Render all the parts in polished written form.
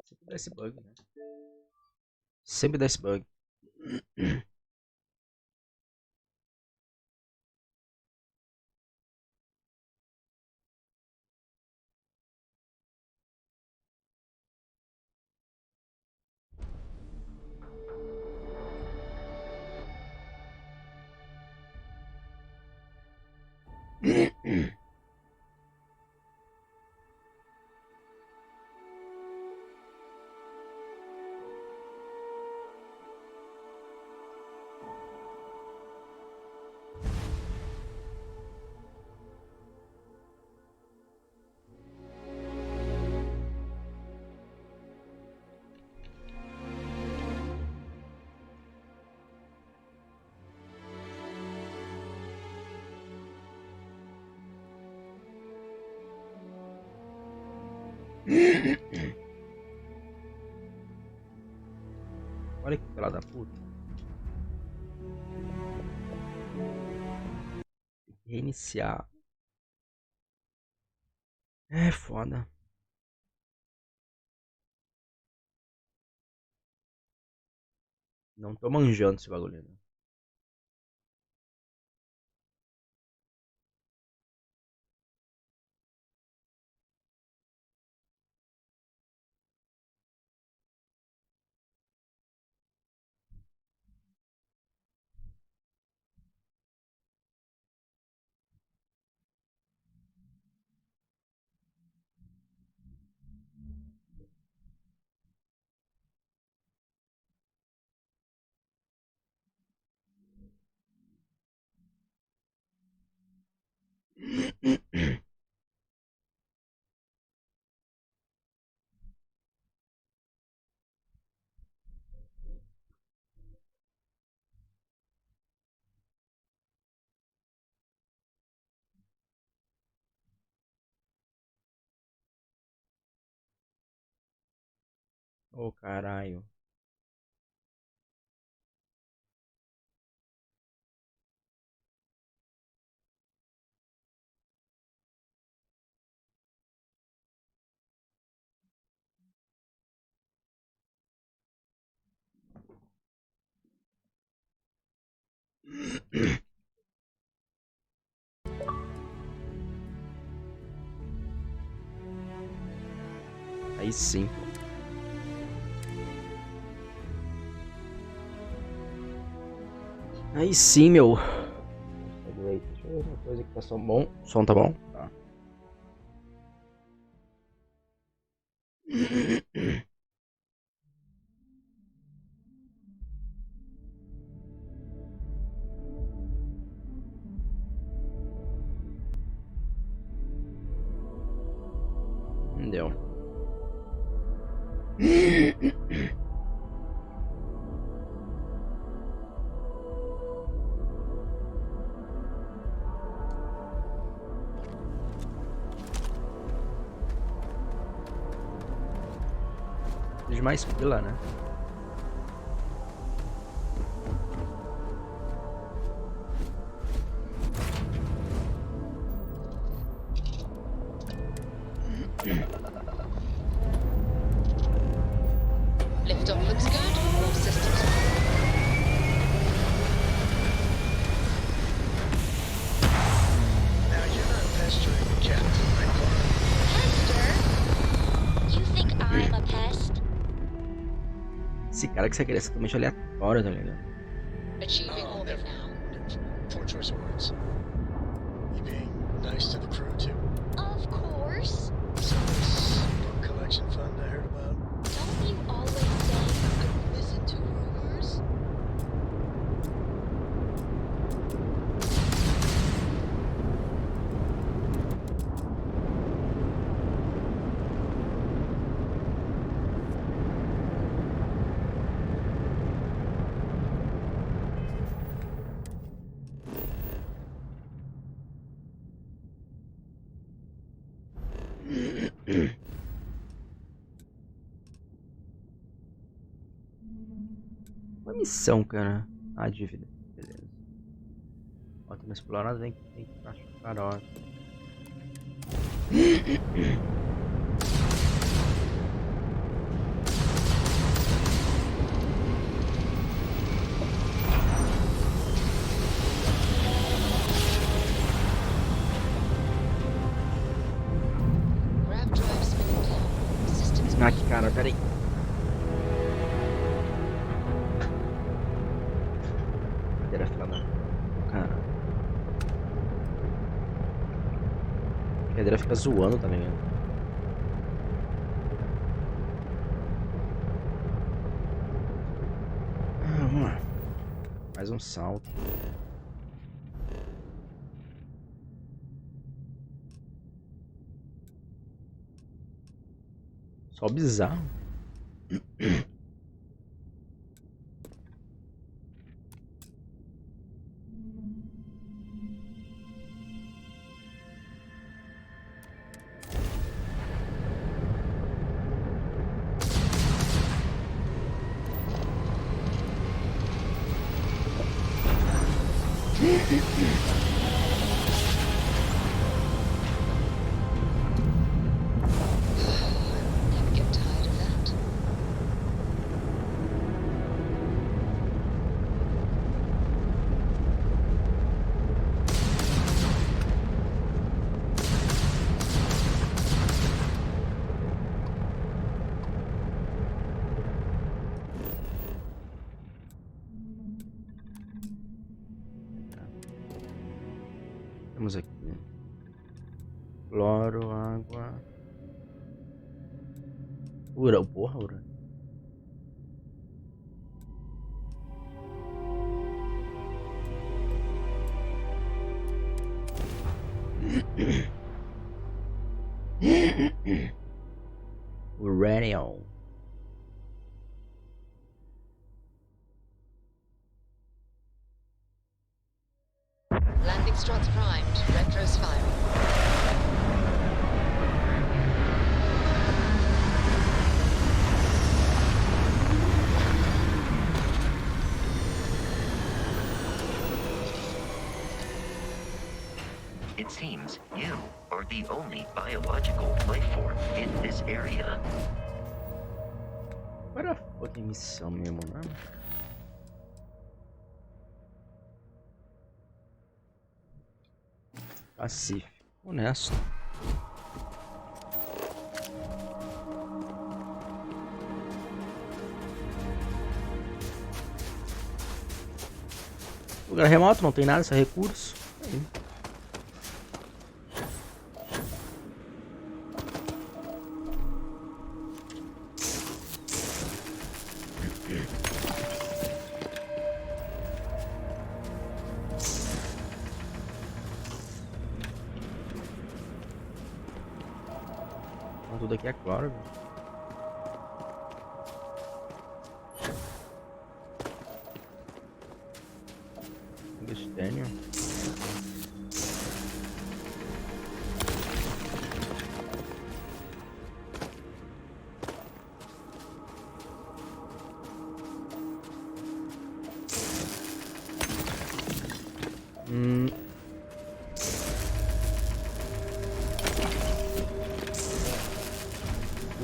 Sempre dá esse bug, né? Sempre dá esse bug. Olha que pela da puta. Reiniciar. É foda. Não tô manjando esse bagulho, né? Ô caralho. Aí sim. Aí sim, meu. Deixa eu ver uma coisa que tá som bom. O som tá bom? Tá. Deu. De mais pela, né? Liftoff looks good. All systems. Now you're not pestering the captain, right, Clara? Hester, you think I'm a pest? Esse cara que você queria totalmente aleatório, tá ligado? Achieving Oh, orbit never now. mind. Poor choice of words. You being nice to the crew, too? Of course. So this book collection fund I heard about? Don't you always say I listen to rumors? Uma missão, cara. Ah, dívida. Beleza. Ó, tem uma explorada, tem que achar carota. Grab drive spinning down. Systems Snack, cara, peraí. Cadê a fila da... Cara. A cadeira fica zoando também, né? Vamos lá. Mais um salto. Só bizarro. never get tired of that. Temos aqui cloro, água, porra, ura. Uranium. Landing struts primed. Retros firing. It seems you are the only biological life form in this area. Agora fucking missão mesmo, né? Pacífico, honesto. Lugar remoto, não tem nada, só recurso. Aí. Tudo aqui é claro, velho. Tungstênio.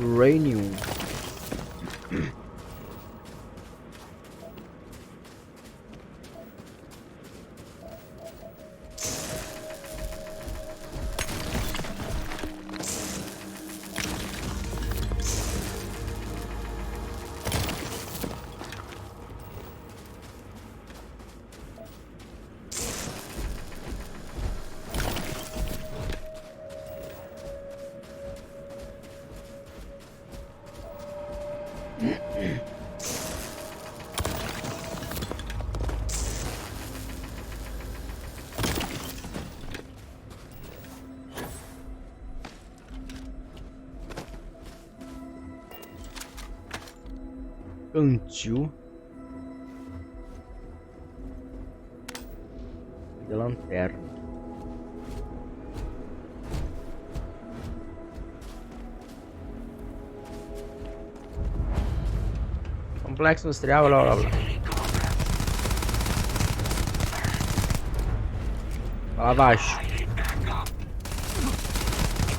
Uranium. Cantil. De lanterna. complexo industrial, blá blá blá. Lá abaixo. It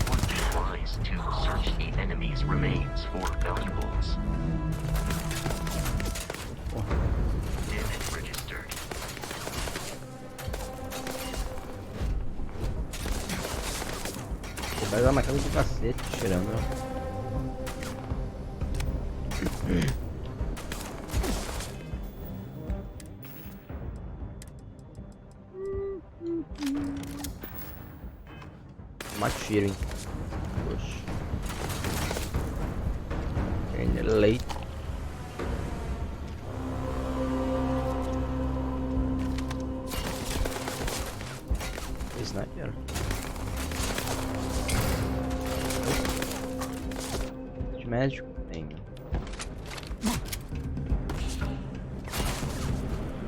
would be wise to search the enemy's remains for valuables. Damage registered. Pô, vai dar uma casa do cacete, tirando. Toma tiro, hein? Poxa. Ainda é leite. Sniper. De médico tem.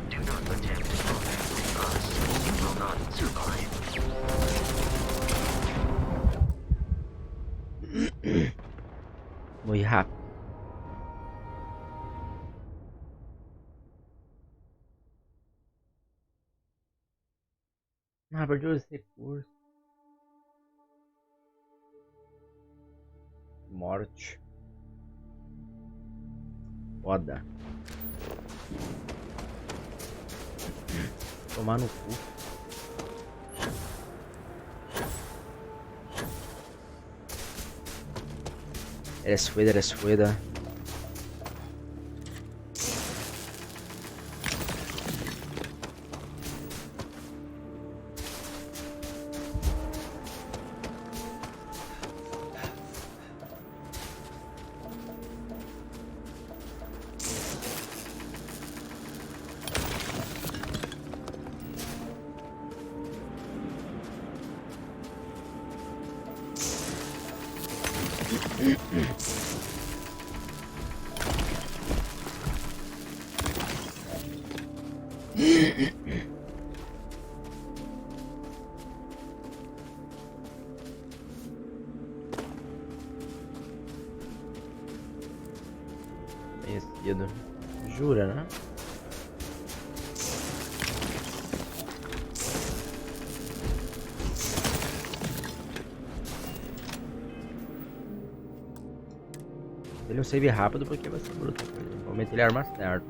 Do not attempt to contact us. You will not survive. Muito rápido. Ah, perdeu esse recurso. Morte. Foda. Tomar no cu. Eres fuera, eres fuera. Conhecido. Jura, né? Ele é um save rápido porque vai ser bruto. Vou meter ele a arma certa.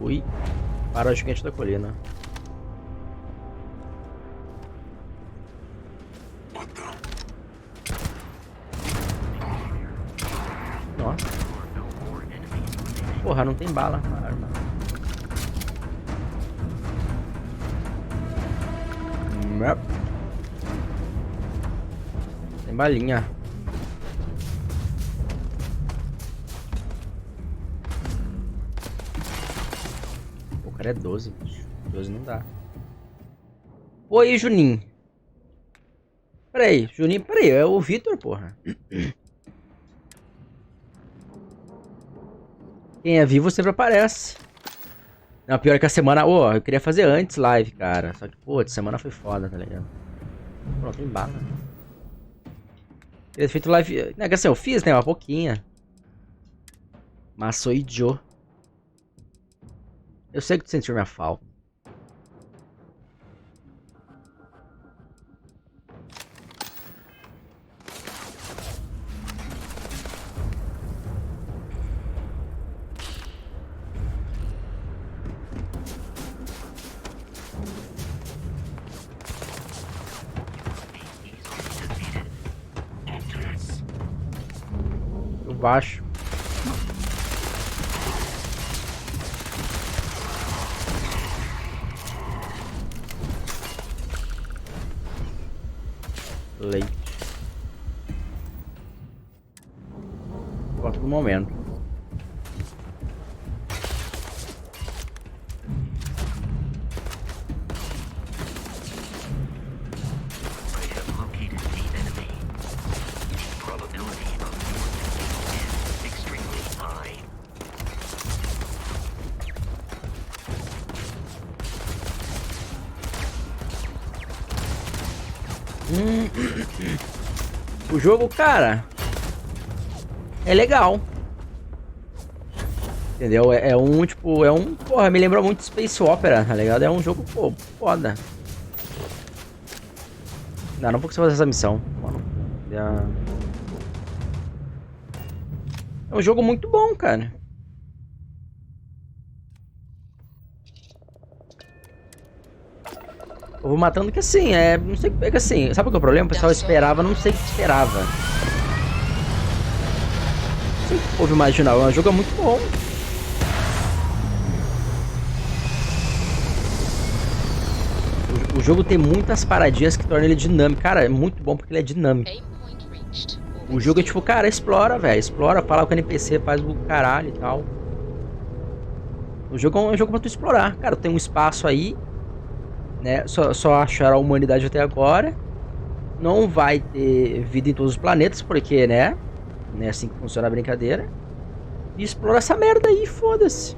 Ui. Para o gigante da colina. Nossa. Porra, não tem bala na arma. Tem balinha. O cara é 12, bicho. 12 não dá. Oi, Juninho. Peraí, Juninho, peraí, é o Vitor, porra. Quem é vivo sempre aparece. Não, pior é que a semana... Ô, eu queria fazer antes live, cara. Só que, pô, a semana foi foda, tá ligado? Pronto, tem bala. Queria ter feito live... Não, que assim, eu fiz, né? Uma pouquinha. Mas sou idiota. Eu sei que tu sentiu minha falta. Eu baixo. Leite. Gosto do momento. I have located the enemy. The probability of your defeat is extremely high. O jogo, cara, é legal. Entendeu? É um, tipo, porra, me lembrou muito Space Opera, tá ligado? É um jogo, pô, foda. Não vou conseguir fazer essa missão. Mano. É um jogo muito bom, cara. Eu vou matando que assim, não sei, é que assim, sabe qual é o problema? O pessoal esperava, não sei o que esperava. Não sei o que o povo imaginava, é um jogo muito bom. O jogo tem muitas paradinhas que tornam ele dinâmico. Cara, é muito bom porque ele é dinâmico. O jogo é tipo, cara, explora, velho. Explora, fala com o NPC, faz o caralho e tal. O jogo é um jogo pra tu explorar. Cara, tem um espaço aí, né? Só acharam a humanidade até agora. Não vai ter vida em todos os planetas, porque, né? Não é assim que funciona a brincadeira. E explora essa merda aí, foda-se.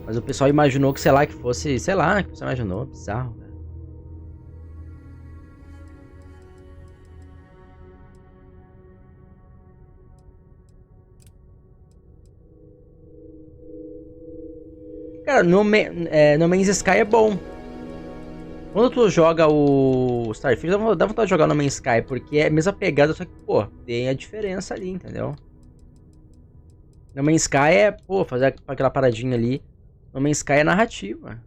Mas o pessoal imaginou que, sei lá, que fosse... Sei lá, que você imaginou. Bizarro, velho. Cara, No Man's Sky é bom. Quando tu joga o Starfield, dá vontade de jogar No Man's Sky, porque é a mesma pegada, só que, pô, tem a diferença ali, entendeu? No Man's Sky é, pô, fazer aquela paradinha ali. No Man's Sky é narrativa.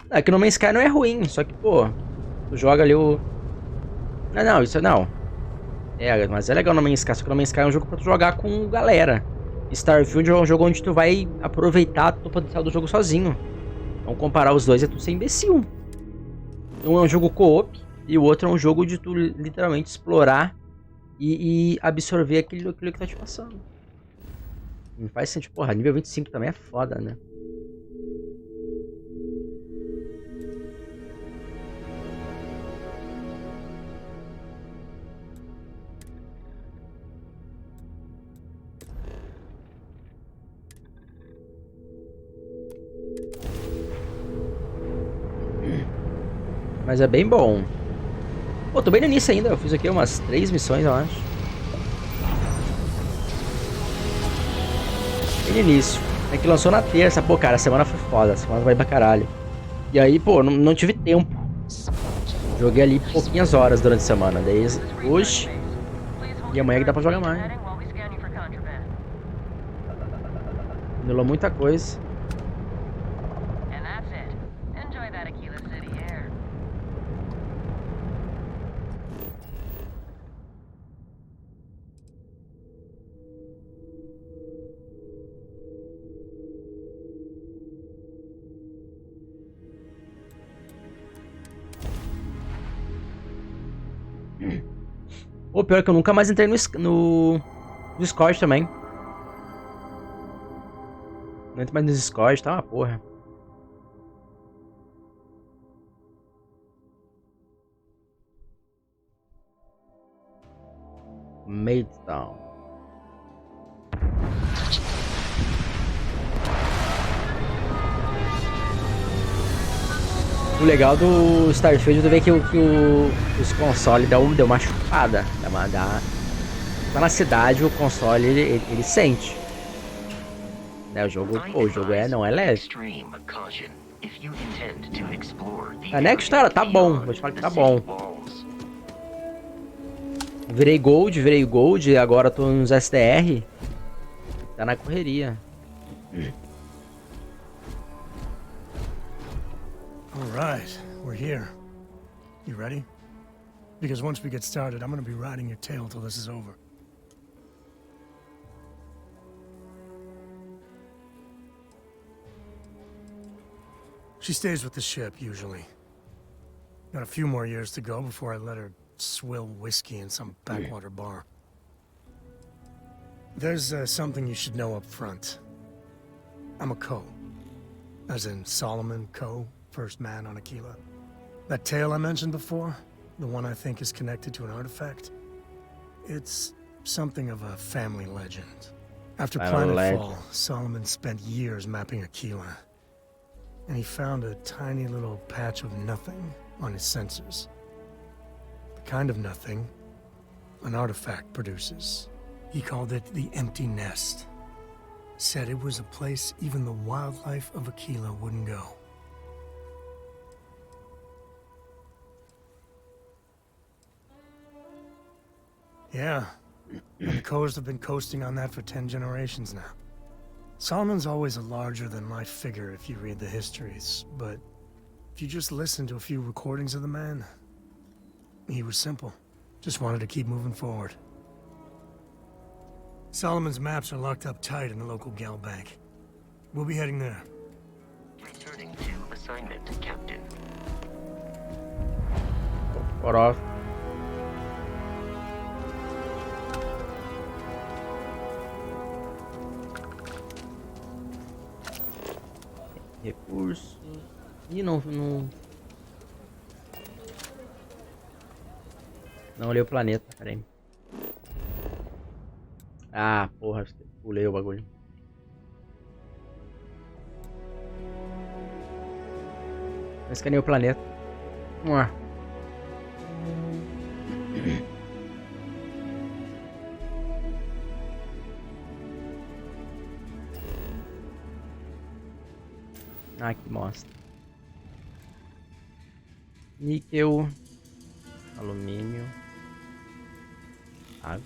É que No Man's Sky não é ruim, só que, pô, tu joga ali o... Não, isso não. Mas é legal No Man's Sky, só que No Man's Sky é um jogo pra tu jogar com galera. Starfield é um jogo onde tu vai aproveitar o potencial do jogo sozinho. Vamos comparar os dois, é tu ser imbecil. Um é um jogo co-op e o outro é um jogo de tu literalmente explorar e absorver aquilo que tá te passando. Não faz sentido, porra, nível 25 também é foda, né? Mas é bem bom. Pô, tô bem no início ainda. Eu fiz aqui umas 3 missões, eu acho. Bem no início. É que lançou na terça. Pô, cara, a semana foi foda. A semana vai pra caralho. E aí, pô, não tive tempo. Joguei ali pouquinhas horas durante a semana. Daí hoje e amanhã que dá pra jogar mais. Anulou muita coisa. O pior é que eu nunca mais entrei no Discord também. Não entro mais no Discord, tá uma porra. Maidtown. O legal do Starfield é ver que os consoles deu uma chupada. Tá na cidade, o console ele sente. Né, o jogo não é leve. A Next tá bom, vou te falar que tá bom. Virei Gold, e agora tô nos SDR. Tá na correria. All right, we're here. You ready? Because once we get started, I'm gonna be riding your tail till this is over. She stays with the ship, usually. Got a few more years to go before I let her swill whiskey in some backwater bar. There's something you should know up front. I'm a Co. As in Solomon Co., first man on Aquila. That tale I mentioned before, the one I think is connected to an artifact, it's something of a family legend. After Planetfall, Solomon spent years mapping Aquila, and he found a tiny little patch of nothing on his sensors. The kind of nothing an artifact produces. He called it the Empty Nest. Said it was a place even the wildlife of Aquila wouldn't go. Yeah, and the Coast have been coasting on that for 10 generations now. Solomon's always a larger-than-life figure if you read the histories, but if you just listen to a few recordings of the man, he was simple. Just wanted to keep moving forward. Solomon's maps are locked up tight in the local gal bank. We'll be heading there. Returning to assignment, Captain. Got off. Recursos. Ih, não. Não olhei o planeta, peraí. Ah, porra, pulei o bagulho. Eu escaneei o planeta. Vamos lá. Ah, que mostra. Níquel. Alumínio. Água.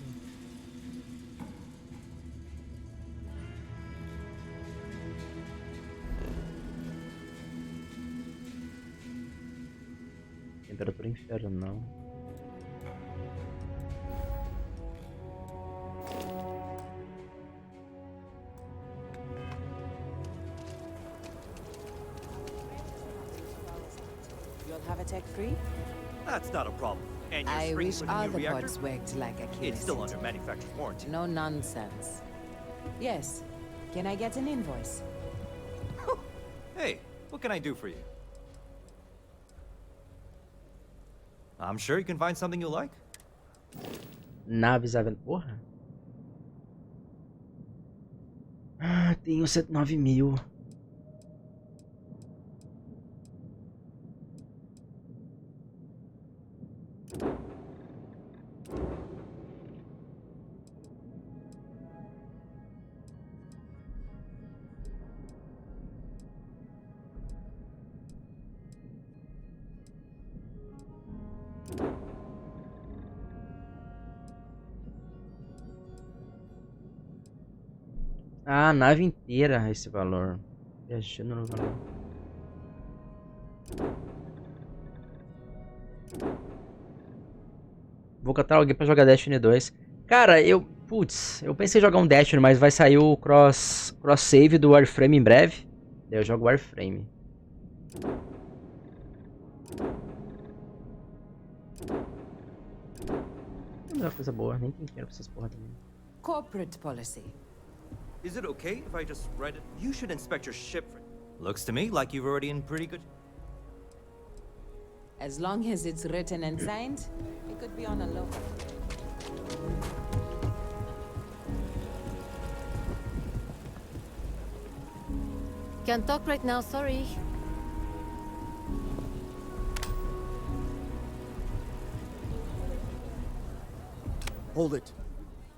Temperatura infernal. You'll have a tech free? That's not a problem. And your I screen wish with a all new the reactor? pods worked like a kid. It's still under manufacturer's warranty. No nonsense. Yes. Can I get an invoice? Hey, what can I do for you? I'm sure you can find something you like. Naves aventuras. Porra. Ah, tenho 9.000. Ah, a nave inteira esse valor. Viajando no valor. Vou catar alguém pra jogar Destiny 2. Cara, putz, eu pensei em jogar um Destiny, mas vai sair o cross save do Warframe em breve. Daí eu jogo Warframe. Não é uma coisa boa, nem tem dinheiro pra essas porra também. Corporate policy. Is it okay if I just read it? You should inspect your ship. Looks to me like you've already in pretty good... As long as it's written and signed, it could be on a low. Can't talk right now, sorry. Hold it.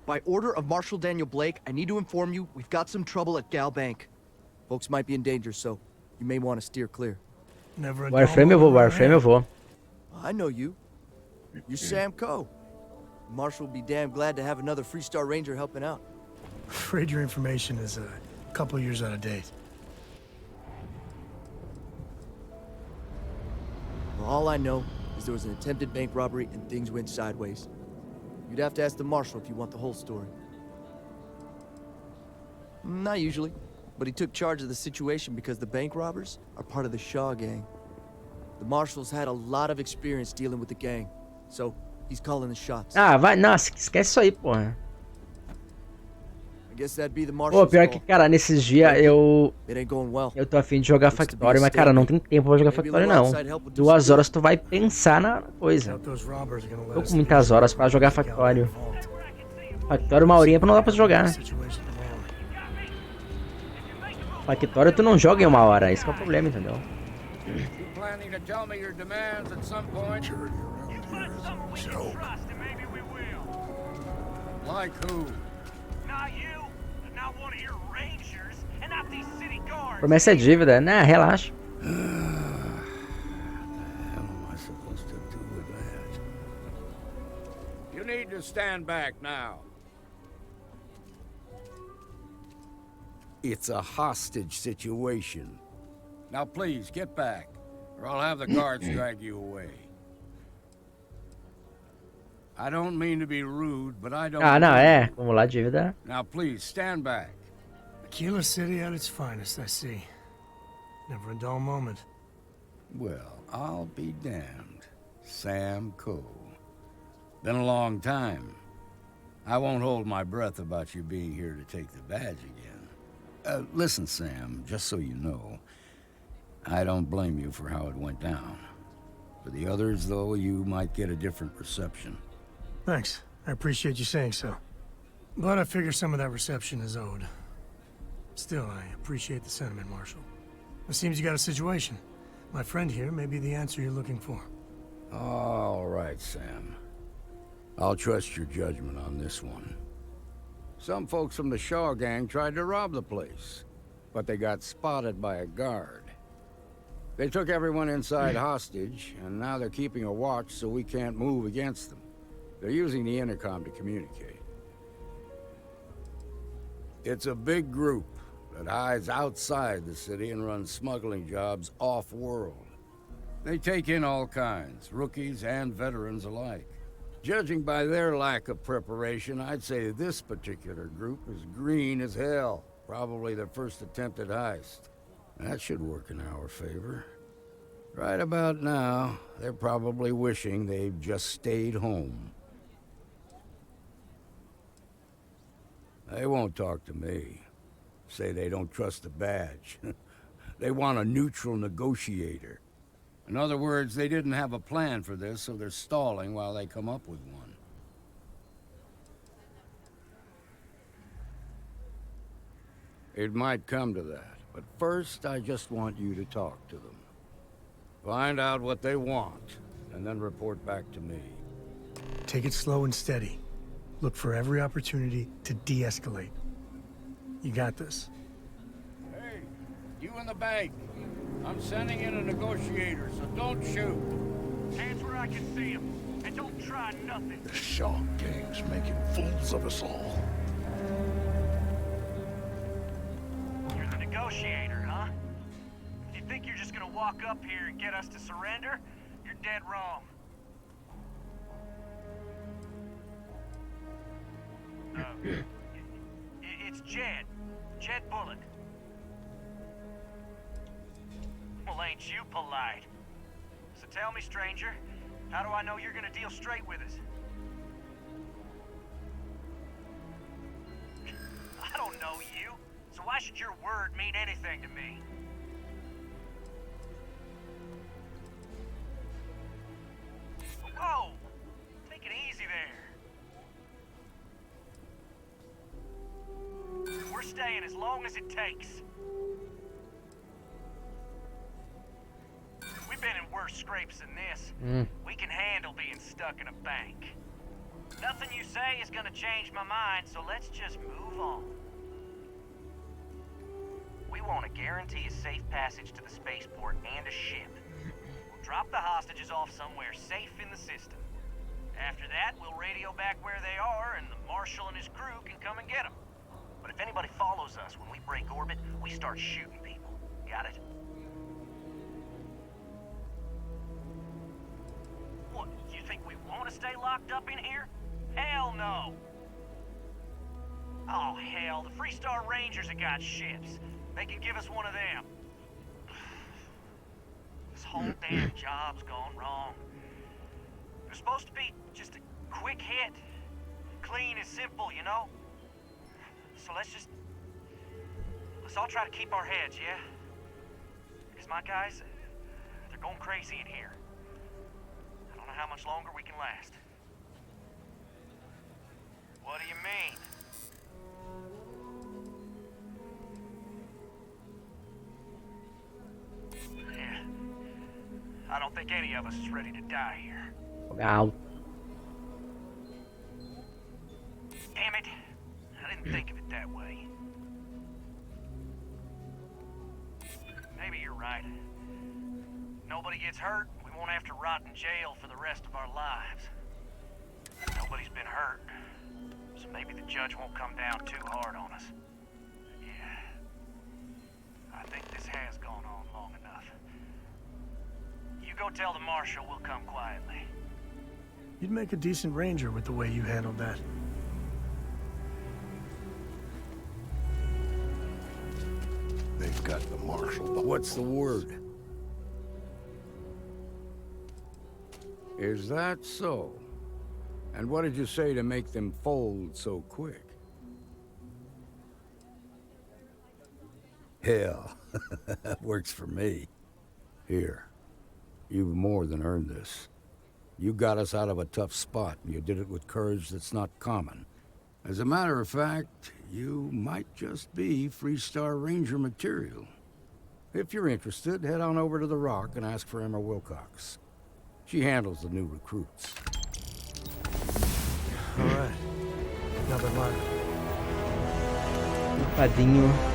By order of Marshal Daniel Blake, I need to inform you we've got some trouble at Gal Bank. Folks might be in danger, so you may want to steer clear. Never a Warframe eu dull vou, moment Warframe eu vou. I know you. You're Sam Coe. Marshal will be damn glad to have another Freestar Ranger helping out. Afraid your information is a couple years out of date. Well, all I know is there was an attempted bank robbery and things went sideways. You'd have to ask the Marshal if you want the whole story. Not usually, but he took charge of the situation because the bank robbers are part of the Shaw gang. The Marshal's had a lot of experience dealing with the gang, so he's calling the shots. Ah, vai, nossa, esquece isso aí, porra. I guess that'd be the Pô, marshal's pior que, call. cara, nesses dias It ain't going well. eu tô afim de jogar Factório, mas, cara, não tem tempo pra jogar Factório, não. 2 horas tu vai pensar na coisa. Doubt those robbers are gonna let Tô us com muitas through. horas pra jogar Gal Factório. involved. Factório, uma horinha não dá pra jogar. Situation alone. Factório tu não joga em 1 hora, esse que é o problema, entendeu? You planning to tell me your demands at some point? Like who? Promessa é dívida, né? Relaxa. What the hell am I supposed to do with that? You need to stand back now. It's a hostage situation. Now please, get back, or I'll have the guards drag you away. I don't mean to be rude, but I don't... Ah, não, é. Acumular dívida. Now please, stand back. Aquila City at its finest, I see. Never a dull moment. Well, I'll be damned. Sam Coe. Been a long time. I won't hold my breath about you being here to take the badge again. Listen, Sam, just so you know, I don't blame you for how it went down. For the others, though, you might get a different reception. Thanks. I appreciate you saying so. But I figure some of that reception is owed. Still, I appreciate the sentiment, Marshal. It seems you got a situation. My friend here may be the answer you're looking for. All right, Sam. I'll trust your judgment on this one. Some folks from the Shaw gang tried to rob the place, but they got spotted by a guard. They took everyone inside hostage, and now they're keeping a watch so we can't move against them. They're using the intercom to communicate. It's a big group that hides outside the city and runs smuggling jobs off-world. They take in all kinds, rookies and veterans alike. Judging by their lack of preparation, I'd say this particular group is green as hell. Probably their first attempt at heist. That should work in our favor. Right about now, they're probably wishing they'd just stayed home. They won't talk to me. Say they don't trust the badge. They want a neutral negotiator. In other words, they didn't have a plan for this, so they're stalling while they come up with one. It might come to that, but first I just want you to talk to them. Find out what they want, and then report back to me. Take it slow and steady. Look for every opportunity to de-escalate. You got this. Hey, you in the bank. I'm sending in a negotiator, so don't shoot. Hands where I can see him, and don't try nothing. The Shaw gang's making fools of us all. You're the negotiator, huh? If you think you're just gonna walk up here and get us to surrender, you're dead wrong. It's Jed. Jed Bullock. Well, ain't you polite? So tell me, stranger, how do I know you're gonna deal straight with us? I don't know you, so why should your word mean anything to me? Whoa! Take it easy there. We're staying as long as it takes. We've been in worse scrapes than this. We can handle being stuck in a bank. Nothing you say is gonna change my mind, so let's just move on. We want to guarantee a safe passage to the spaceport and a ship. We'll drop the hostages off somewhere safe in the system. After that, we'll radio back where they are, and the Marshal and his crew can come and get them. But if anybody follows us when we break orbit, we start shooting people. Got it? What, you think we want to stay locked up in here? Hell no! Oh, hell, the Freestar Rangers have got ships. They can give us one of them. This whole damn job's gone wrong. It was supposed to be just a quick hit. Clean and simple, you know? So let's all try to keep our heads, yeah? Because my guys, they're going crazy in here. I don't know how much longer we can last. What do you mean? Yeah. I don't think any of us is ready to die here. Ow. Damn it. I didn't think of it that way. Maybe you're right. Nobody gets hurt, we won't have to rot in jail for the rest of our lives. Nobody's been hurt, so maybe the judge won't come down too hard on us. Yeah. I think this has gone on long enough. You go tell the marshal we'll come quietly. You'd make a decent ranger with the way you handled that. They've got the marshal. What's the word? Is that so? And what did you say to make them fold so quick? Hell, that works for me. Here, you've more than earned this. You got us out of a tough spot, and you did it with courage that's not common. As a matter of fact, you might just be Freestar Ranger material. If you're interested, head on over to the Rock and ask for Emma Wilcox. She handles the new recruits. All right. Another line. Padinho.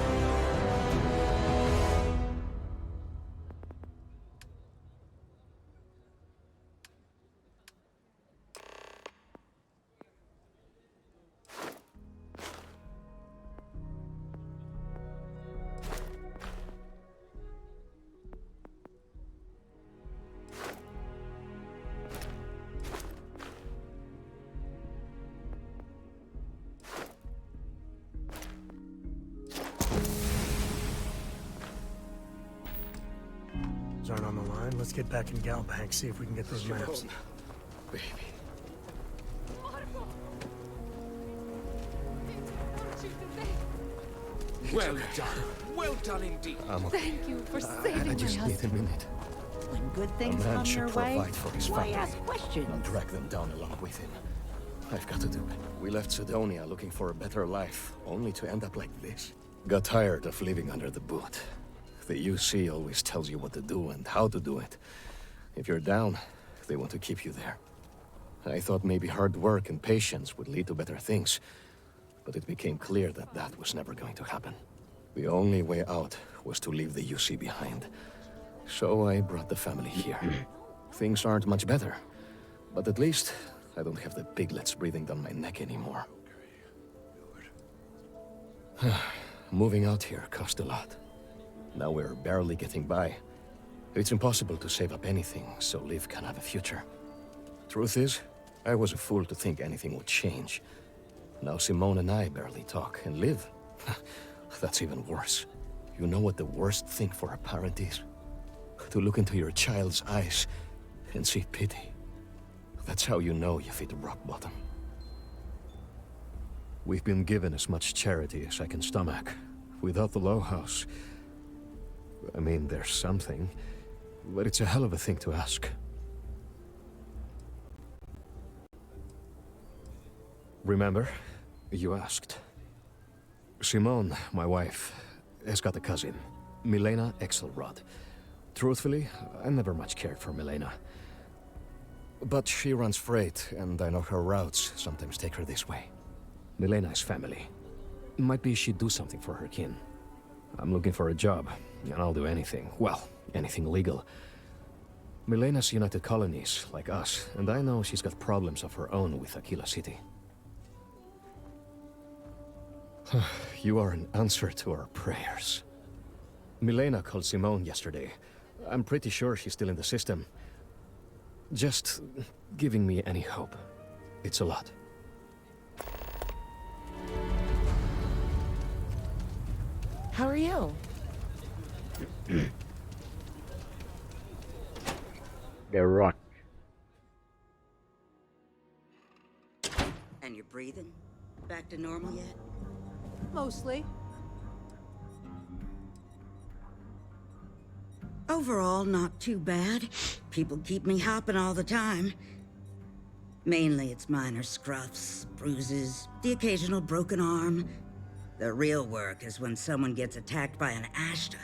Aren't on the line. Let's get back in Galbank, see if we can get those maps. Baby. Well done. Well done indeed. Thank you for saving my husband. Need a minute. When good things come your way, why ask questions? I'll drag them down along with him. I've got to do it. We left Sidonia looking for a better life, only to end up like this. Got tired of living under the boot. The UC always tells you what to do and how to do it. If you're down, they want to keep you there. I thought maybe hard work and patience would lead to better things, but it became clear that that was never going to happen. The only way out was to leave the UC behind. So I brought the family here. Things aren't much better, but at least I don't have the piglets breathing down my neck anymore. Moving out here cost a lot. Now we're barely getting by. It's impossible to save up anything so Liv can have a future. Truth is, I was a fool to think anything would change. Now Simone and I barely talk, and Liv, that's even worse. You know what the worst thing for a parent is? To look into your child's eyes and see pity. That's how you know you've hit rock bottom. We've been given as much charity as I can stomach. Without the Low House, I mean, there's something, but it's a hell of a thing to ask. Remember, you asked. Simone, my wife, has got a cousin, Milena Exelrod. Truthfully, I never much cared for Milena. But she runs freight, and I know her routes sometimes take her this way. Milena is family. Might be she'd do something for her kin. I'm looking for a job, and I'll do anything. Well, anything legal. Milena's United Colonies, like us, and I know she's got problems of her own with Aquila City. You are an answer to our prayers. Milena called Simone yesterday. I'm pretty sure she's still in the system. Just giving me any hope. It's a lot. How are you? The Rock. And you're breathing? Back to normal yet? Mostly. Overall, not too bad. People keep me hopping all the time. Mainly it's minor scruffs, bruises, the occasional broken arm. The real work is when someone gets attacked by an Ashta.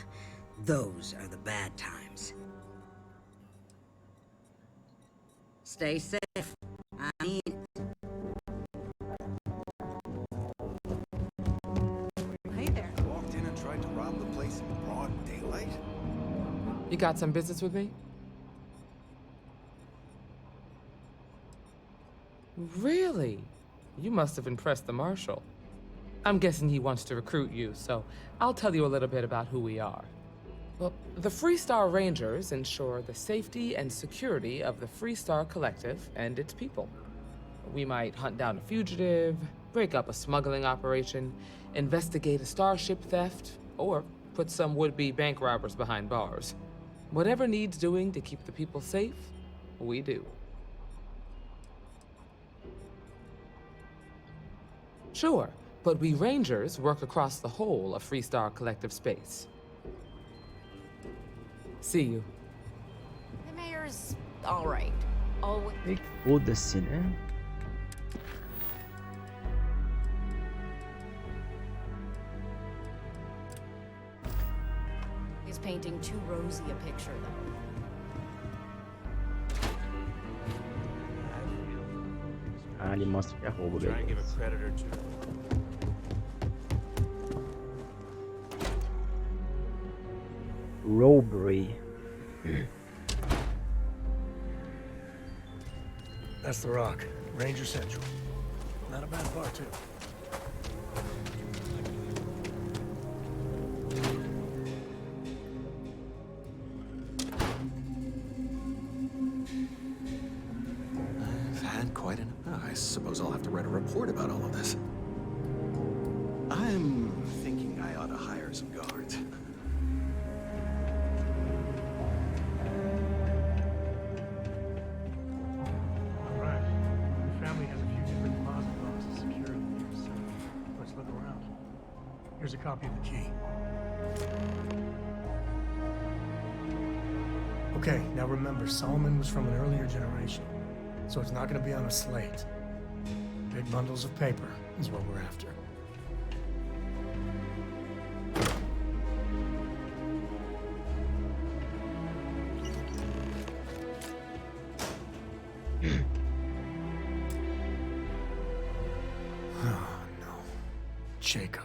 Those are the bad times. Stay safe. I mean it. Hey there. Walked in and tried to rob the place in broad daylight? You got some business with me? Really? You must have impressed the Marshal. I'm guessing he wants to recruit you, so I'll tell you a little bit about who we are. Well, the Freestar Rangers ensure the safety and security of the Freestar Collective and its people. We might hunt down a fugitive, break up a smuggling operation, investigate a starship theft, or put some would-be bank robbers behind bars. Whatever needs doing to keep the people safe, we do. Sure, but we Rangers work across the whole of Freestar Collective space. See you. The mayor's all right. Always. E foda-se, né? He's painting too rosy a picture, though. Ah, ele mostra que é roubo, Try and give beleza. a credit or two. Robbery. That's the Rock. Ranger Central. Not a bad bar, too. I've had quite an... I suppose I'll have to write a report about all of this. I'm thinking I ought to hire some guards. All right. The family has a few different deposit boxes secured in here, so let's look around. Here's a copy of the key. Okay, now remember, Solomon was from an earlier generation, so it's not going to be on a slate. Big bundles of paper is what we're after. Oh, no. Jacob.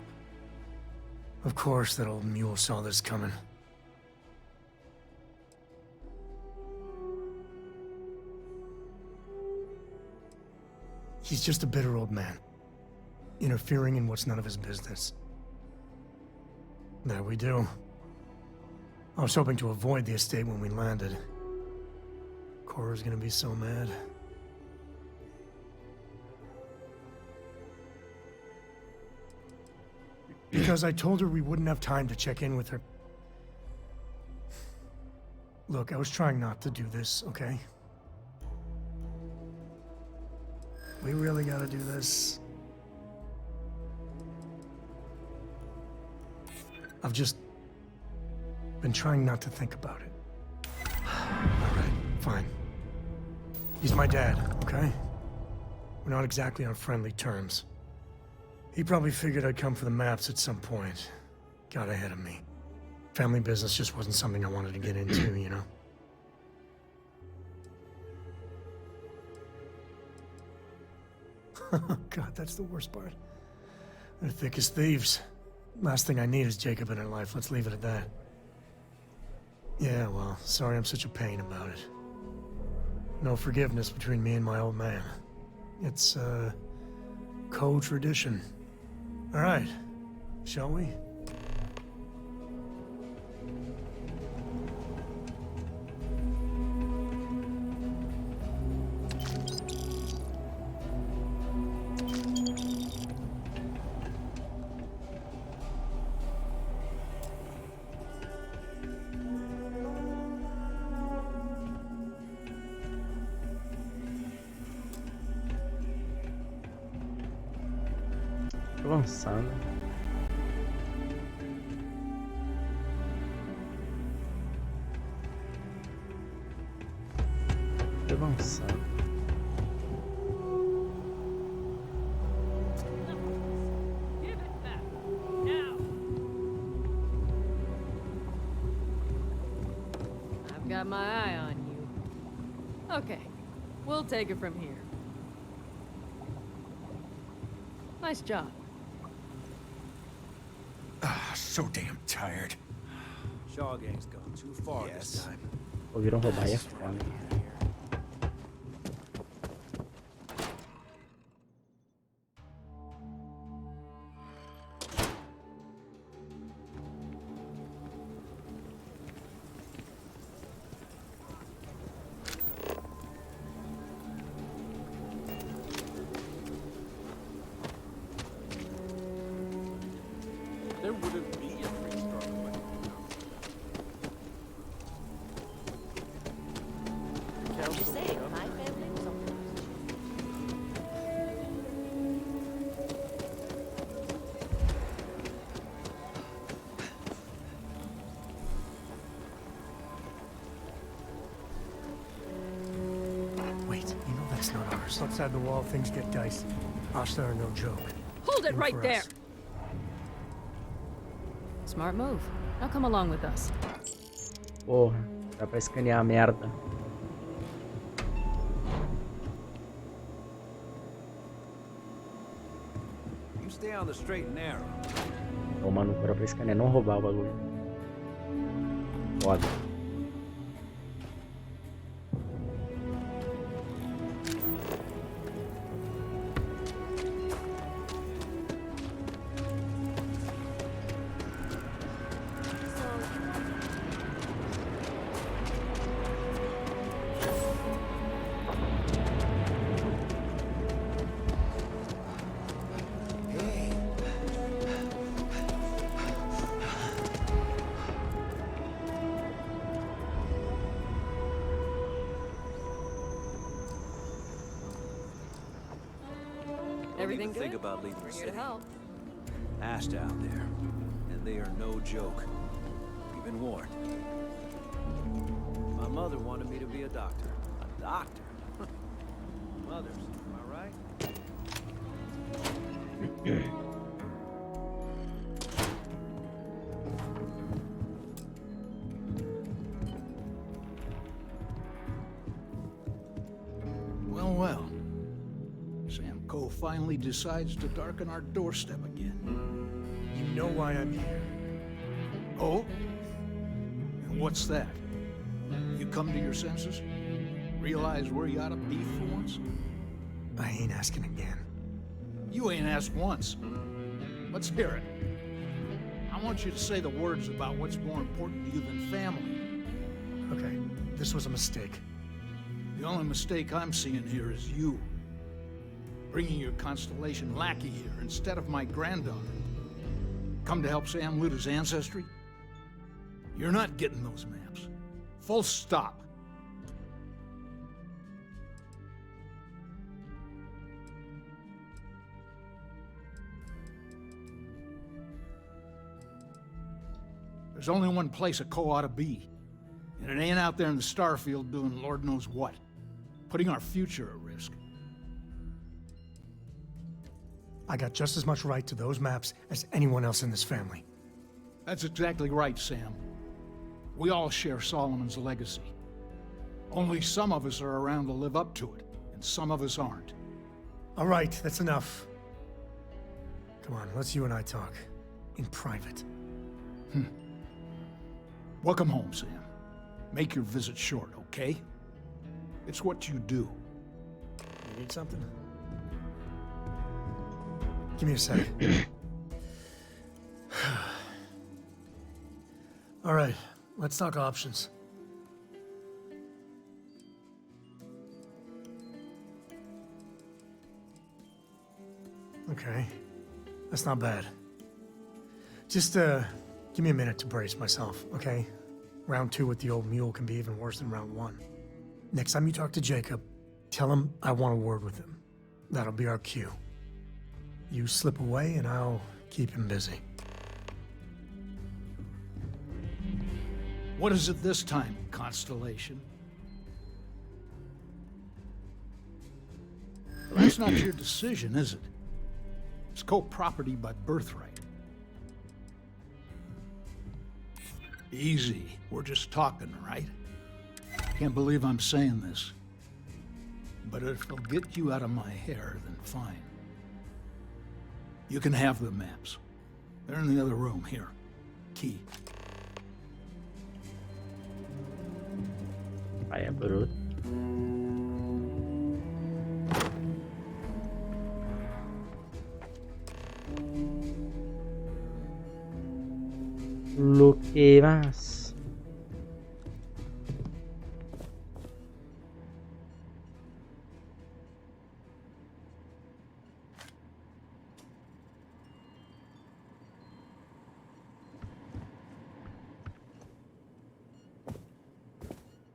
Of course that old mule saw this coming. He's just a bitter old man, interfering in what's none of his business. There we do. I was hoping to avoid the estate when we landed. Cora's gonna be so mad. Because I told her we wouldn't have time to check in with her. Look, I was trying not to do this, okay? We really gotta do this. I've just been trying not to think about it. All right, fine. He's my dad, okay? We're not exactly on friendly terms. He probably figured I'd come for the maps at some point. Got ahead of me. Family business just wasn't something I wanted to get into, you know? God, that's the worst part. They're thick as thieves. Last thing I need is Jacob in her life. Let's leave it at that. Yeah, well, sorry I'm such a pain about it. No forgiveness between me and my old man. It's, co-tradition. All right, shall we? Tô avançando. avançar. I've got my eye on you. Okay, we'll take it from here. Nice job. So damn tired. Shaw Gang's gone too far this time. Ouviram roubar e é foda. There wouldn't be a three-star wedding. You say my family was on Wait, you know that's not ours. Outside the wall, things get dicey. Hostile are no joke. Hold it Aim right for there! us. Smart move. Now come along with us. Porra, dá pra escanear a merda. You stay on the straight and narrow. Ô, mano, dá pra escanear, não roubar o bagulho. Foda. Everything good? Think about leaving the We're here city. to help. Ashed out there, and they are no joke. You've been warned. My mother wanted me to be a doctor. A doctor? Mothers, am I right? Well, well. Sam Coe finally decides to darken our doorstep again. You know why I'm here. Oh? And what's that? You come to your senses? Realize where you ought to be for once? I ain't asking again. You ain't asked once. Let's hear it. I want you to say the words about what's more important to you than family. Okay, this was a mistake. The only mistake I'm seeing here is you. Bringing your Constellation lackey here instead of my granddaughter. Come to help Sam loot his ancestry? You're not getting those maps. Full stop. There's only one place a Coe ought to be. And it ain't out there in the Starfield doing Lord knows what. Putting our future at risk. I got just as much right to those maps as anyone else in this family. That's exactly right, Sam. We all share Solomon's legacy. Only some of us are around to live up to it, and some of us aren't. All right, that's enough. Come on, let's you and I talk. In private. Welcome home, Sam. Make your visit short, okay? It's what you do. You need something? Give me a sec. All right, let's talk options. Okay, that's not bad. Just, give me a minute to brace myself, okay? Round 2 with the old mule can be even worse than round 1. Next time you talk to Jacob, tell him I want a word with him. That'll be our cue. You slip away and I'll keep him busy. What is it this time, Constellation? That's not your decision, is it? It's co-property by birthright. Easy. We're just talking, right? Can't believe I'm saying this. But if it'll get you out of my hair, then fine. You can have the maps. They're in the other room. Here. Key. Vaya bruto. Lo que más.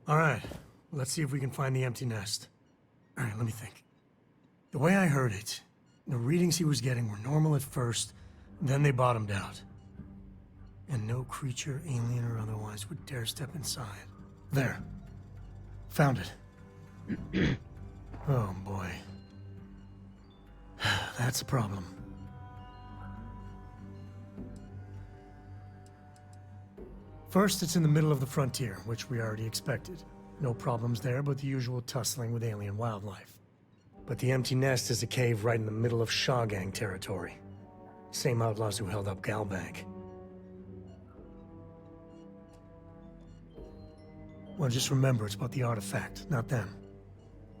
All right, let's see if we can find the empty nest. All right, let me think. The way I heard it, the readings he was getting were normal at first, then they bottomed out. And no creature, alien or otherwise, would dare step inside. There. Found it. Oh, boy. That's a problem. First, it's in the middle of the frontier, which we already expected. No problems there, but the usual tussling with alien wildlife. But the empty nest is a cave right in the middle of Shaw Gang territory. Same outlaws who held up Galbank. Well, just remember, it's about the artifact, not them.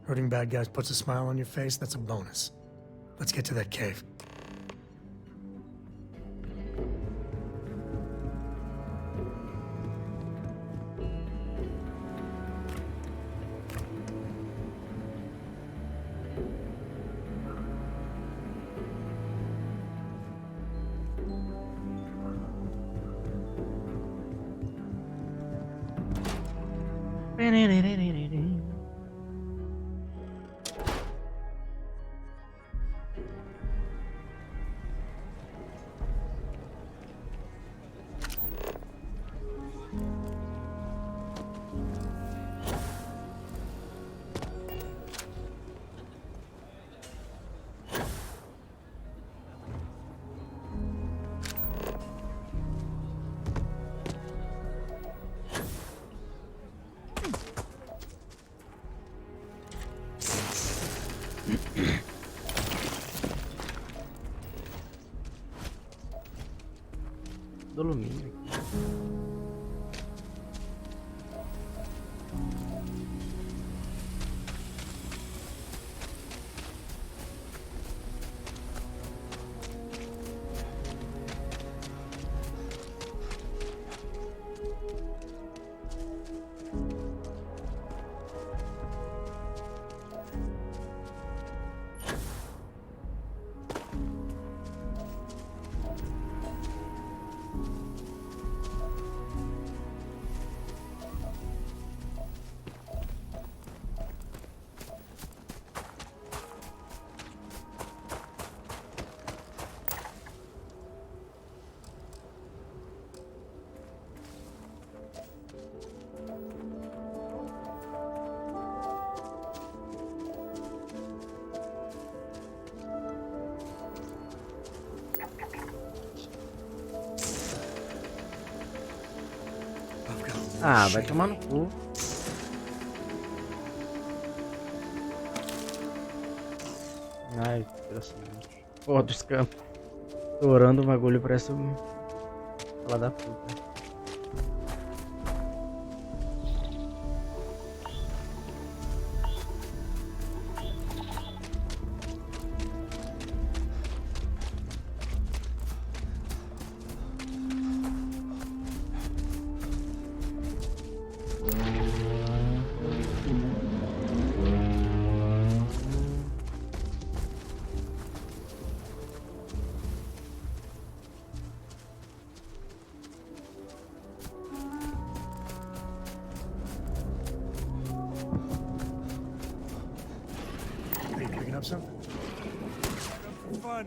Hurting bad guys puts a smile on your face, that's a bonus. Let's get to that cave. Do alumínio. Ah, vai tomar no cu. Ai, impressionante. Porra dos campos. Estourando o bagulho, parece um... Fala da puta. Up something? For fun.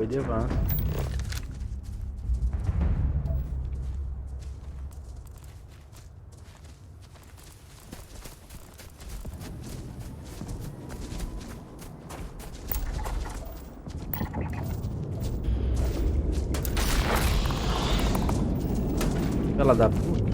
foi levar. Pela da puta.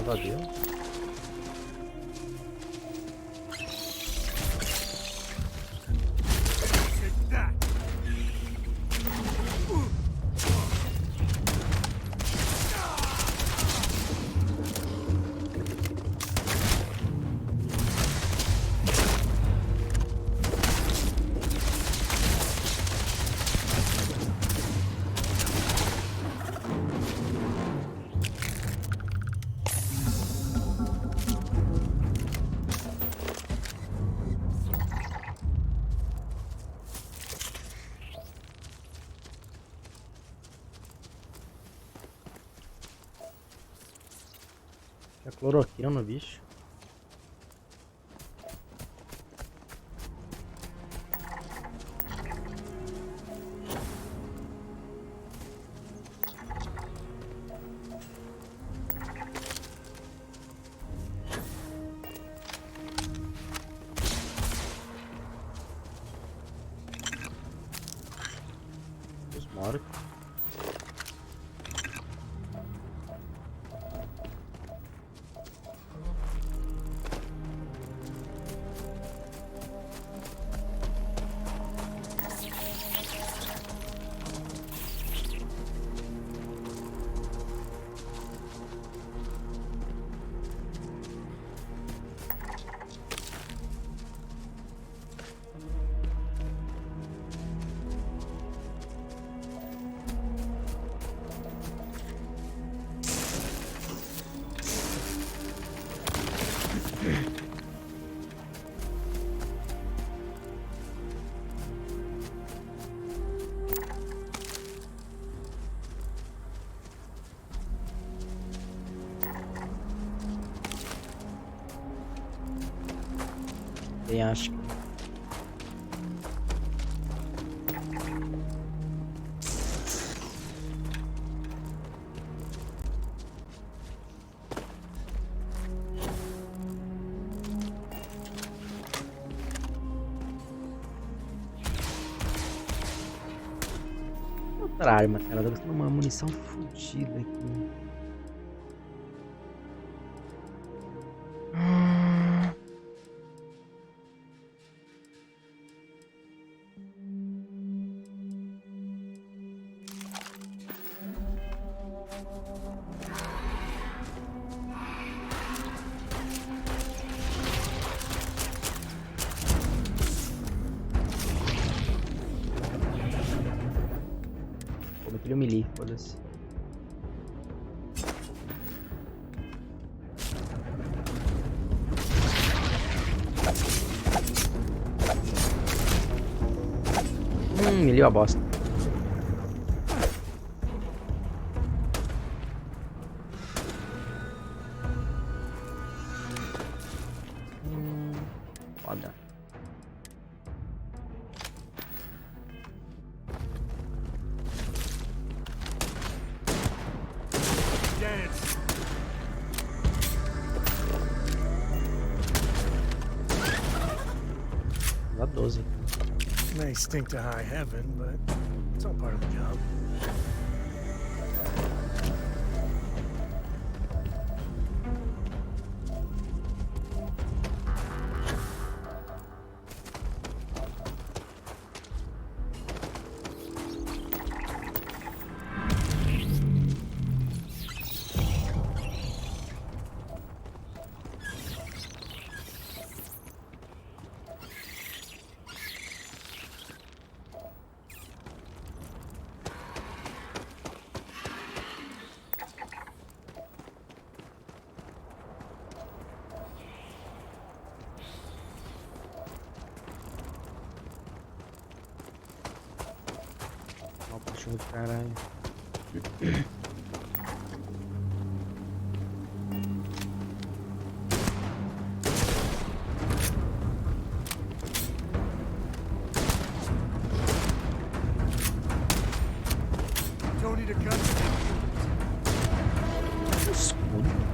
Valeu. A cloroquina no bicho. Os mortos. Bem, acho que outra arma, cara. Tô gastando uma munição fodida aqui. Ele melee, foda-se. Melee é uma bosta. Foda. Dá 12. May stink to high heaven, but it's all part of the job. cachorro do caralho. Tony to cut. Escudo.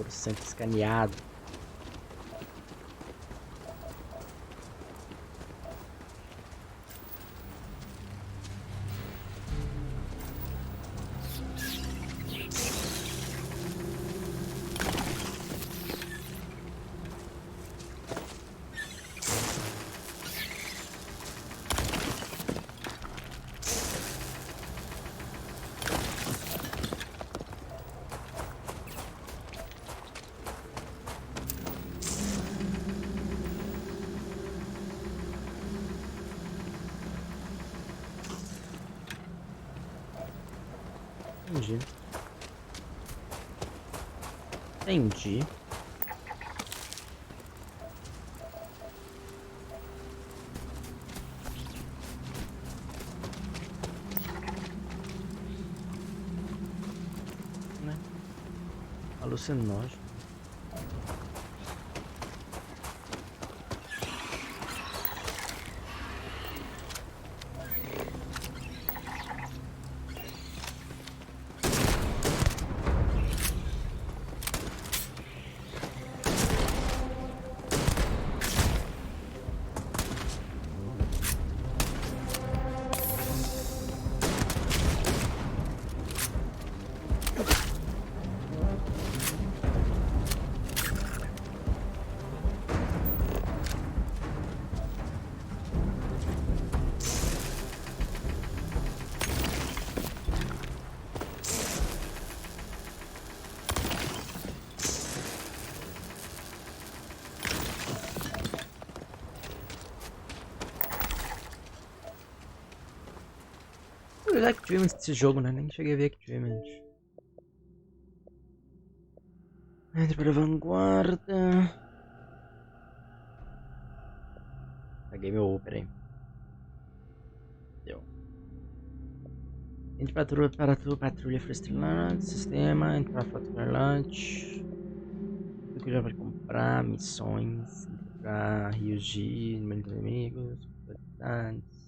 Sempre escaneado. Entendi. Entendi. Né? Alucinógeno. Os achievements desse jogo, né? Nem cheguei a ver achievements. Entre para a vanguarda. Paguei meu Uber aí. Deu. Entre para a patrulha frustrante, sistema, entre para a faturante. Tudo que já vai comprar, missões, entre para Rio G, número de inimigos, oportunidades.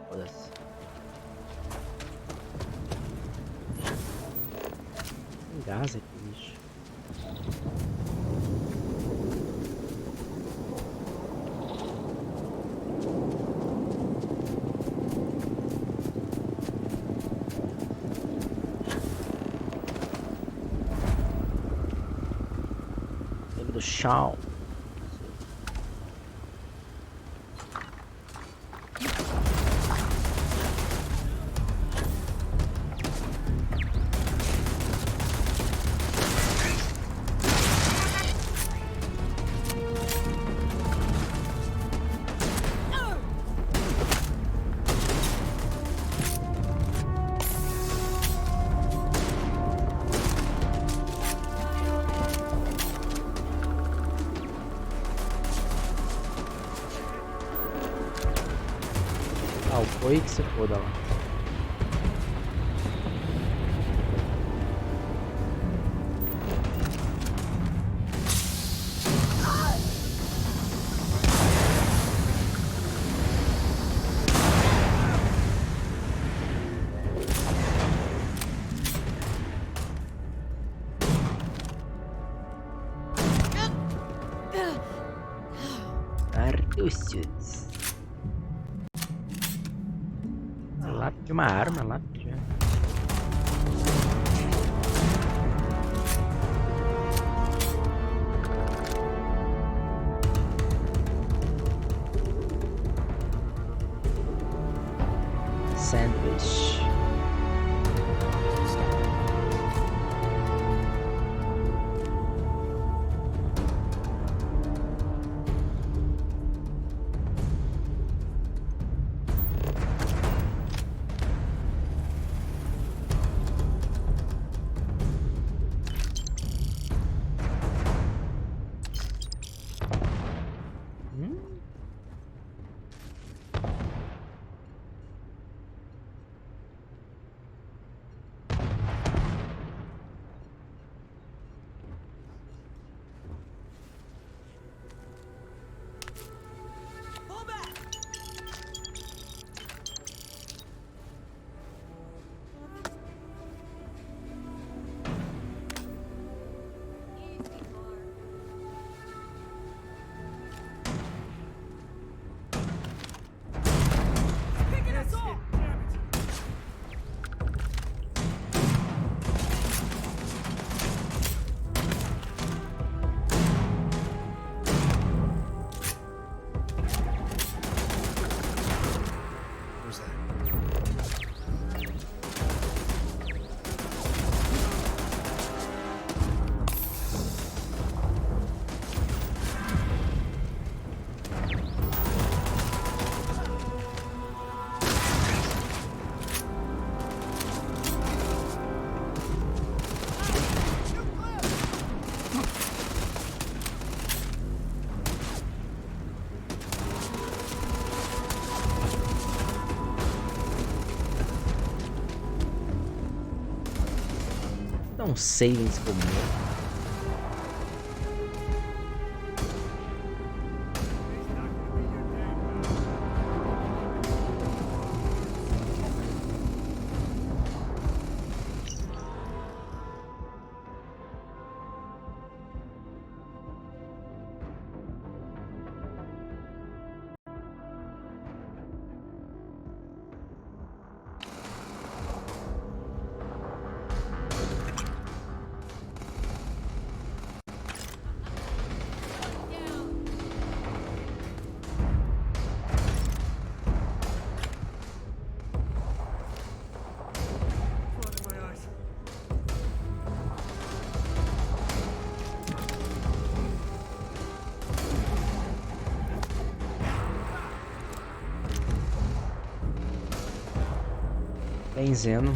Foda-se. Tem gás aqui, bicho. Do chão. foi que se foda lá. Artucius. Lápis de uma arma, lápis de... Sandwich. Dá um savings pro meu. Benzeno.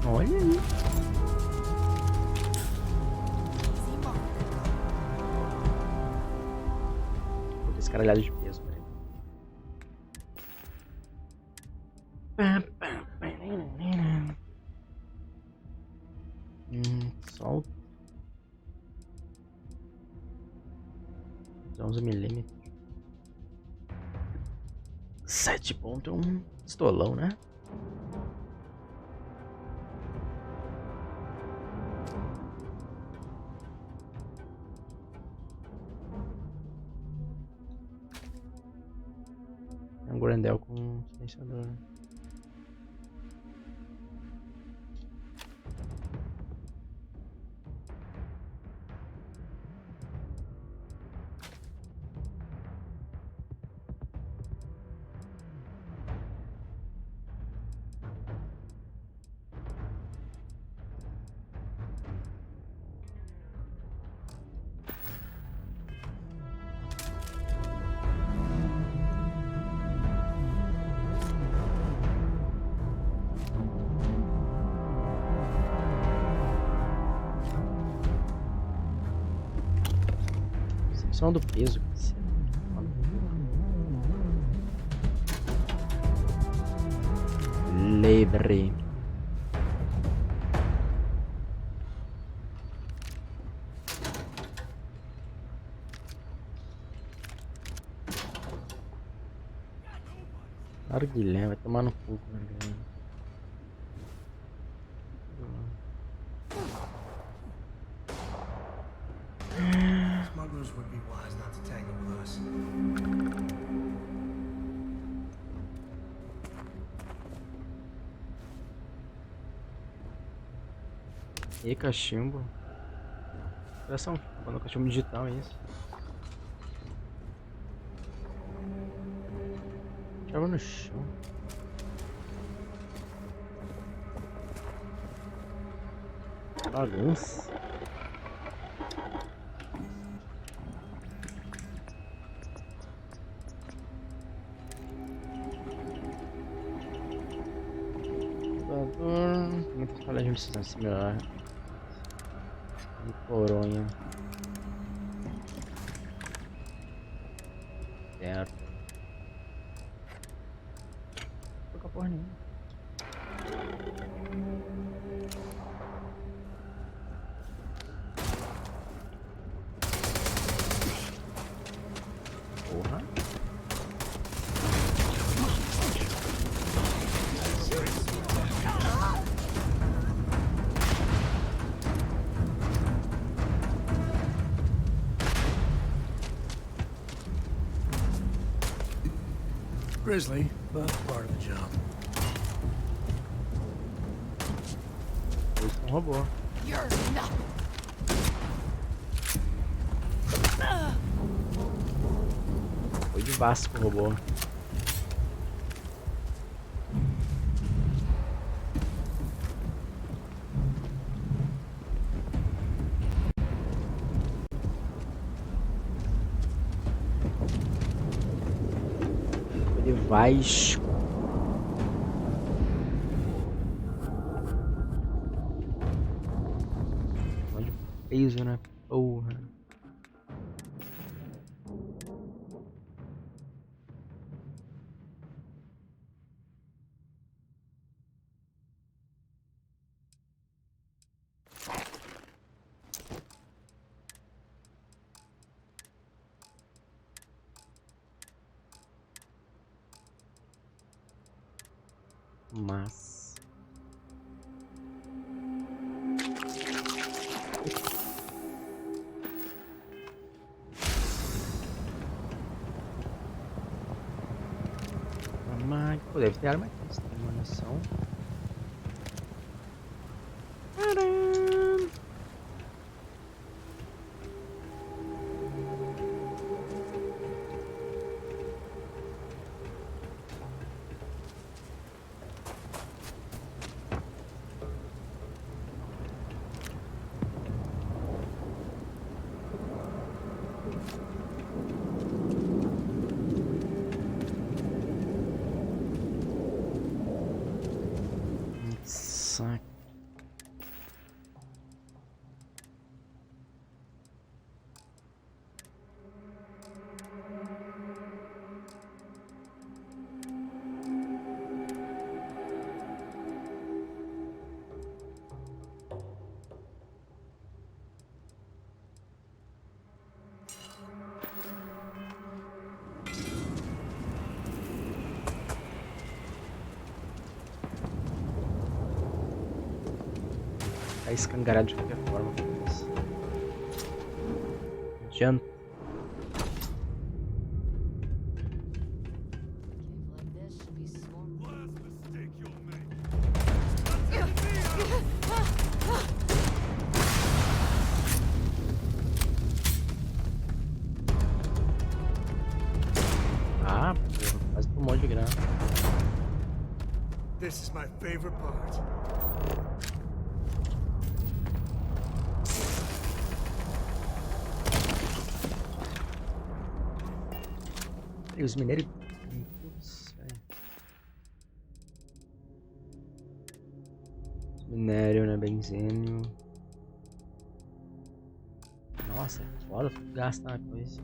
Olha aí. Vou descaralhado de peso, velho. Solta. 11 milímetros. 7 pontos é um pistolão, né? É um Grendel com silenciador. São do peso. Livre. Arguilhão, vai tomar no cu, Arguilhão. Smugglers would be wise not to tangle with us. E cachimbo. Pressão, quando o cachimbo digital é isso. Tava no chão. Bagunça. Muitas palavras de decisão similar. E coronha. Certo. Não toca porra nenhuma. Porra. Grisly, but part of the job. Esse é um robô. You're not. Foi de Vasco o robô. Foi de Vasco. Olha o peso, né? Porra. Mas pô, deve ter arma aqui, tem munição. Saco. Tá escancarado de qualquer forma. Não adianta. Ah, porra, quase tomou de grana. This is my favorite part. E os minérios. Putz, minério, né? Benzênio. Nossa, é foda gastar coisa.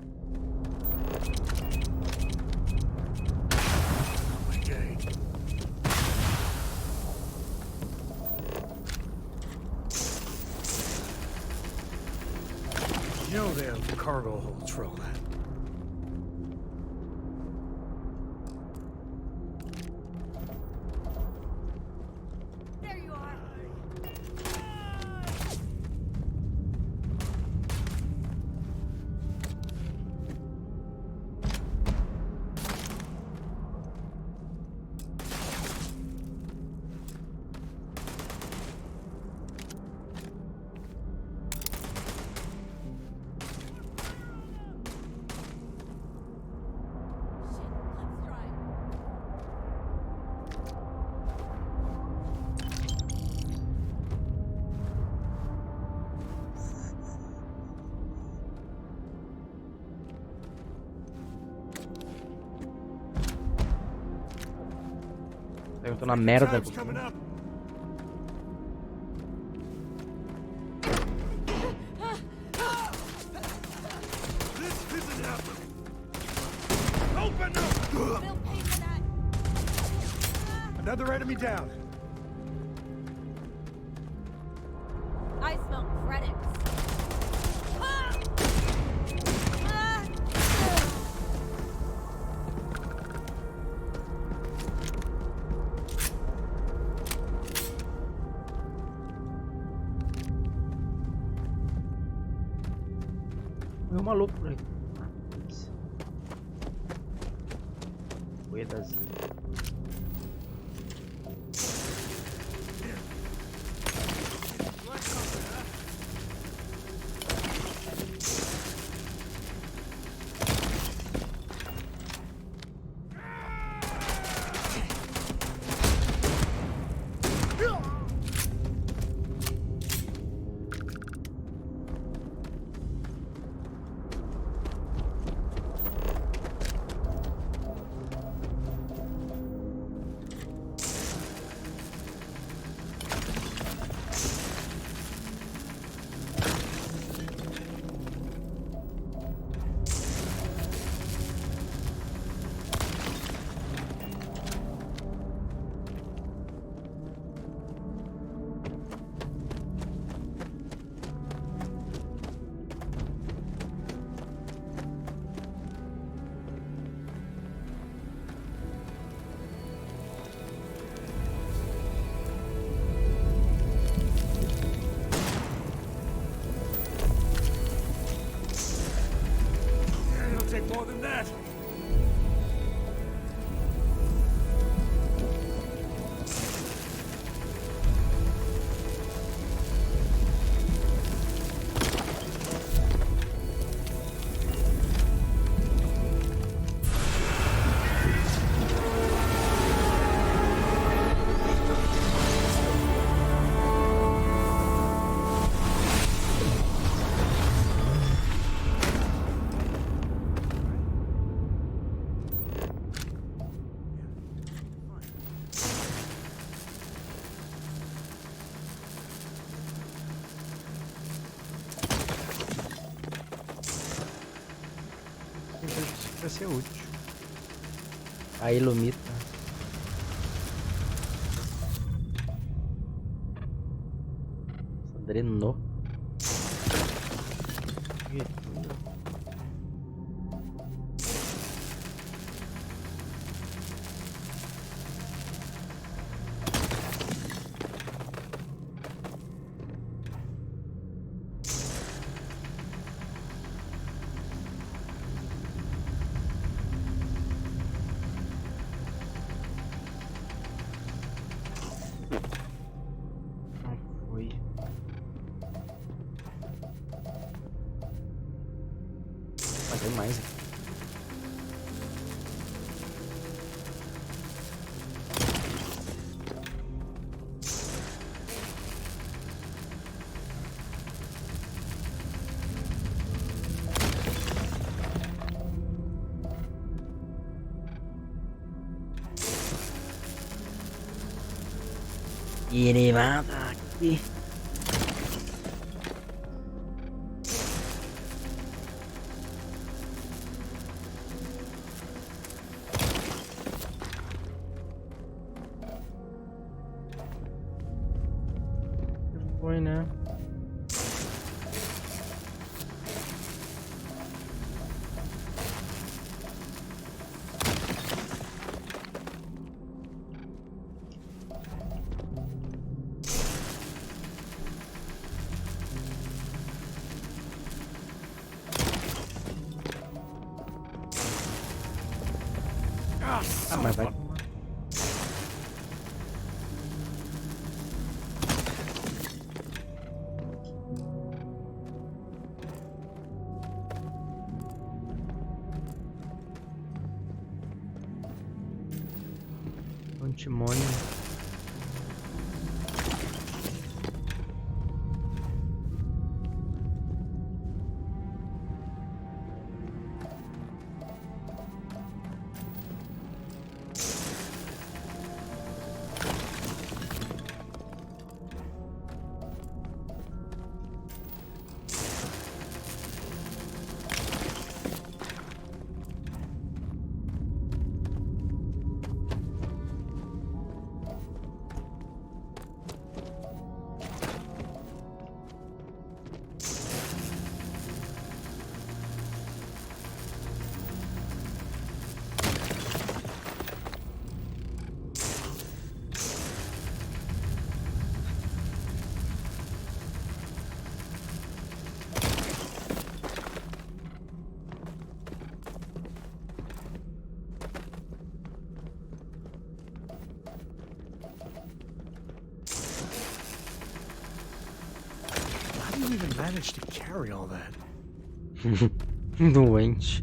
You know they have cargo holds for all that. Eu tô na merda. Another enemy down. I smell credits. Meu maluco por aqui. Coisas. More than that. Vai ser útil. A Ilumita. Drenou. Tem mais aqui. E ele mata aqui. Ah, mas vai. Antimônio. How do you even manage to carry all that? Doente.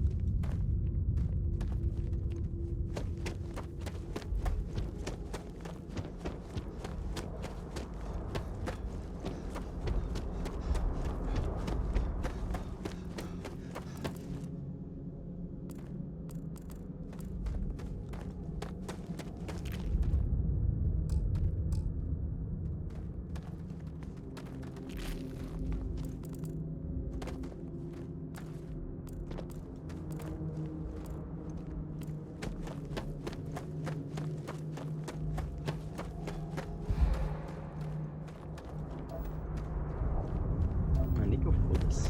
Nem que eu foda-se.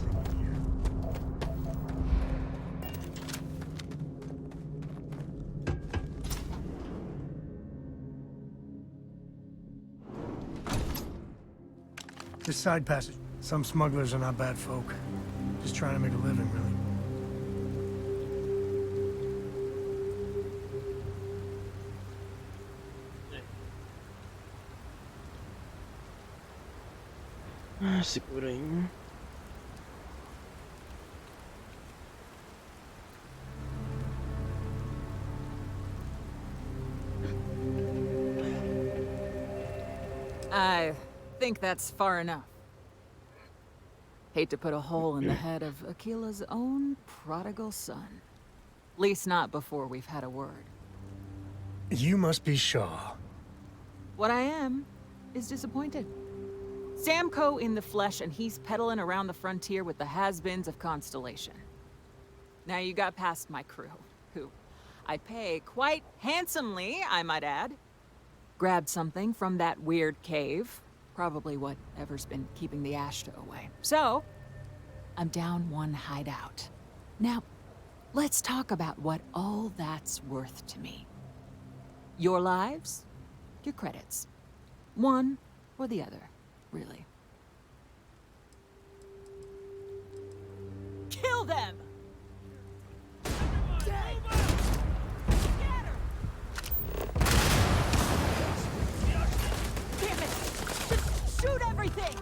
This side passage. Some smugglers are not bad folk. Just trying to make a living, really. Segura aí. I think that's far enough. Hate to put a hole in the head of Aquila's own prodigal son. Least not before we've had a word. You must be Shaw. What I am is disappointed. Samco in the flesh, and he's peddling around the frontier with the has-beens of Constellation. Now you got past my crew, who I pay quite handsomely, I might add. Grabbed something from that weird cave. Probably whatever's been keeping the Ashta away. So, I'm down one hideout. Now, let's talk about what all that's worth to me. Your lives, your credits. One or the other, really. Kill them! Damn it! Just shoot everything!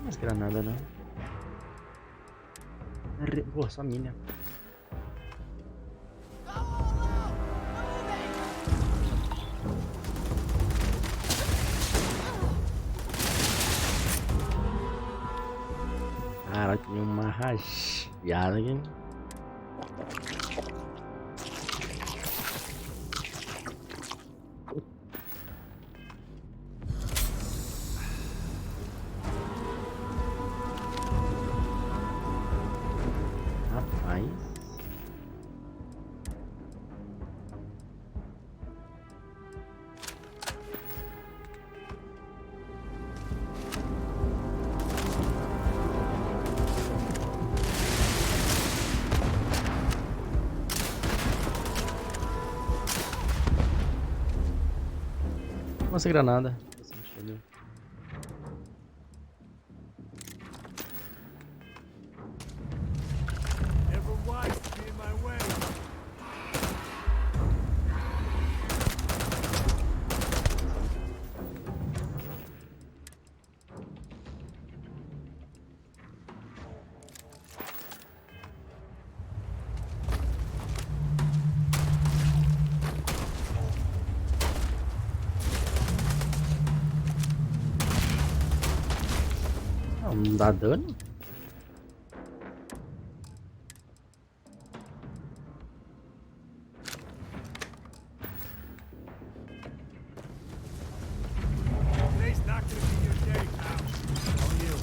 Mais granada, não. Pô, só milha. Cara, tinha uma rajada aqui. Rapaz. Nossa, granada. Não dá dano? Today's not gonna be your day, pal. On you.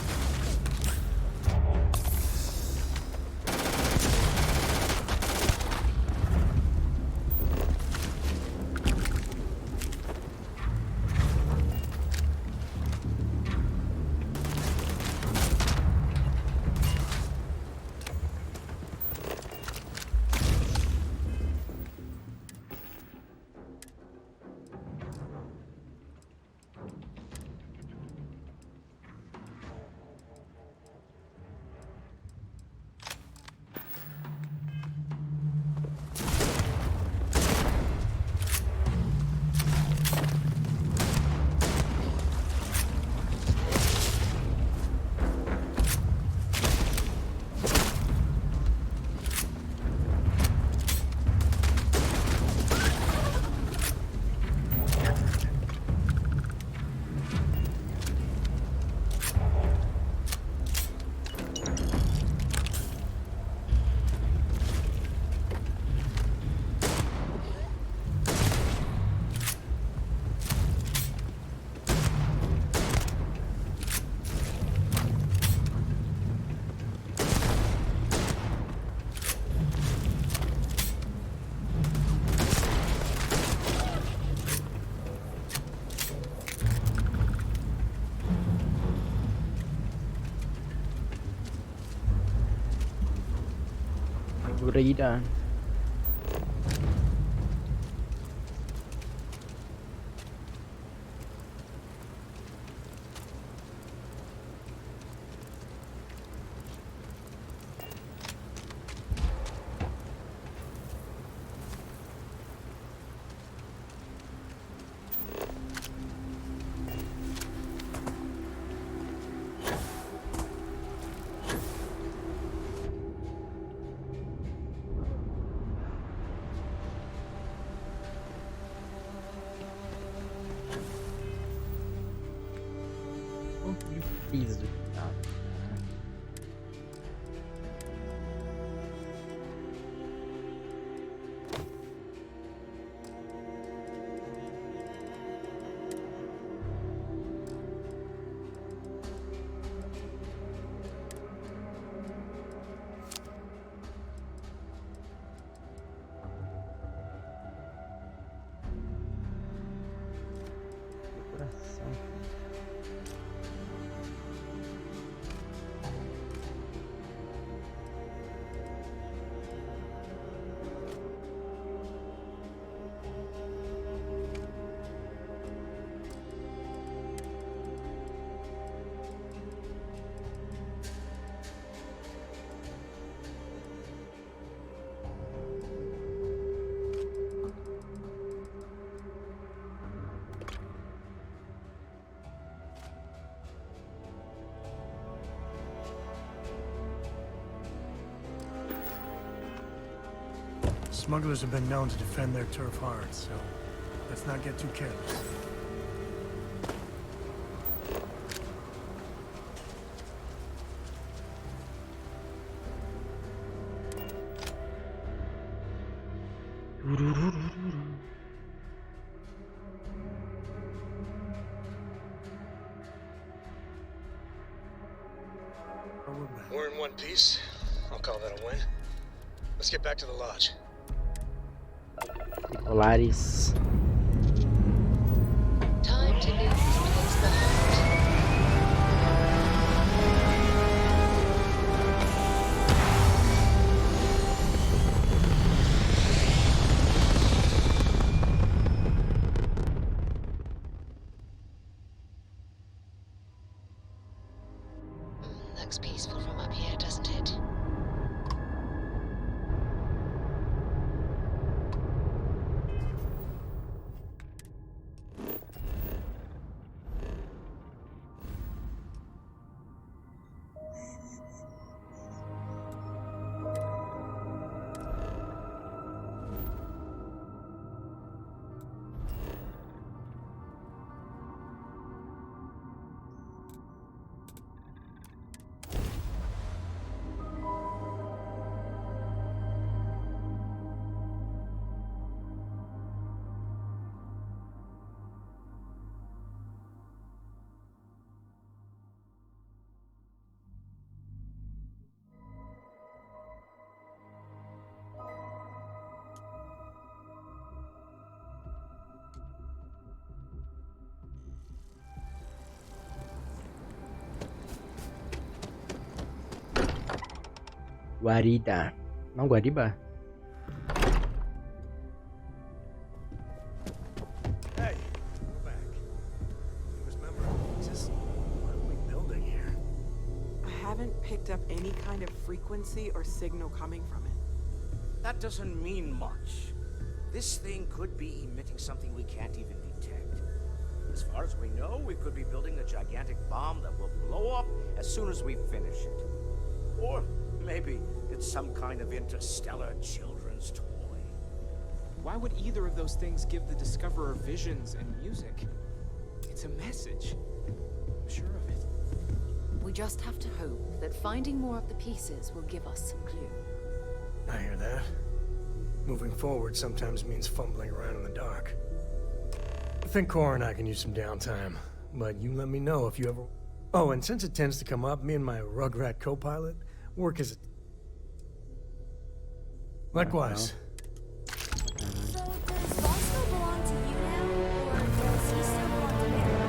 Reader. Difícil. Decoração. Smugglers have been known to defend their turf hard, so let's not get too careless. We're in one piece. I'll call that a win. Let's get back to the lodge. Polaris. Time to leave this place behind. Looks peaceful from up here, doesn't it? Guarida. Não, Guariba? Hey, we're back. Newest member of Texas. What are we building here? I haven't picked up any kind of frequency or signal coming from it. That doesn't mean much. This thing could be emitting something we can't even detect. As far as we know, we could be building a gigantic bomb that will blow up as soon as we finish it. Or maybe it's some kind of interstellar children's toy. Why would either of those things give the Discoverer visions and music? It's a message. I'm sure of it. We just have to hope that finding more of the pieces will give us some clue. I hear that. Moving forward sometimes means fumbling around in the dark. I think Cora and I can use some downtime, but you let me know if you ever... Oh, and since it tends to come up, me and my Rugrat co-pilot work as a... Likewise. So does Bosco belong to you now, or does he still belong to Mary?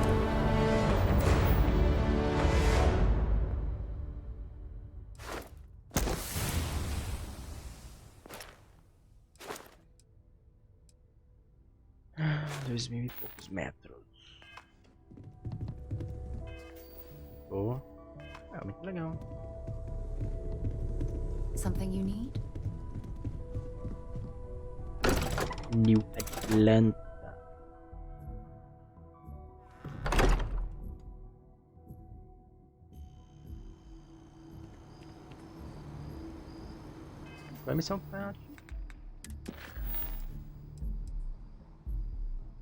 Dois mil e poucos metros. Boa. É muito legal. Something you need? New Atlanta. Qual é a missão que tá aqui?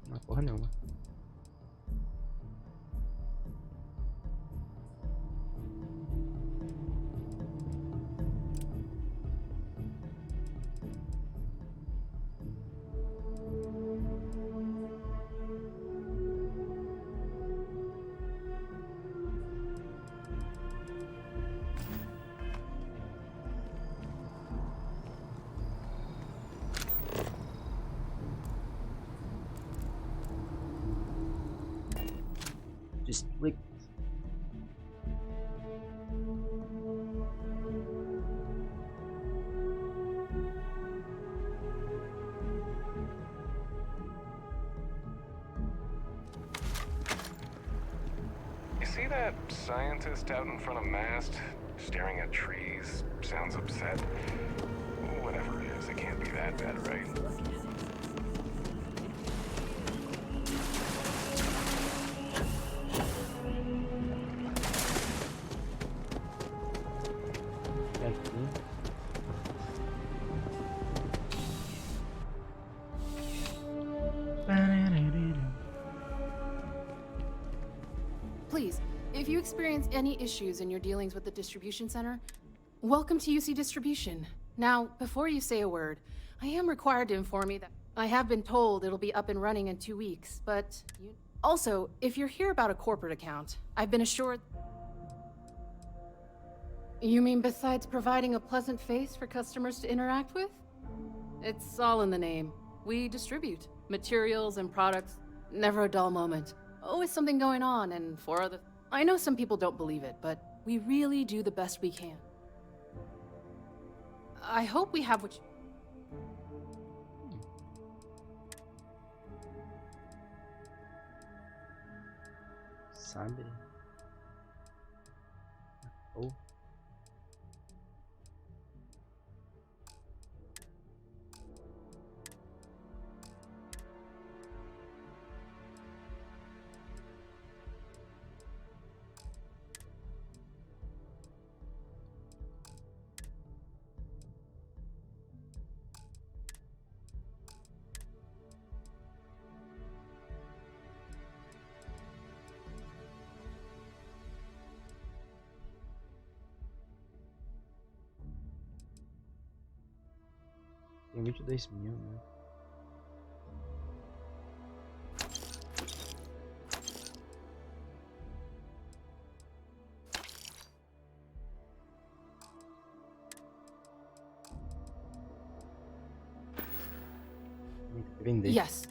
Não, porra nenhuma. District. You see that scientist out in front of mast, staring at trees, sounds upset? Whatever it is, it can't be that bad, right? Please, if you experience any issues in your dealings with the distribution center, welcome to UC Distribution. Now, before you say a word, I am required to inform you that I have been told it'll be up and running in 2 weeks, but also, if you're here about a corporate account, I've been assured... You mean besides providing a pleasant face for customers to interact with? It's all in the name. We distribute materials and products. Never a dull moment. Always something going on, and for other... I know some people don't believe it, but we really do the best we can. I hope we have what you... Sabe? Oh. Tem 22.000, né? Tem que vender. Yes.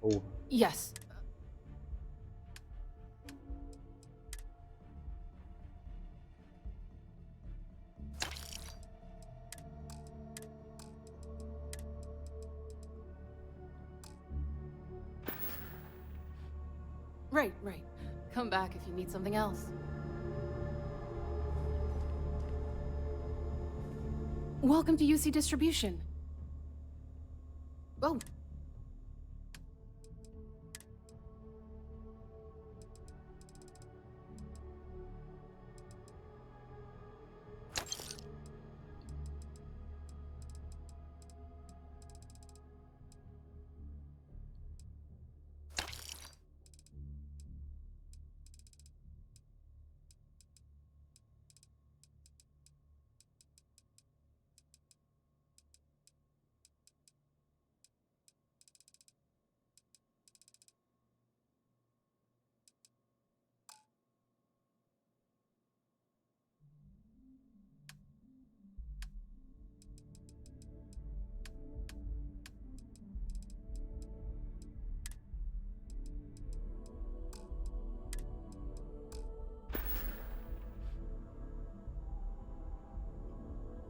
porra. Yes. Right, right. Come back if you need something else. Welcome to UC Distribution. Oh.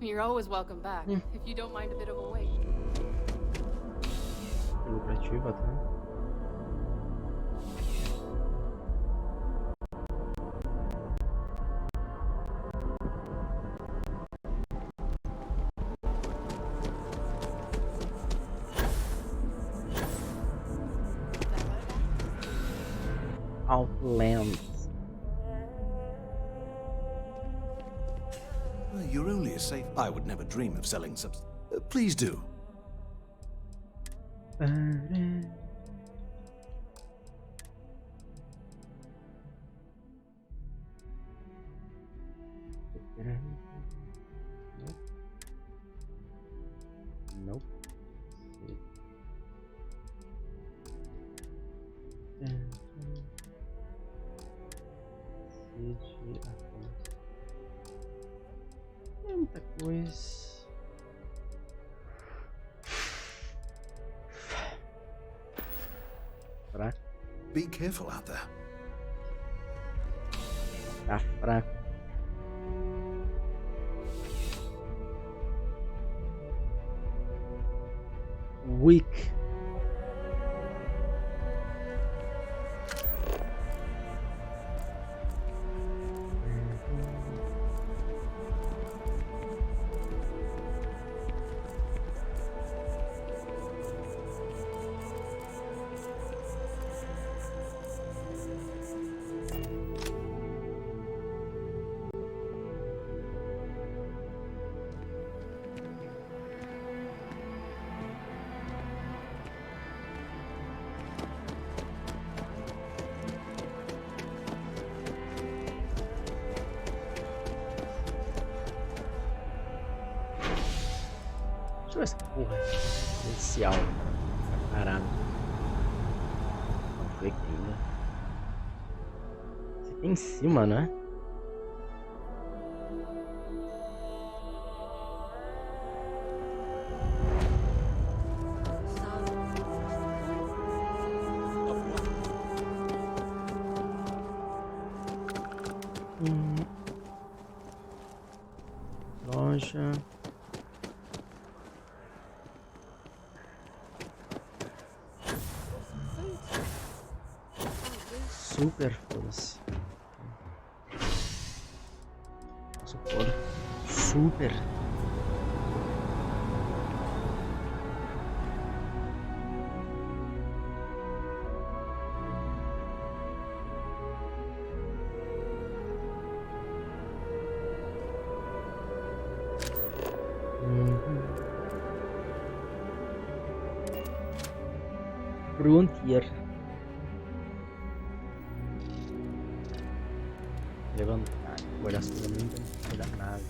You're always welcome back, if you don't mind a bit of a wait. É lucrativo até. Outland. You're only a safe. I would never dream of selling subs. Please do. Nope. É muita coisa. Fraco. Be careful out there. Tá fraco. Weak. Deixa eu ver essa porra. Especial. Caralho. Não foi aqui ainda. Você tem em cima, né? Loja. Super, foda-se. Nossa, foda. Super. Frontier. Levantar, olhar as coisas, não vai dar nada.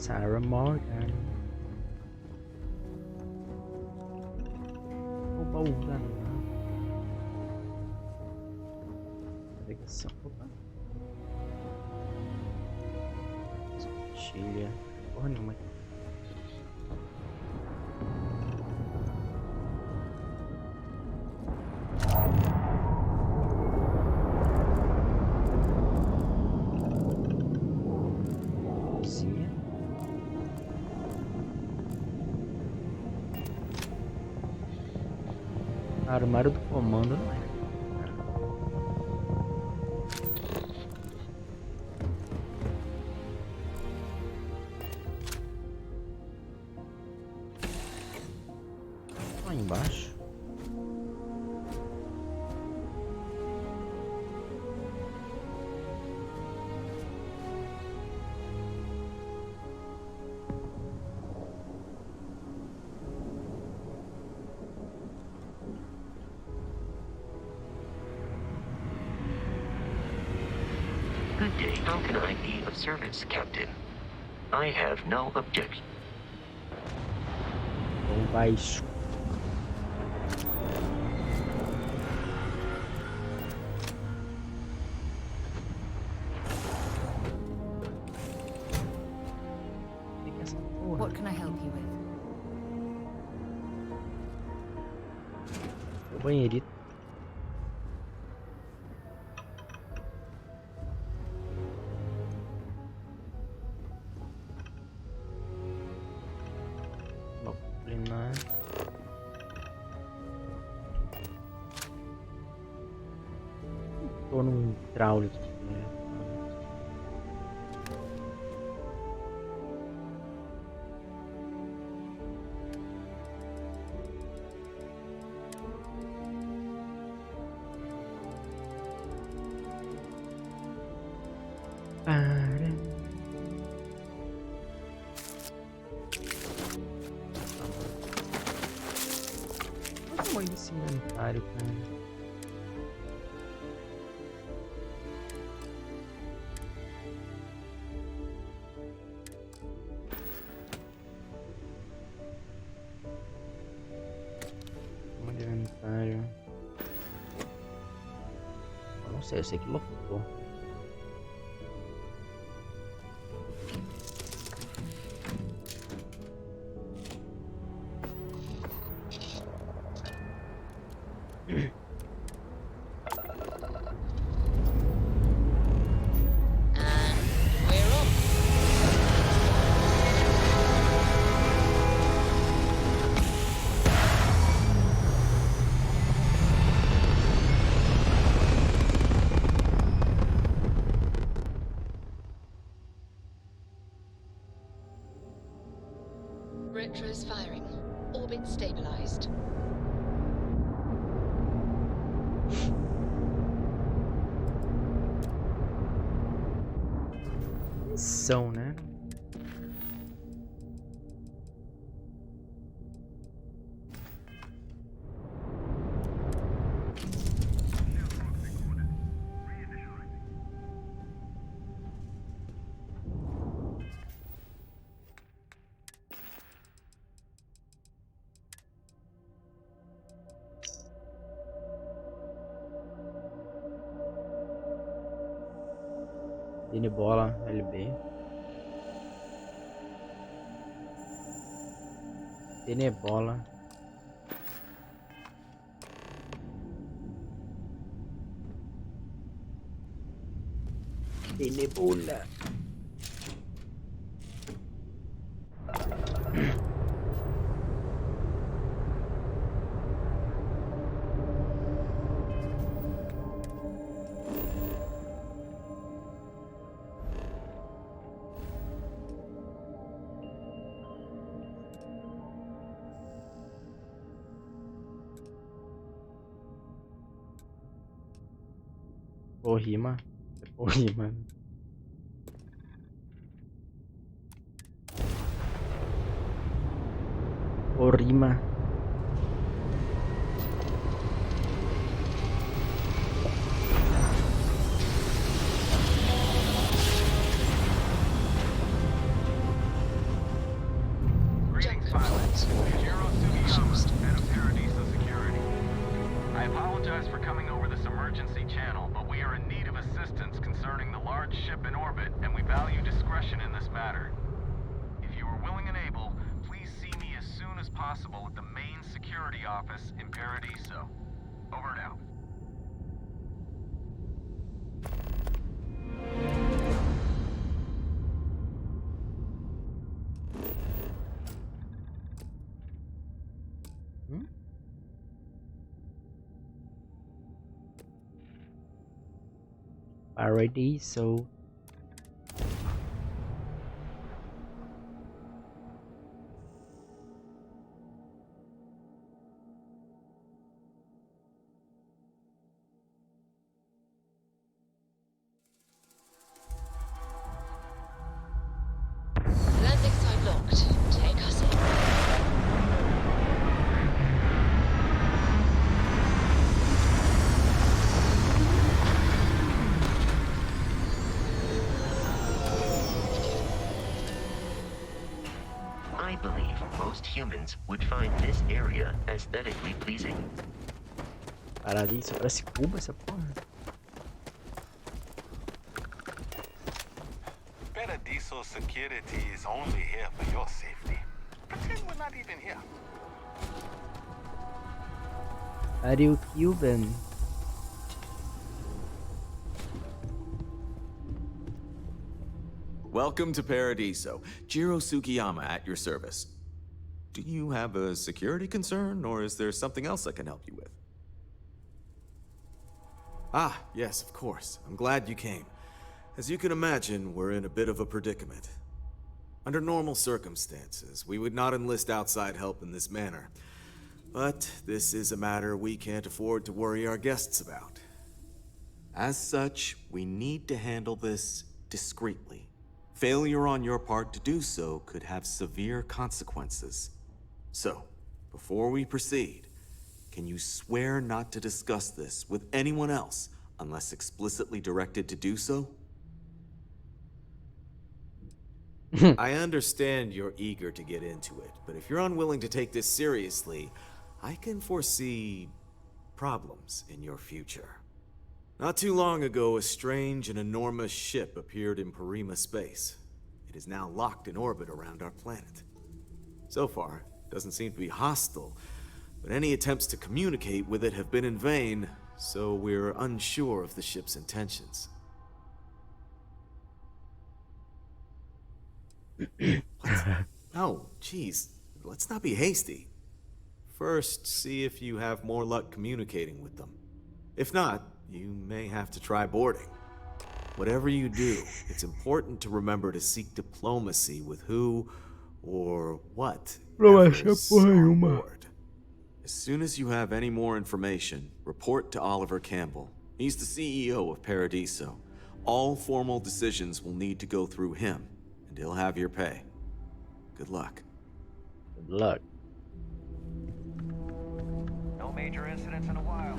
Sarah Morgan. Opa. Navegação. Opa. Chilha. Porra nenhuma. Armário do comando não é. Lá embaixo. Good day. How can I be of service, Captain? I have no objection. Baixo. What can I help you with? O banheirito. Tô num hidráulico. Olha o tamanho desse inventário, cara. Eu sei que lotou. Retros firing. Orbit stabilized. Missão, né? Dini bola, LB. Dini bola. Dini bola. Pô, rima. Pô, rima. Pô, rima. large ship in orbit, and we value discretion in this matter. If you are willing and able, please see me as soon as possible at the main security office in Paradiso. Over and out. Paradiso. Landing site locked. Take us in. I believe most humans would find this area aesthetically pleasing. Paradiso, parece Cuba essa porra. Paradiso security is only here for your safety. Pretend we're not even here. Are you Cuban? Welcome to Paradiso. Jiro Sugiyama at your service. Do you have a security concern, or is there something else I can help you with? Ah, yes, of course. I'm glad you came. As you can imagine, we're in a bit of a predicament. Under normal circumstances, we would not enlist outside help in this manner. But this is a matter we can't afford to worry our guests about. As such, we need to handle this discreetly. Failure on your part to do so could have severe consequences. So, before we proceed, can you swear not to discuss this with anyone else unless explicitly directed to do so? I understand you're eager to get into it, but if you're unwilling to take this seriously, I can foresee problems in your future. Not too long ago, a strange and enormous ship appeared in Parima space. It is now locked in orbit around our planet. So far, it doesn't seem to be hostile, but any attempts to communicate with it have been in vain, so we're unsure of the ship's intentions. Oh, geez, let's not be hasty. First, see if you have more luck communicating with them. If not, you may have to try boarding. Whatever you do, it's important to remember to seek diplomacy with who or what is on board. As soon as you have any more information, report to Oliver Campbell. He's the CEO of Paradiso. All formal decisions will need to go through him, and he'll have your pay. Good luck. Good luck. No major incidents in a while.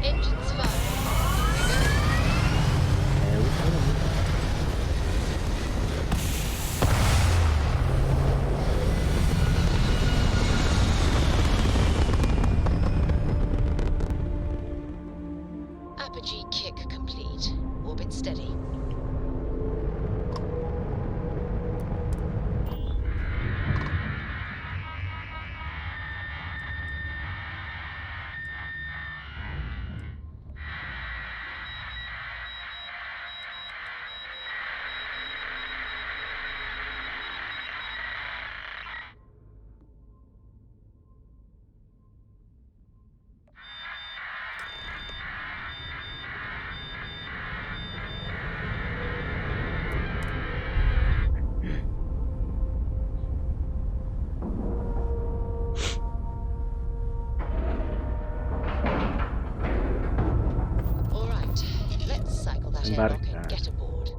Engines firing. Apogee kick complete. Orbit steady. All right, let's cycle that airlock and get aboard.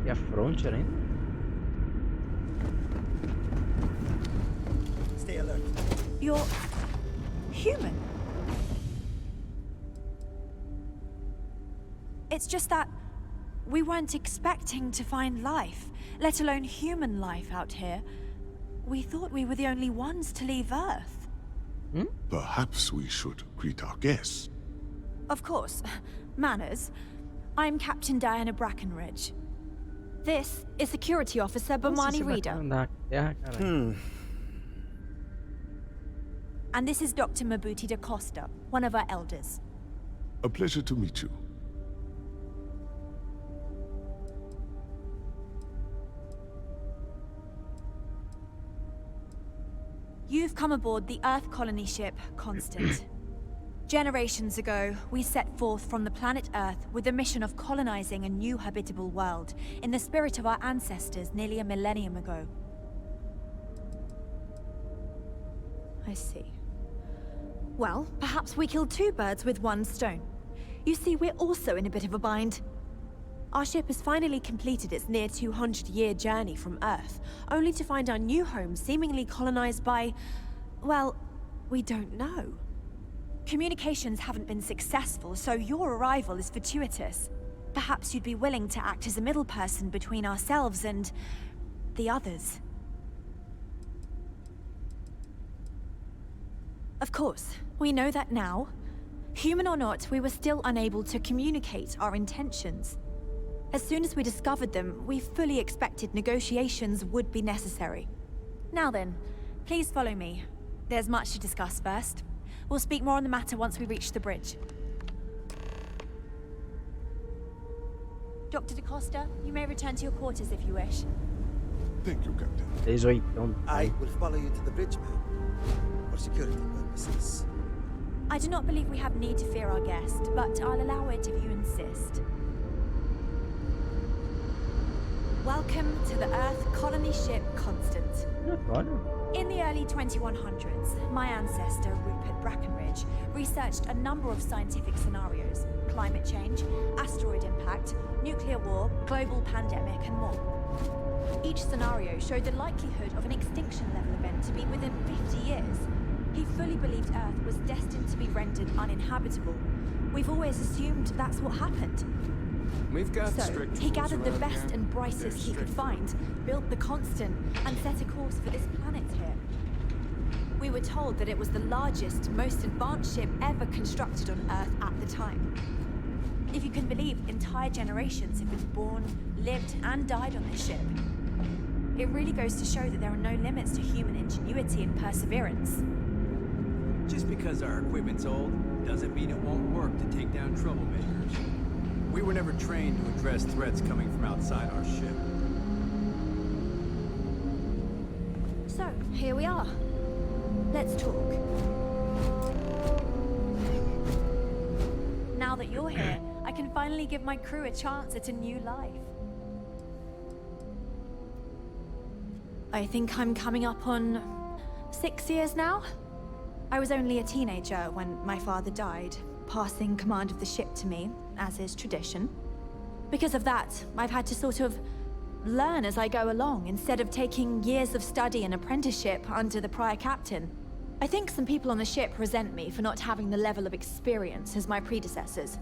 E a Frontier ainda? Stay alert. You're human. It's just that we weren't expecting to find life, let alone human life out here. We thought we were the only ones to leave Earth. Perhaps we should greet our guests. Of course. Manners. I'm Captain Diana Brackenridge. This is Security Officer Bomani Reader. And this is Dr. Mabuti da Costa, one of our elders. A pleasure to meet you. You've come aboard the Earth colony ship Constant. Generations ago, we set forth from the planet Earth with the mission of colonizing a new habitable world in the spirit of our ancestors nearly a millennium ago. I see. Well, perhaps we killed two birds with one stone. You see, we're also in a bit of a bind. Our ship has finally completed its near 200-year journey from Earth, only to find our new home seemingly colonized by... well, we don't know. Communications haven't been successful, so your arrival is fortuitous. Perhaps you'd be willing to act as a middle person between ourselves and... the others. Of course, we know that now. Human or not, we were still unable to communicate our intentions. As soon as we discovered them, we fully expected negotiations would be necessary. Now then, please follow me. There's much to discuss first. We'll speak more on the matter once we reach the bridge. Dr. da Costa, you may return to your quarters if you wish. Thank you, Captain. I will follow you to the bridge, ma'am. For security purposes. I do not believe we have need to fear our guest, but I'll allow it if you insist. Welcome to the Earth colony ship Constant. In the early 2100s, my ancestor, Rupert Brackenridge, researched a number of scientific scenarios: climate change, asteroid impact, nuclear war, global pandemic, and more. Each scenario showed the likelihood of an extinction-level event to be within 50 years. He fully believed Earth was destined to be rendered uninhabitable. We've always assumed that's what happened. We've got so, he gathered the best and brightest he could find, built the Constant, and set a course for this planet here. We were told that it was the largest, most advanced ship ever constructed on Earth at the time. If you can believe, entire generations have been born, lived, and died on this ship. It really goes to show that there are no limits to human ingenuity and perseverance. Just because our equipment's old, doesn't mean it won't work to take down troublemakers. We were never trained to address threats coming from outside our ship. So, here we are. Let's talk. Now that you're here, I can finally give my crew a chance at a new life. I think I'm coming up on 6 years now. I was only a teenager when my father died, passing command of the ship to me, as is tradition. Because of that, I've had to sort of learn as I go along, instead of taking years of study and apprenticeship under the prior captain. I think some people on the ship resent me for not having the level of experience as my predecessors.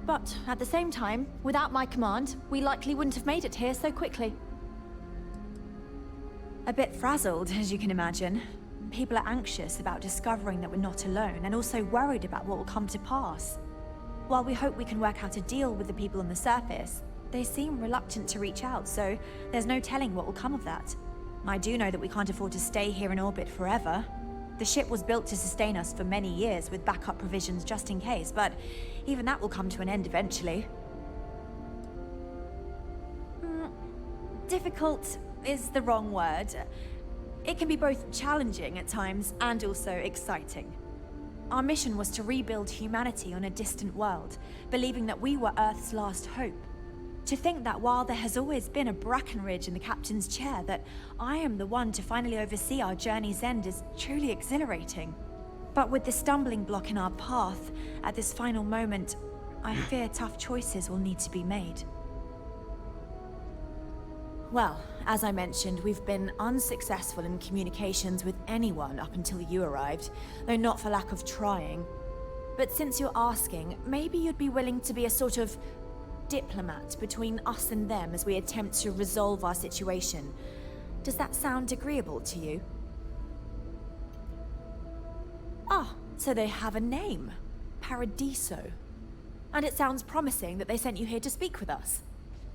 But at the same time, without my command, we likely wouldn't have made it here so quickly. A bit frazzled, as you can imagine. People are anxious about discovering that we're not alone, and also worried about what will come to pass. While we hope we can work out a deal with the people on the surface, they seem reluctant to reach out, so there's no telling what will come of that. I do know that we can't afford to stay here in orbit forever. The ship was built to sustain us for many years with backup provisions just in case, but even that will come to an end eventually. Difficult is the wrong word. It can be both challenging at times and also exciting. Our mission was to rebuild humanity on a distant world, believing that we were Earth's last hope. To think that while there has always been a Brackenridge in the captain's chair, that I am the one to finally oversee our journey's end is truly exhilarating. But with the stumbling block in our path, at this final moment, I fear tough choices will need to be made. Well, as I mentioned, we've been unsuccessful in communications with anyone up until you arrived, though not for lack of trying. But since you're asking, maybe you'd be willing to be a sort of diplomat between us and them as we attempt to resolve our situation. Does that sound agreeable to you? Ah, so they have a name. Paradiso. And it sounds promising that they sent you here to speak with us.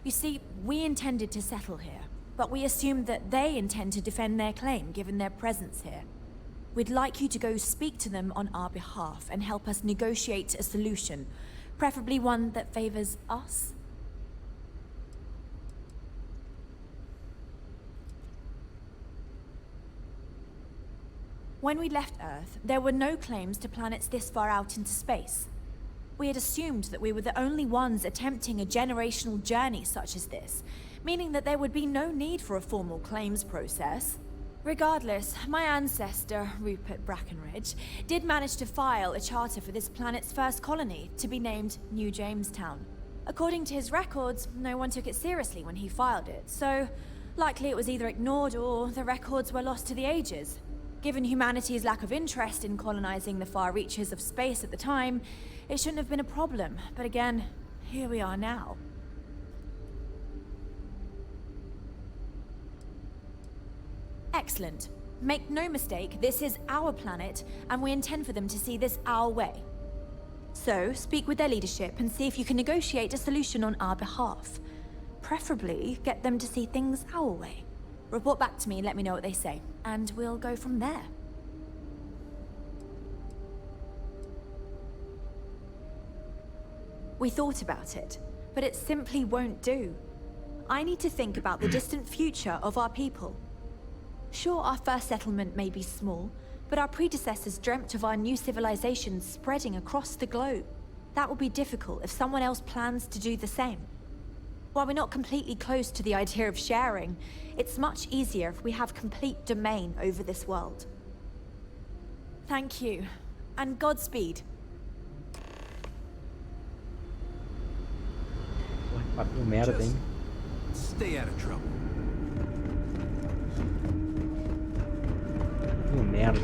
You see, we intended to settle here, but we assumed that they intend to defend their claim given their presence here. We'd like you to go speak to them on our behalf and help us negotiate a solution, preferably one that favors us. When we left Earth, there were no claims to planets this far out into space. We had assumed that we were the only ones attempting a generational journey such as this, meaning that there would be no need for a formal claims process. Regardless, my ancestor, Rupert Brackenridge, did manage to file a charter for this planet's first colony, to be named New Jamestown. According to his records, no one took it seriously when he filed it, so likely it was either ignored or the records were lost to the ages. Given humanity's lack of interest in colonizing the far reaches of space at the time, it shouldn't have been a problem, but again, here we are now. Excellent. Make no mistake, this is our planet, and we intend for them to see this our way. So, speak with their leadership and see if you can negotiate a solution on our behalf. Preferably, get them to see things our way. Report back to me and let me know what they say, and we'll go from there. We thought about it, but it simply won't do. I need to think about the distant future of our people. Sure, our first settlement may be small, but our predecessors dreamt of our new civilization spreading across the globe. That will be difficult if someone else plans to do the same. While we're not completely close to the idea of sharing, it's much easier if we have complete domain over this world. Thank you, and Godspeed. Papinho merda, hein? Stay out of trouble. Papinho merda.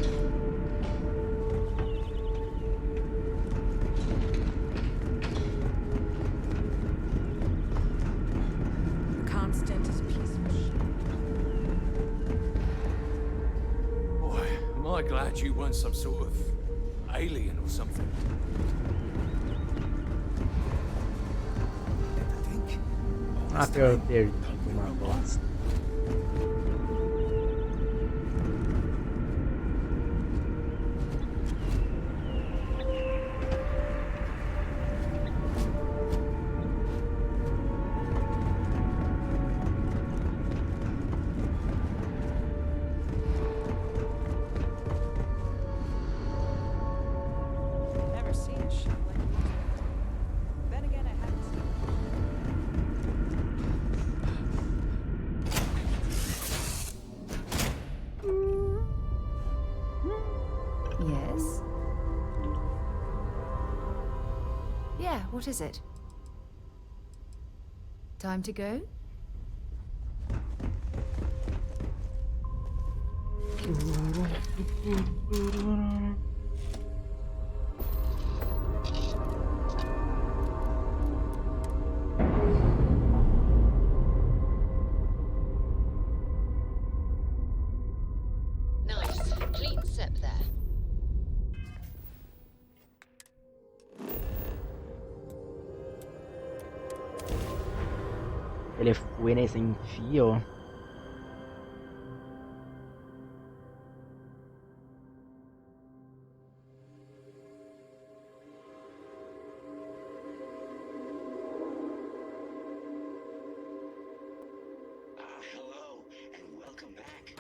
Constant as a piece of shit. Boy, am I glad you weren't some sort of alien or something. Ah, perdi uma bosta. Never seen a ship like this. Then again, I haven't seen Yes? Yeah, what is it? Time to go? Nice. Clean sip there. Ele foi nesse enfio. Hello, and welcome back,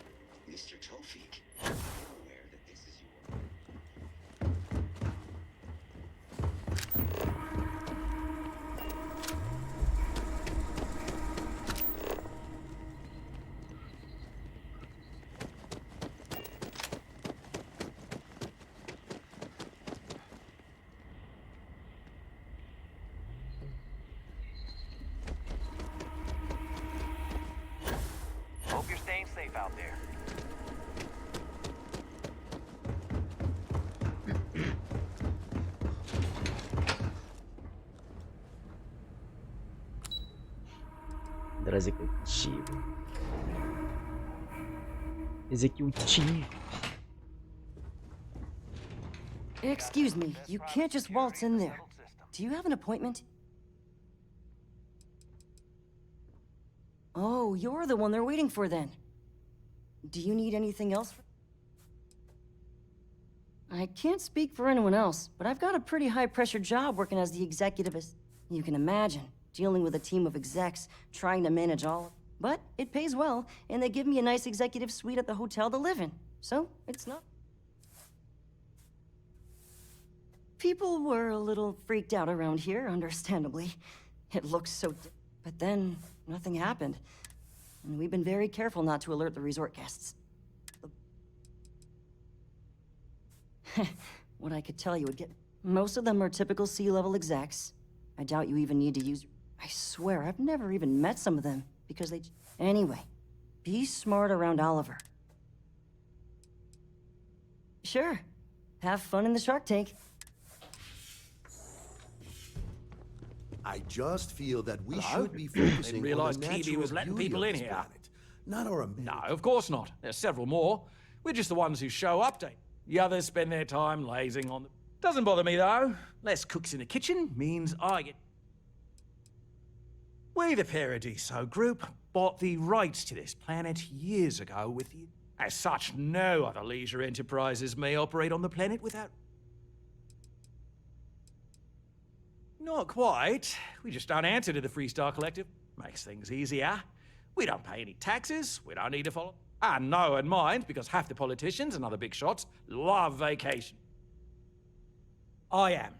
Mr. Tofik. I'm aware that this is your... Coordenador executivo. Executivo. Excuse me, you can't just waltz in there. Do you have an appointment? Oh, you're the one they're waiting for then. Do you need anything else? I can't speak for anyone else, but I've got a pretty high-pressure job working as the executive You can imagine, dealing with a team of execs, trying to manage all. But it pays well, and they give me a nice executive suite at the hotel to live in. So, it's not... People were a little freaked out around here, understandably. It looks so... But then, nothing happened. And we've been very careful not to alert the resort guests. What I could tell you would get... Most of them are typical C-level execs. I doubt you even need to use... I swear, I've never even met some of them, because they... Anyway, be smart around Oliver. Sure. Have fun in the Shark Tank. I just feel that we should be focusing Didn't realize on the Kiwi was letting beauty people of in this here. planet, not our No, of course not. There's several more. We're just the ones who show up. The others spend their time lazing on the... Doesn't bother me, though. Less cooks in the kitchen means I get... We, the Paradiso Group, bought the rights to this planet years ago with you. As such, no other leisure enterprises may operate on the planet without... Not quite. We just don't answer to the Freestar Collective. Makes things easier. We don't pay any taxes. We don't need to follow... And no one minds, because half the politicians and other big shots love vacation. I am.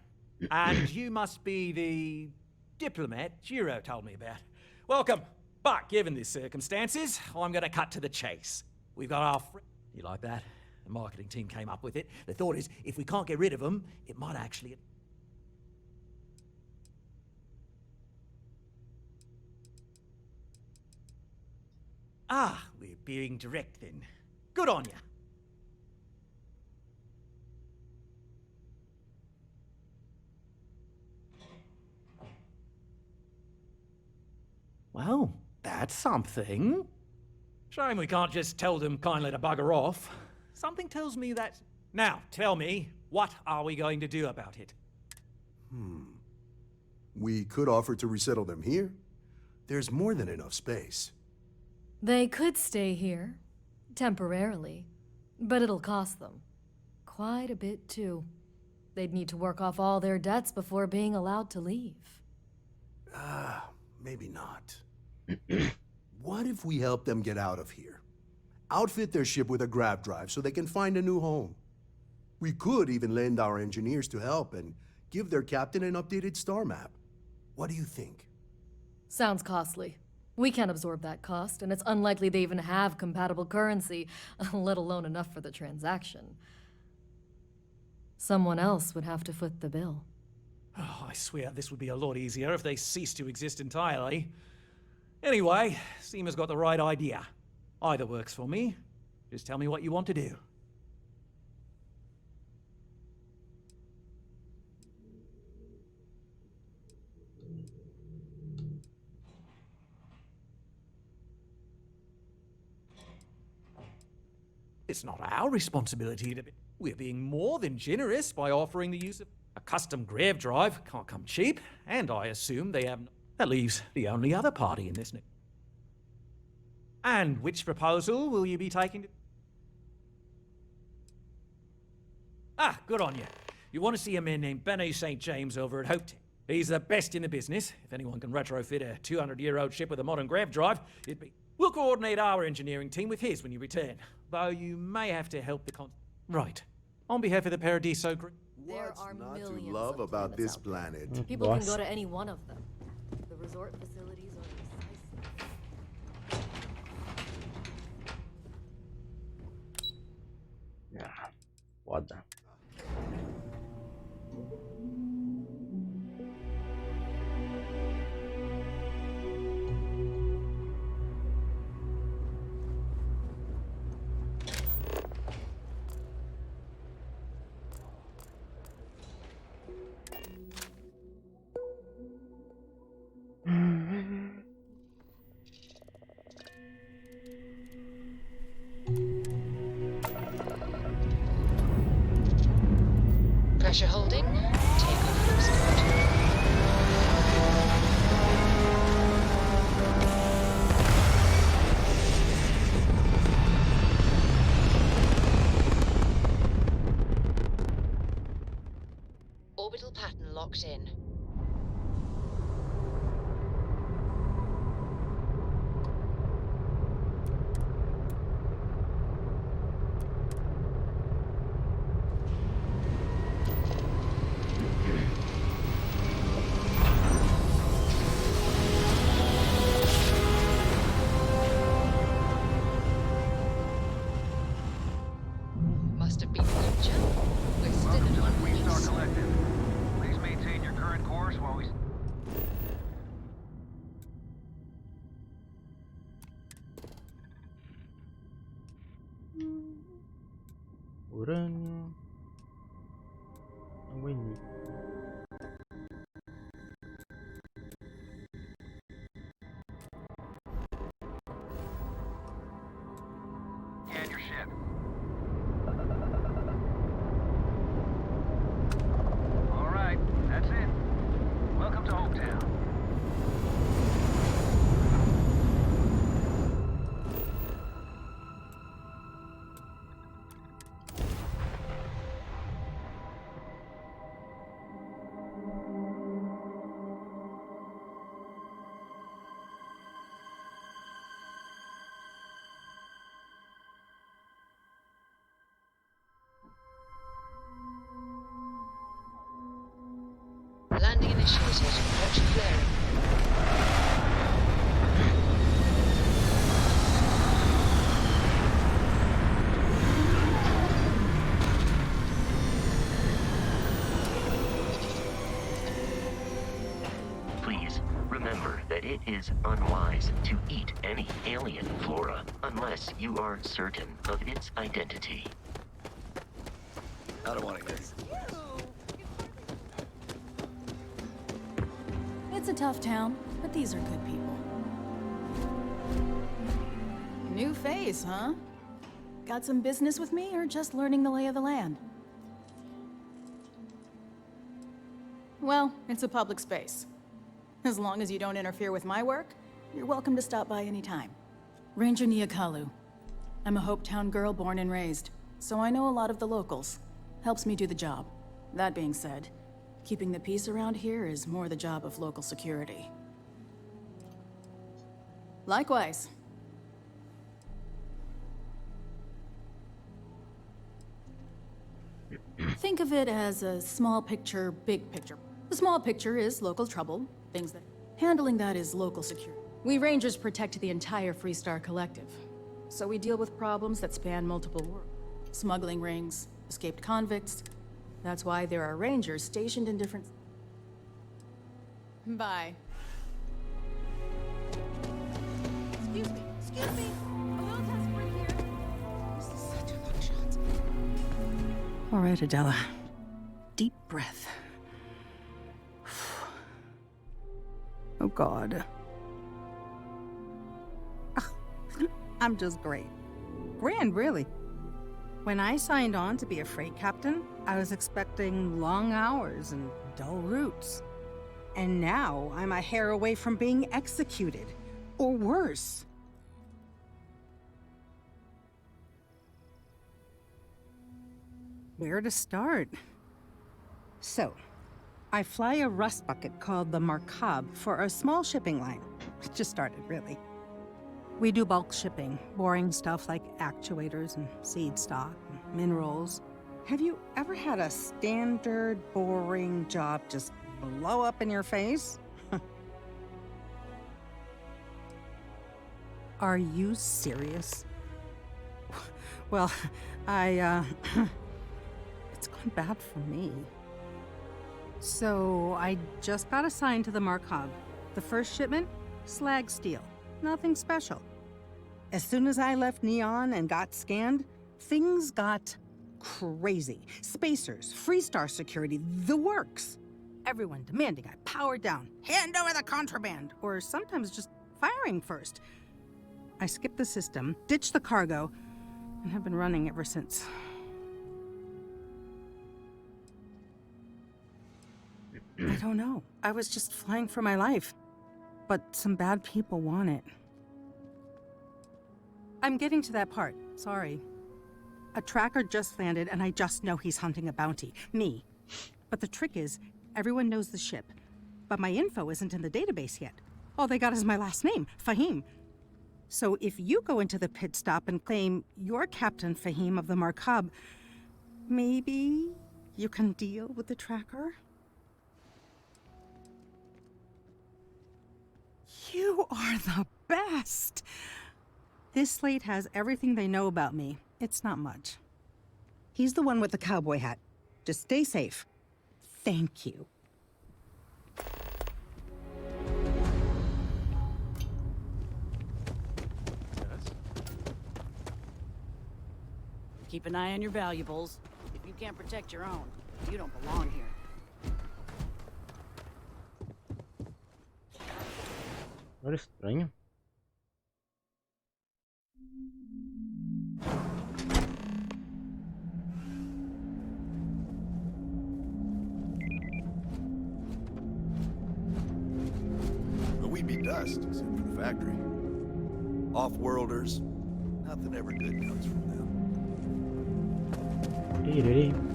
And you must be the diplomat Jiro told me about. Welcome. But given the circumstances, I'm going to cut to the chase. We've got our... You like that? The marketing team came up with it. The thought is, if we can't get rid of them, it might actually... Ah, we're being direct then. Good on ya. Well, that's something. Shame we can't just tell them kindly to bugger off. Something tells me that... Now, tell me, what are we going to do about it? We could offer to resettle them here. There's more than enough space. They could stay here, temporarily, but it'll cost them. Quite a bit, too. They'd need to work off all their debts before being allowed to leave. Maybe not. What if we help them get out of here? Outfit their ship with a grav drive so they can find a new home. We could even lend our engineers to help and give their captain an updated star map. What do you think? Sounds costly. We can't absorb that cost, and it's unlikely they even have compatible currency, let alone enough for the transaction. Someone else would have to foot the bill. Oh, I swear this would be a lot easier if they ceased to exist entirely. Anyway, Seema's got the right idea. Either works for me. Just tell me what you want to do. It's not our responsibility to be... We're being more than generous by offering the use of a custom grav drive. Can't come cheap, and I assume they have... That leaves the only other party in this... And which proposal will you be taking to... Ah, good on you. You want to see a man named Benny St. James over at Hope Tech. He's the best in the business. If anyone can retrofit a 200-year-old ship with a modern grav drive, it'd be... We'll coordinate our engineering team with his when you return. Though you may have to help the Right. On behalf of the Paradiso Group. There are Not to millions love of about this out there. planet. People can go to any one of them. The resort facilities are Yeah. Foda. Pressure holding. Takeoff looks good. Orbital pattern locked in. Must have been a good jump. We're still in one piece. Collective. Please maintain your current course while we... Urânio. Agueni. And your ship. All right, that's it. Welcome to Hometown. Landing initiated. Watch flaring. Please remember that it is unwise to eat any alien flora unless you are certain of its identity. I don't want to hear it. It's a tough town, but these are good people. New face, huh? Got some business with me, or just learning the lay of the land? Well, it's a public space. As long as you don't interfere with my work, you're welcome to stop by anytime. Ranger Niakalu. I'm a Hopetown girl born and raised, so I know a lot of the locals. Helps me do the job. That being said, keeping the peace around here is more the job of local security. Likewise. Think of it as a small picture, big picture. The small picture is local trouble, things that... Handling that is local security. We Rangers protect the entire Freestar Collective. So we deal with problems that span multiple worlds. Smuggling rings, escaped convicts. That's why there are Rangers stationed in different... Bye. Excuse me. Excuse me. A little test work here. This is such a long shot. All right, Adela. Deep breath. Oh, God. I'm just great. Grand, really. When I signed on to be a freight captain, I was expecting long hours and dull routes. And now I'm a hair away from being executed. Or worse. Where to start? So, I fly a rust bucket called the Markab for a small shipping line. It just started, really. We do bulk shipping, boring stuff like actuators and seed stock and minerals. Have you ever had a standard, boring job just blow up in your face? Are you serious? Well, it's gone bad for me. So, I just got assigned to the Markab. The first shipment? Slag steel. Nothing special. As soon as I left Neon and got scanned, things got crazy. Spacers, Freestar security, the works. Everyone demanding I power down, hand over the contraband, or sometimes just firing first. I skipped the system, ditched the cargo, and have been running ever since. I don't know. I was just flying for my life. But some bad people want it. I'm getting to that part. Sorry. A tracker just landed, and I just know he's hunting a bounty. Me. But the trick is, everyone knows the ship. But my info isn't in the database yet. All they got is my last name, Fahim. So if you go into the pit stop and claim you're Captain Fahim of the Markab, maybe you can deal with the tracker? You are the best! This slate has everything they know about me. It's not much. He's the one with the cowboy hat. Just stay safe. Thank you. Keep an eye on your valuables. If you can't protect your own, you don't belong here. Olha estranho. But we'd be dust, except for the factory. Off-worlders, nothing ever good comes from them.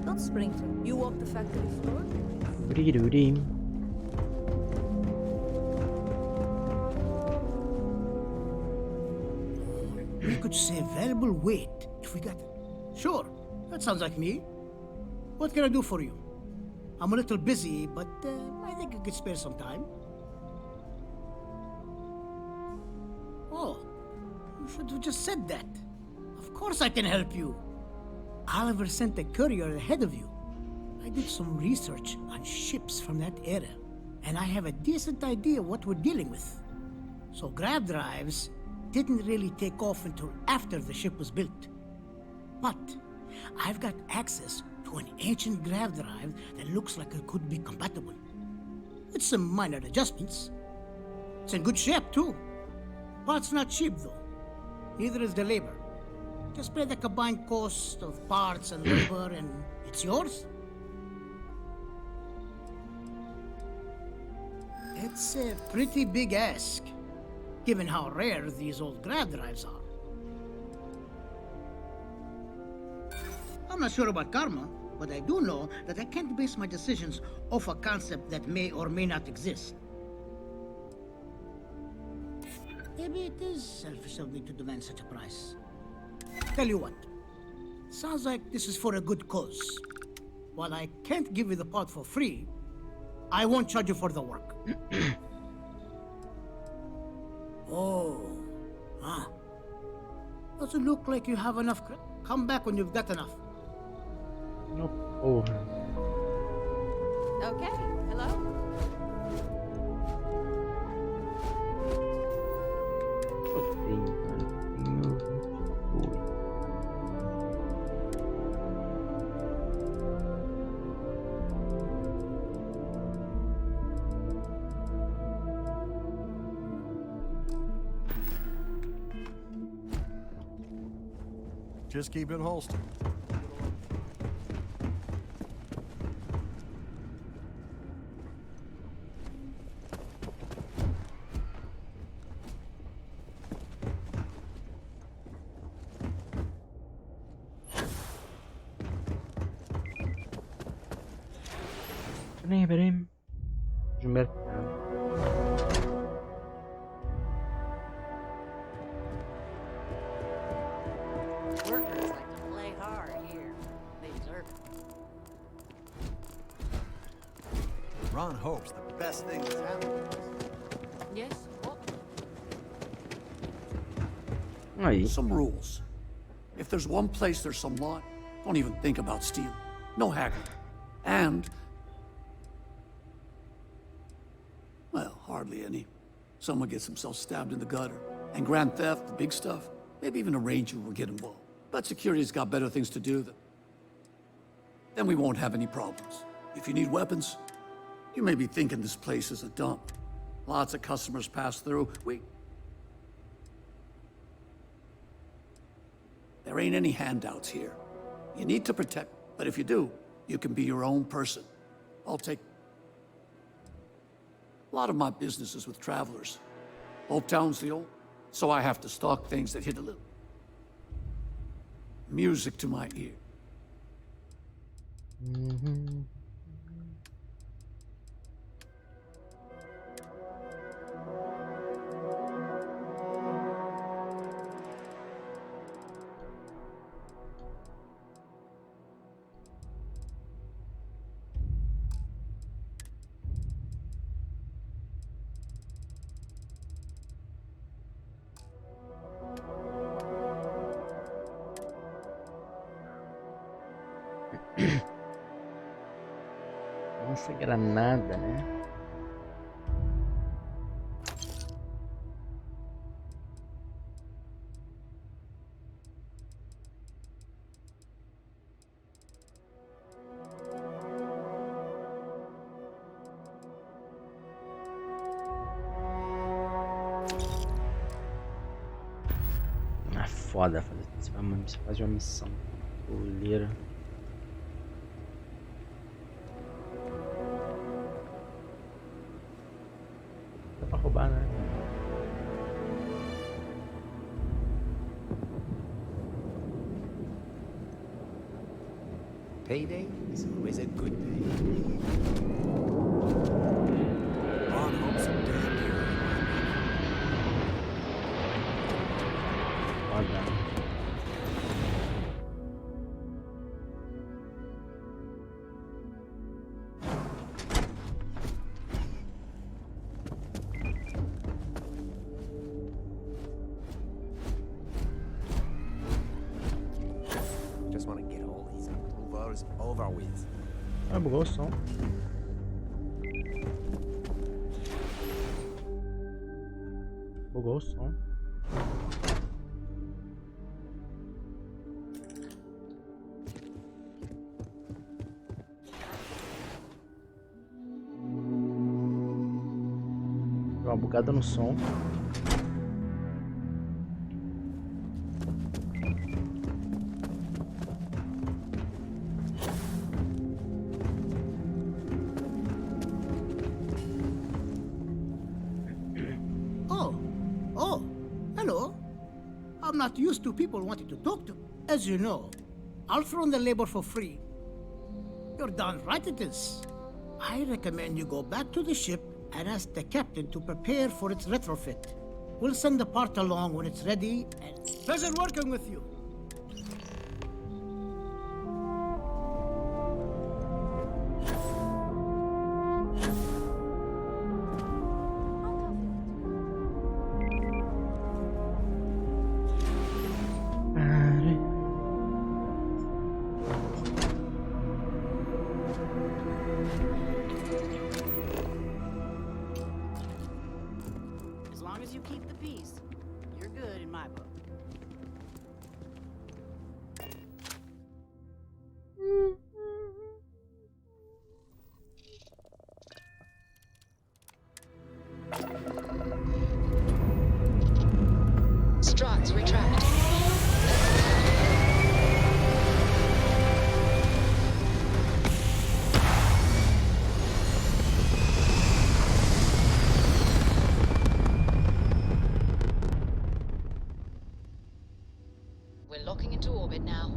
Not Springton. You walk the factory floor? We could save valuable weight if we got it. Sure, that sounds like me. What can I do for you? I'm a little busy, but I think I could spare some time. Oh, you should have just said that. Of course I can help you. Oliver sent a courier ahead of you. I did some research on ships from that era, and I have a decent idea what we're dealing with. So grav drives didn't really take off until after the ship was built. But I've got access to an ancient grav drive that looks like it could be compatible. It's some minor adjustments. It's in good shape, too. Parts not cheap, though. Neither is the labor. Just pay the combined cost of parts and labor, and it's yours. It's a pretty big ask, given how rare these old grav drives are. I'm not sure about karma, but I do know that I can't base my decisions off a concept that may or may not exist. Maybe it is selfish of me to demand such a price. Tell you what, sounds like this is for a good cause. While I can't give you the part for free, I won't charge you for the work. Oh, huh. Doesn't look like you have enough. Come back when you've got enough. No porra. Okay, hello? Just keep it holstered. Verem. De mercado. Workers like to play hard here. They deserve it. Ron hopes the best thing that's happened. Yes? Oh. Aí. Some rules. If there's one place there's some law, don't even think about stealing. No haggling. And, well, hardly any. Someone gets himself stabbed in the gutter. And grand theft, the big stuff, maybe even a ranger will get involved. But security's got better things to do then we won't have any problems. If you need weapons, you may be thinking this place is a dump. Lots of customers pass through. There ain't any handouts here. You need to protect, but if you do, you can be your own person. I'll take... A lot of my business is with travelers. Hope Town's the old, so I have to stock things that hit a little. Music to my ear. Essa granada, né? Ah, foda fazer uma missão. Goleiro. Dá pra roubar, né? Payday is always a good day. On home someday. Foda. Just want to get all these approvals over with. Ah, bugou o som. Bugou o som. Deu uma bugada no som. Oh, hello. I'm not used to people wanting to talk to. As you know, I'll throw in the labor for free. You're darn right it is. I recommend you go back to the ship and ask the captain to prepare for its retrofit. We'll send the part along when it's ready, and pleasure working with you. As long as you keep the peace, you're good in my book. Struts retract. We're locking into orbit now.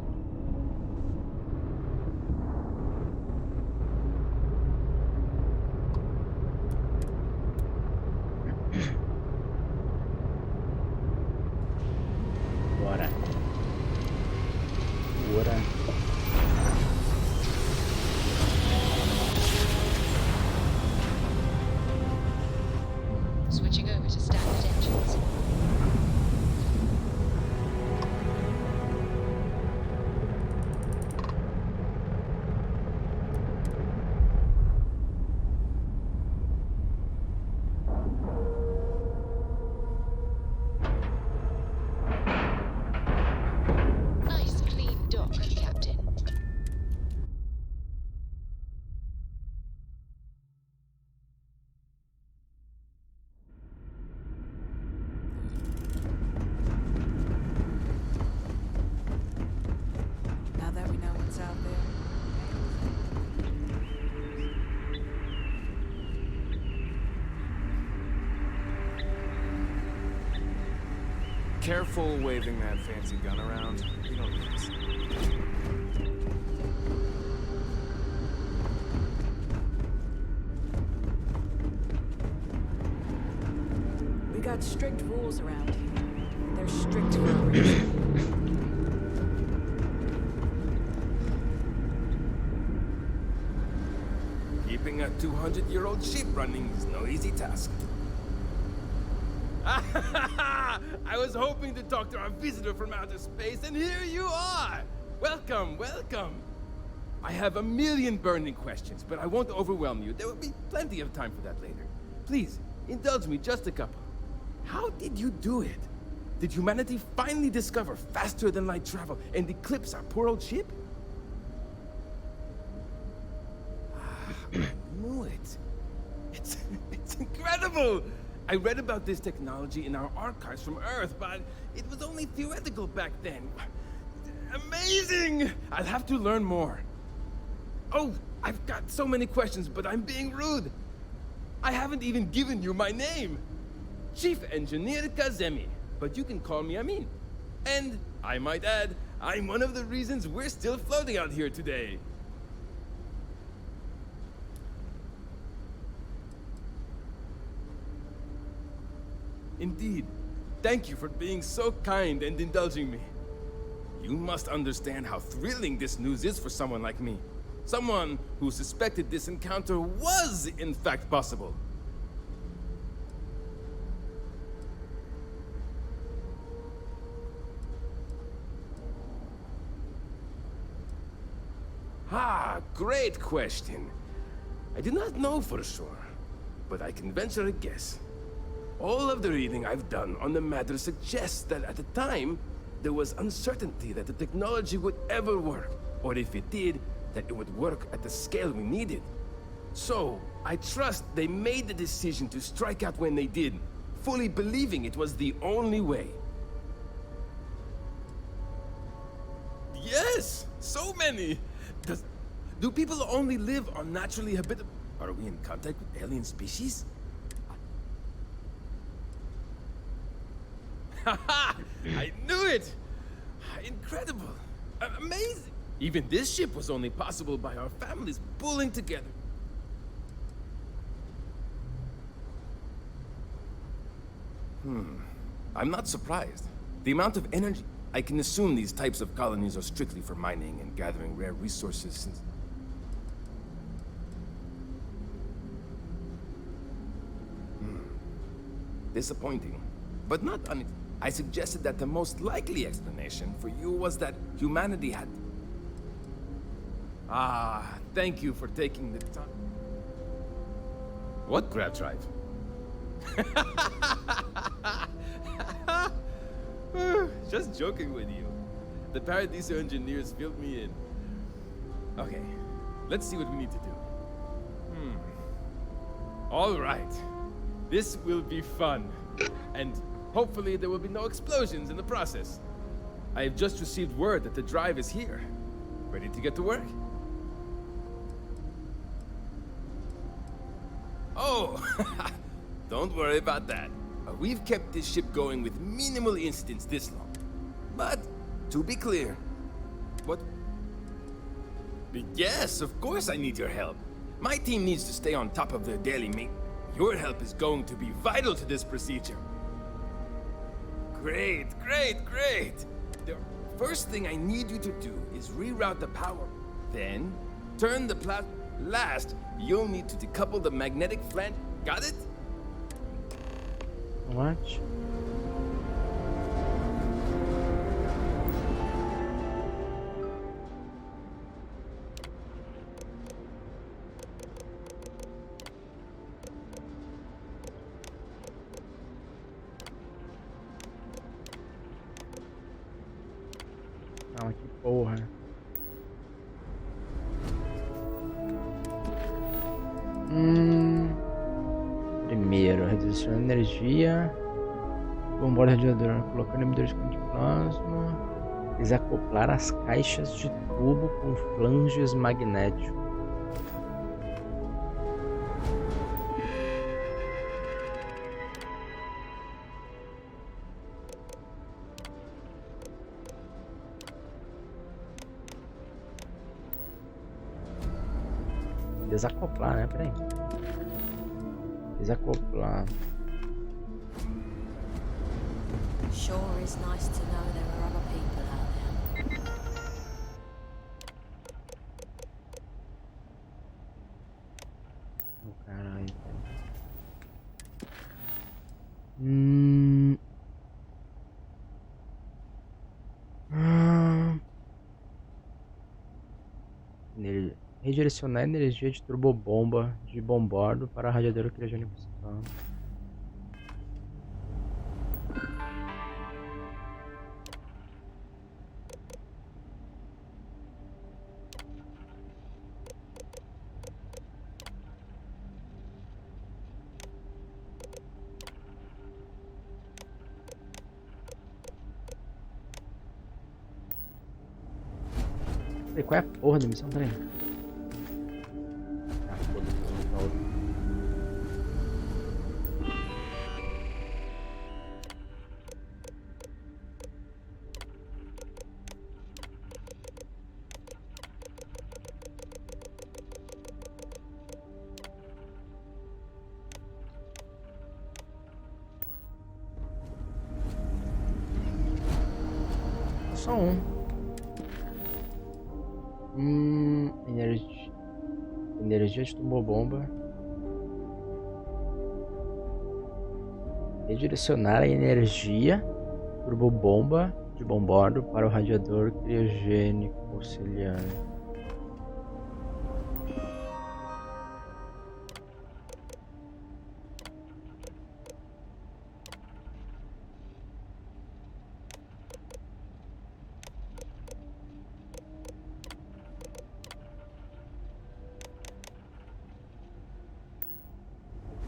Bora. Bora. Switching over to standard engines. Nice clean dock, Captain. Careful waving that fancy gun around. You don't need this. We got strict rules around here. They're strict for a reason. Keeping a 200-year-old ship running is no easy task. I was hoping to talk to our visitor from outer space, and here you are! Welcome, welcome! I have a million burning questions, but I won't overwhelm you. There will be plenty of time for that later. Please, indulge me just a couple. How did you do it? Did humanity finally discover faster-than-light travel and eclipse our poor old ship? I knew it. It's incredible! I read about this technology in our archives from Earth, but it was only theoretical back then. Amazing! I'll have to learn more. Oh, I've got so many questions, but I'm being rude. I haven't even given you my name. Chief Engineer Kazemi, but you can call me Amin. And, I might add, I'm one of the reasons we're still floating out here today. Indeed. Thank you for being so kind and indulging me. You must understand how thrilling this news is for someone like me. Someone who suspected this encounter was, in fact, possible. Ah, great question. I do not know for sure, but I can venture a guess. All of the reading I've done on the matter suggests that at the time, there was uncertainty that the technology would ever work, or if it did, that it would work at the scale we needed. So, I trust they made the decision to strike out when they did, fully believing it was the only way. Yes! So many! Do people only live on naturally habitable... Are we in contact with alien species? Haha! I knew it! Incredible! Amazing! Even this ship was only possible by our families pulling together. I'm not surprised. The amount of energy... I can assume these types of colonies are strictly for mining and gathering rare resources since... Disappointing, but not unexpected. I suggested that the most likely explanation for you was that humanity had... Ah, thank you for taking the time. What grab drive? Just joking with you. The Paradiso engineers filled me in. Okay, let's see what we need to do. All right. This will be fun. And hopefully there will be no explosions in the process. I have just received word that the drive is here. Ready to get to work? Oh, don't worry about that. We've kept this ship going with minimal incidents this long. But, to be clear, what? Yes, of course I need your help. My team needs to stay on top of their daily maintenance. Your help is going to be vital to this procedure. Great, great, great! The first thing I need you to do is reroute the power. Then, turn the Last, you'll need to decouple the magnetic flange. Got it? What? Não, que porra. Primeiro, redução de energia. Bomba radiador, colocando emissores de plasma. Desacoplar as caixas de tubo com flanges magnéticos. desacoplar, né? Peraí. Desacoplar. Sure is nice to know there are other people out there. Oh, caralho. Redirecionar a energia de turbobomba de bombordo para radiador criogênico. Qual é a porra da missão? Peraí. Ah, foda-se, vou botar outra. Só um. Energia de turbobomba. Redirecionar a energia turbobomba de bombordo para o radiador criogênico auxiliar.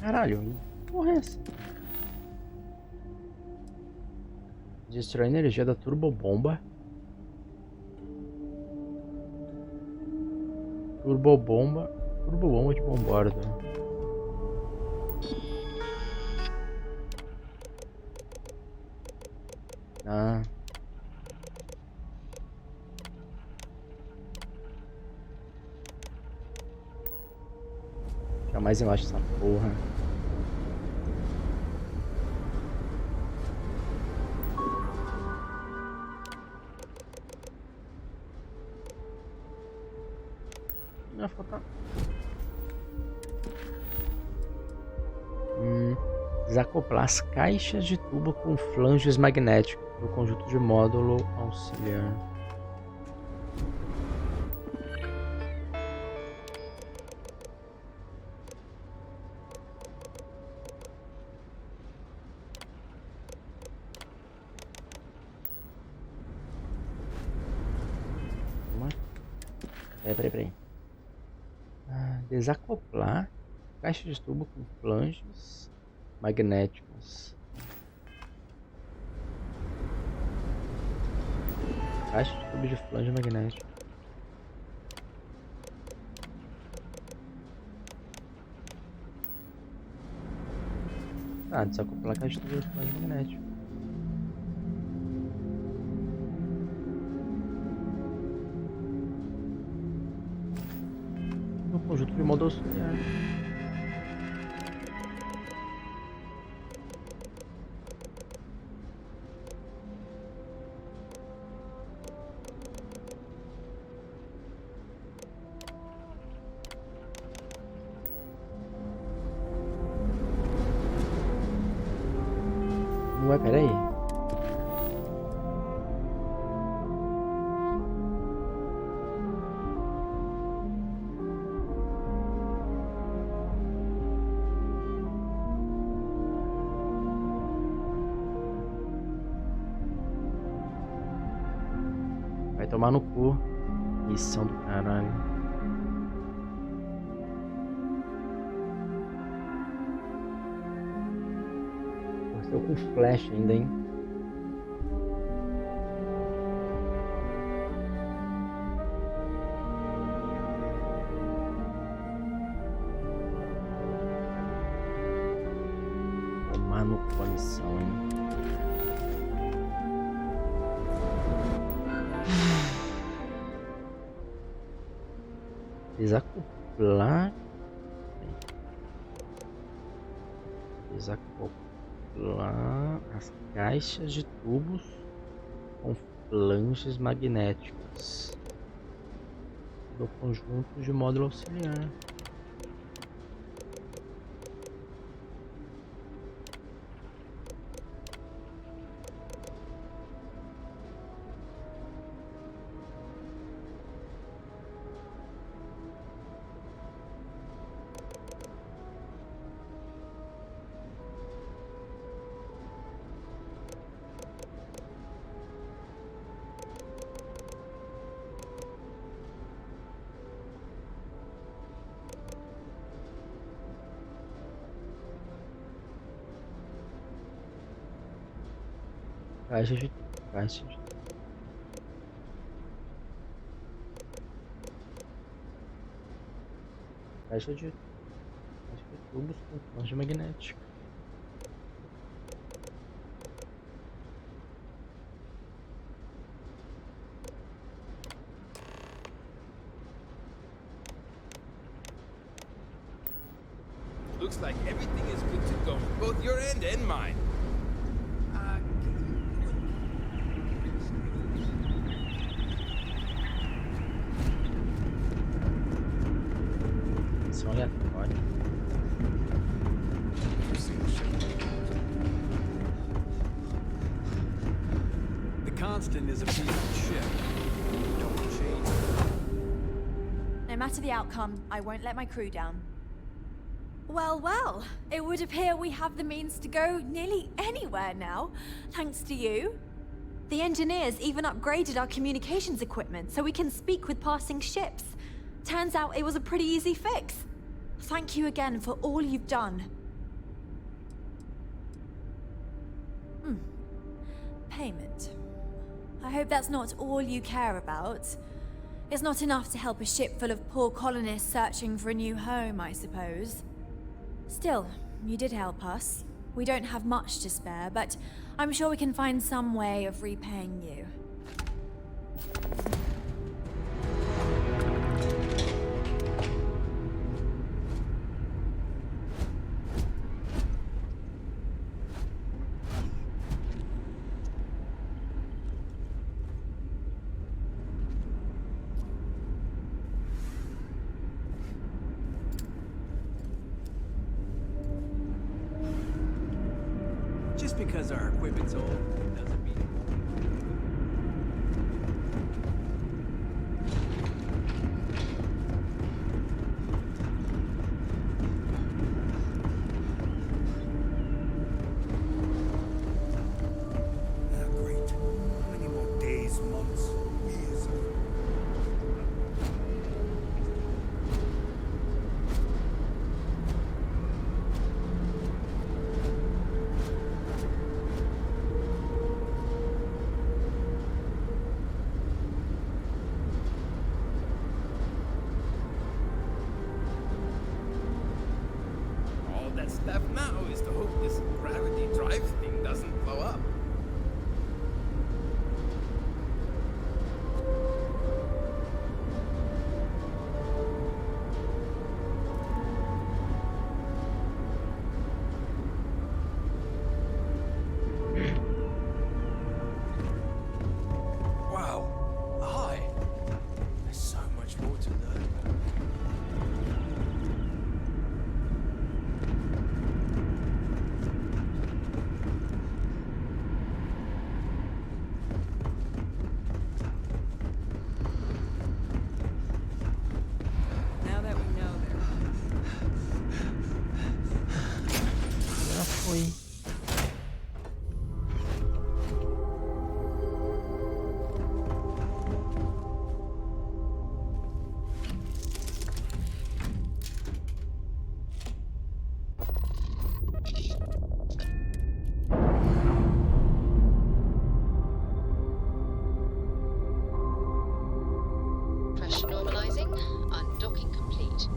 Caralho, que porra é essa? Destruir a energia da turbobomba. Turbobomba de bombordo. Ah. Fica mais embaixo dessa porra. Não, falta. Desacoplar as caixas de tubo com flanges magnéticos do conjunto de módulo auxiliar. Peraí. Desacoplar caixa de tubo com flanges magnéticos. Caixa de tubo de flange magnético. Desacoplar caixa de tubo de flange magnético. No conjunto de modo auxiliar. Ué, peraí. Vai tomar no cu. Missão do caralho. Estou com flash ainda, hein? Tomar no cu a missão, hein? Desacoplar Desacoplar as caixas de tubos com flanges magnéticas do conjunto de módulo auxiliar. Caixa de tubos com flange magnética. Looks like everything is good to go, both your end and mine. Aleatório. The Constant is a piece of shit. Don't change. No matter the outcome, I won't let my crew down. Well, well, it would appear we have the means to go nearly anywhere now, thanks to you. The engineers even upgraded our communications equipment so we can speak with passing ships. Turns out it was a pretty easy fix. Thank you again for all you've done. Payment. I hope that's not all you care about. It's not enough to help a ship full of poor colonists searching for a new home, I suppose. Still, you did help us. We don't have much to spare, but I'm sure we can find some way of repaying you. Just because our equipment's old doesn't mean great. How many more days, months, years? All that's left now is to hope this gravity drive thing doesn't blow up. wow. Hi. There's so much more to learn. Now that we know Já foi. Pressure normalizing. Undocking complete.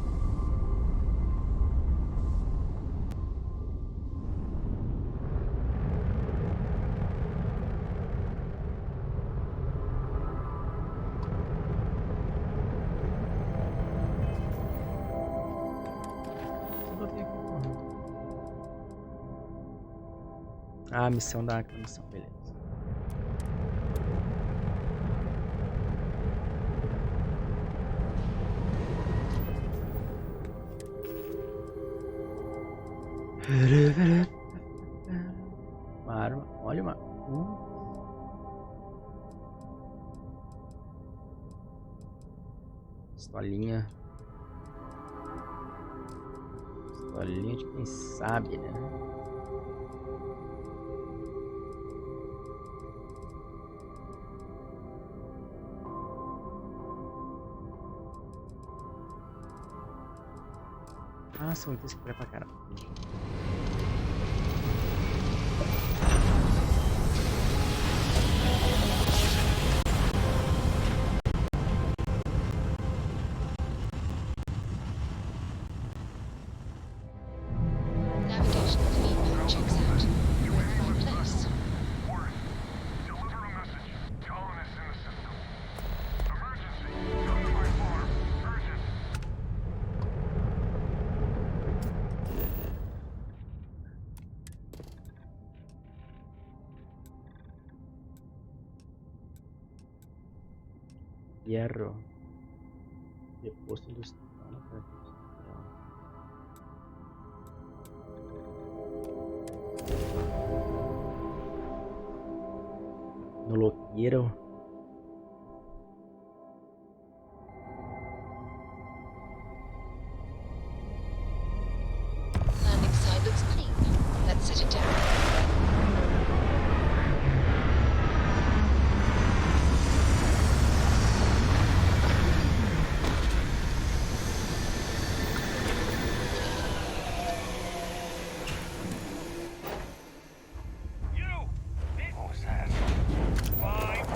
Ah, a missão da missão, beleza. Uma arma, olha uma. Pistolinha. Pistolinha de quem sabe, né? Ah, são itens que vai pra caramba. Navigational feedback checks out. We're in the right place. Deliver a message. Colonists in the system. Emergency. Come to my farm. Urgent. Hierro. Depósito industrial. No lo quiero. Landing side looks clean. Let's set it down. What was that? 5,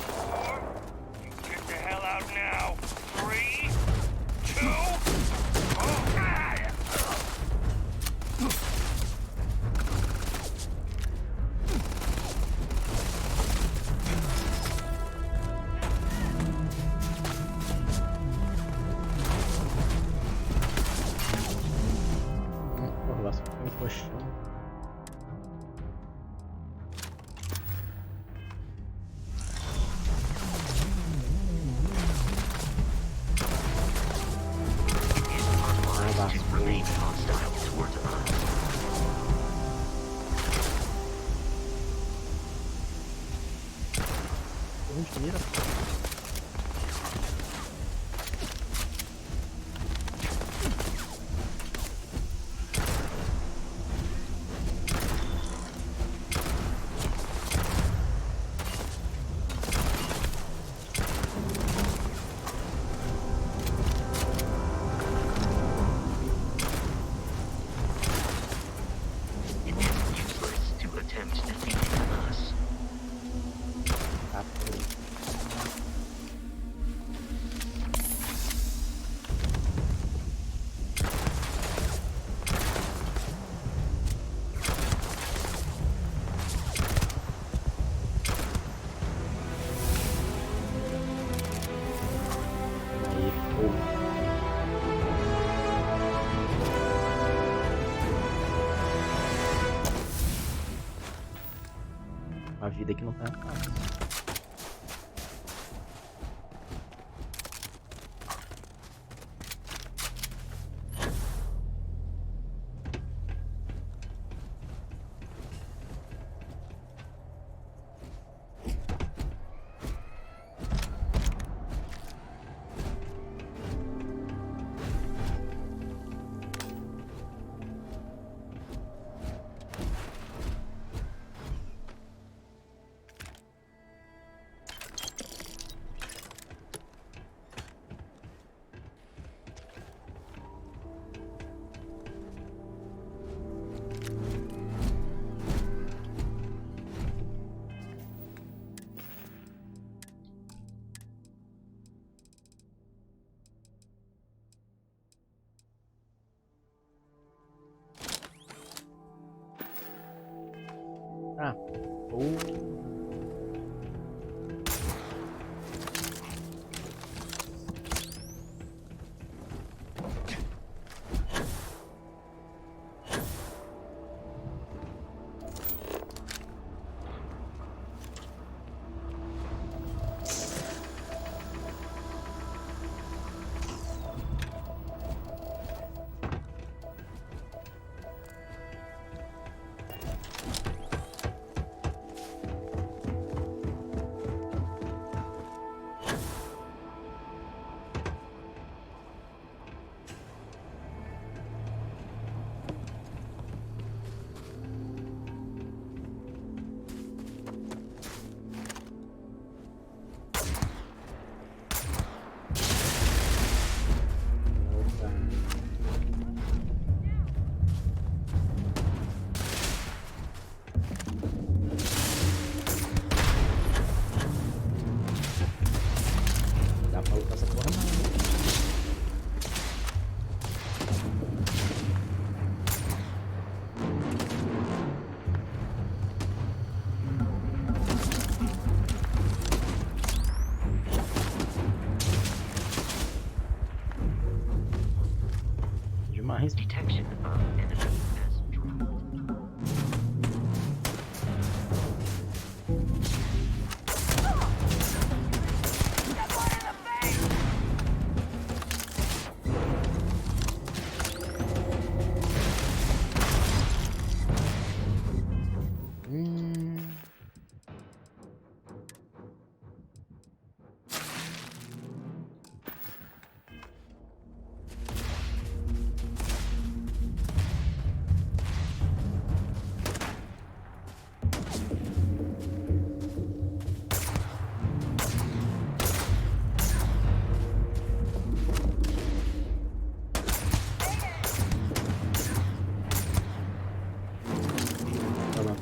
4. You get the hell out now. 3, 2. Oh, God. Por lá, só tem um colchão. Remain hostile towards us. Mentira. It is useless to attempt defeating us. A vida aqui não tá fácil. Ah.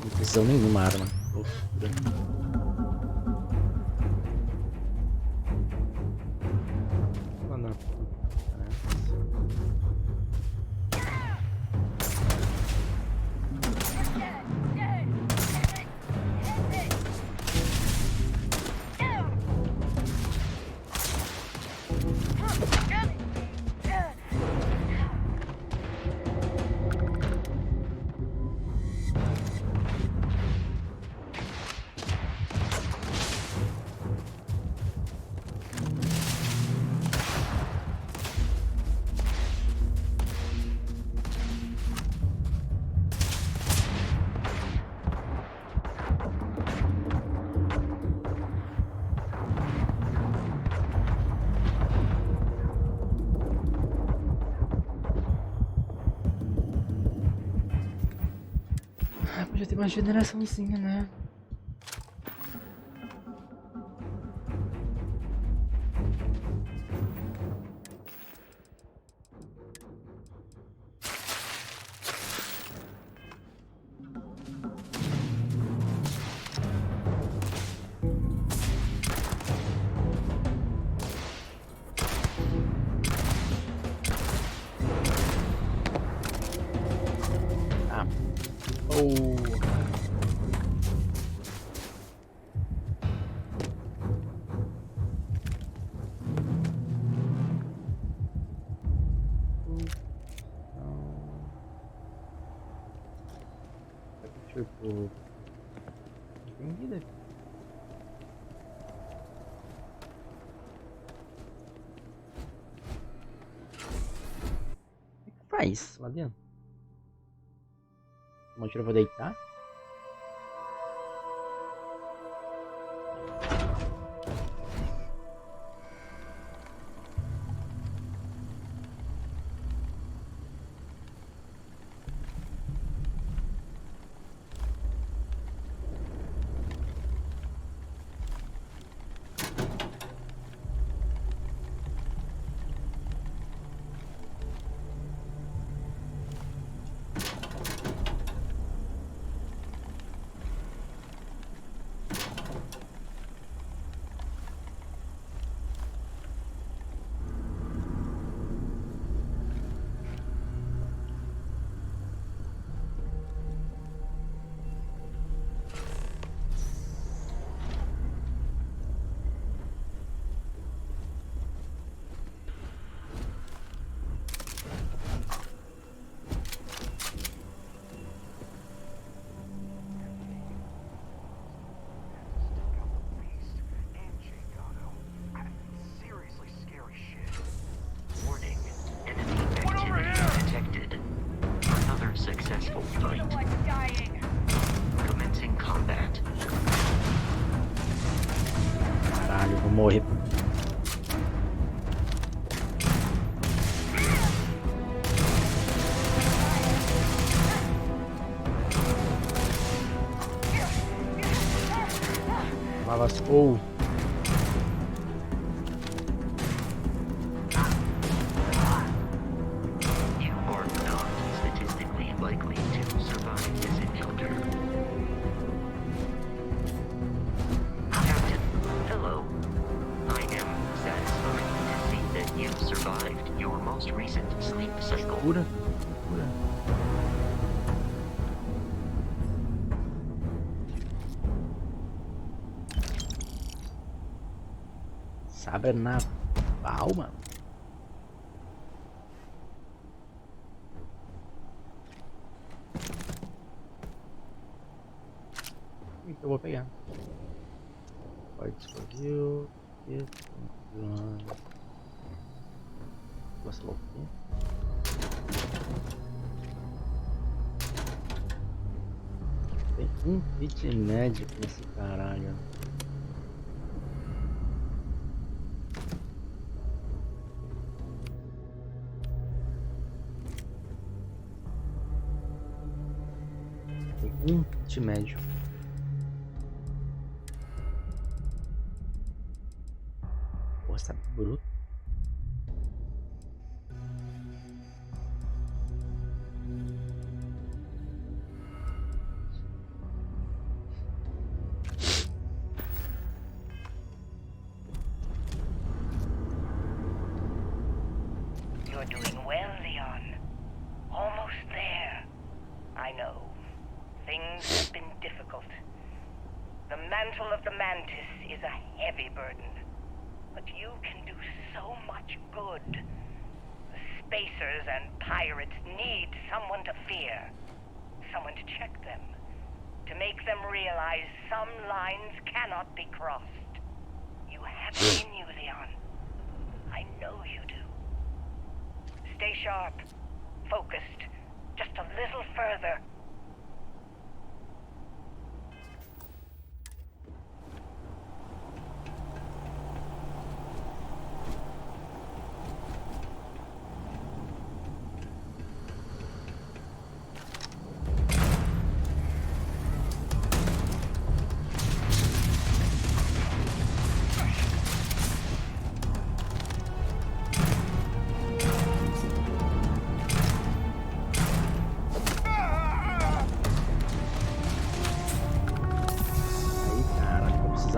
Não precisam nenhuma arma. Loucura. Ah, não. Podia ter uma generaçãozinha, né? Ah. Oh. Tipo... Tem vida aqui. O que faz lá dentro? Um tiro eu vou deitar? Caralho, vou morrer. Lascou. Cura. Sabre na palma. O que eu vou pegar? Pode explosivo. Você louco. Tem um hit médio nesse caralho. Tem um hit médio. Força bruta. things have been difficult. The mantle of the mantis is a heavy burden, but you can do so much good. The spacers and pirates need someone to fear, someone to check them, to make them realize some lines cannot be crossed. You have it in you, Leon. I know you do. Stay sharp, focused, just a little further.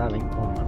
Vem toma.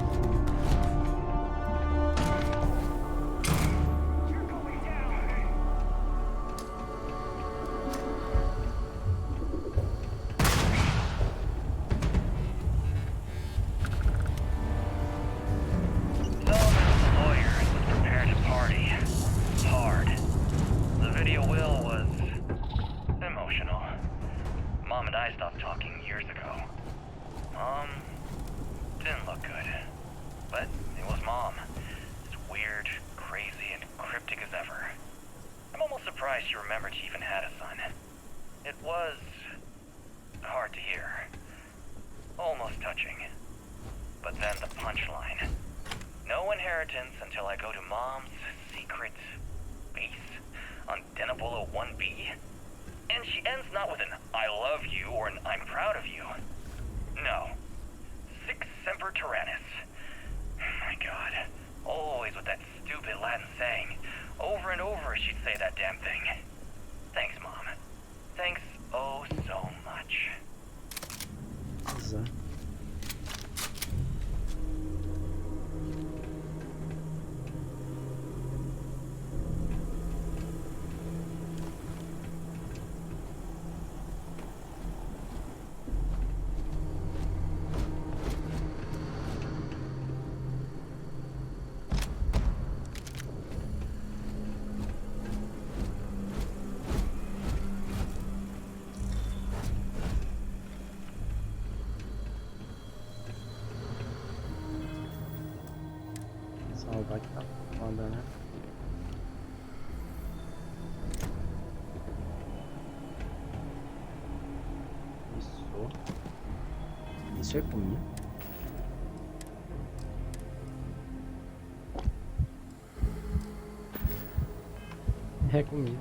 Salvar que tá foda, né? Isso é comigo. É comigo.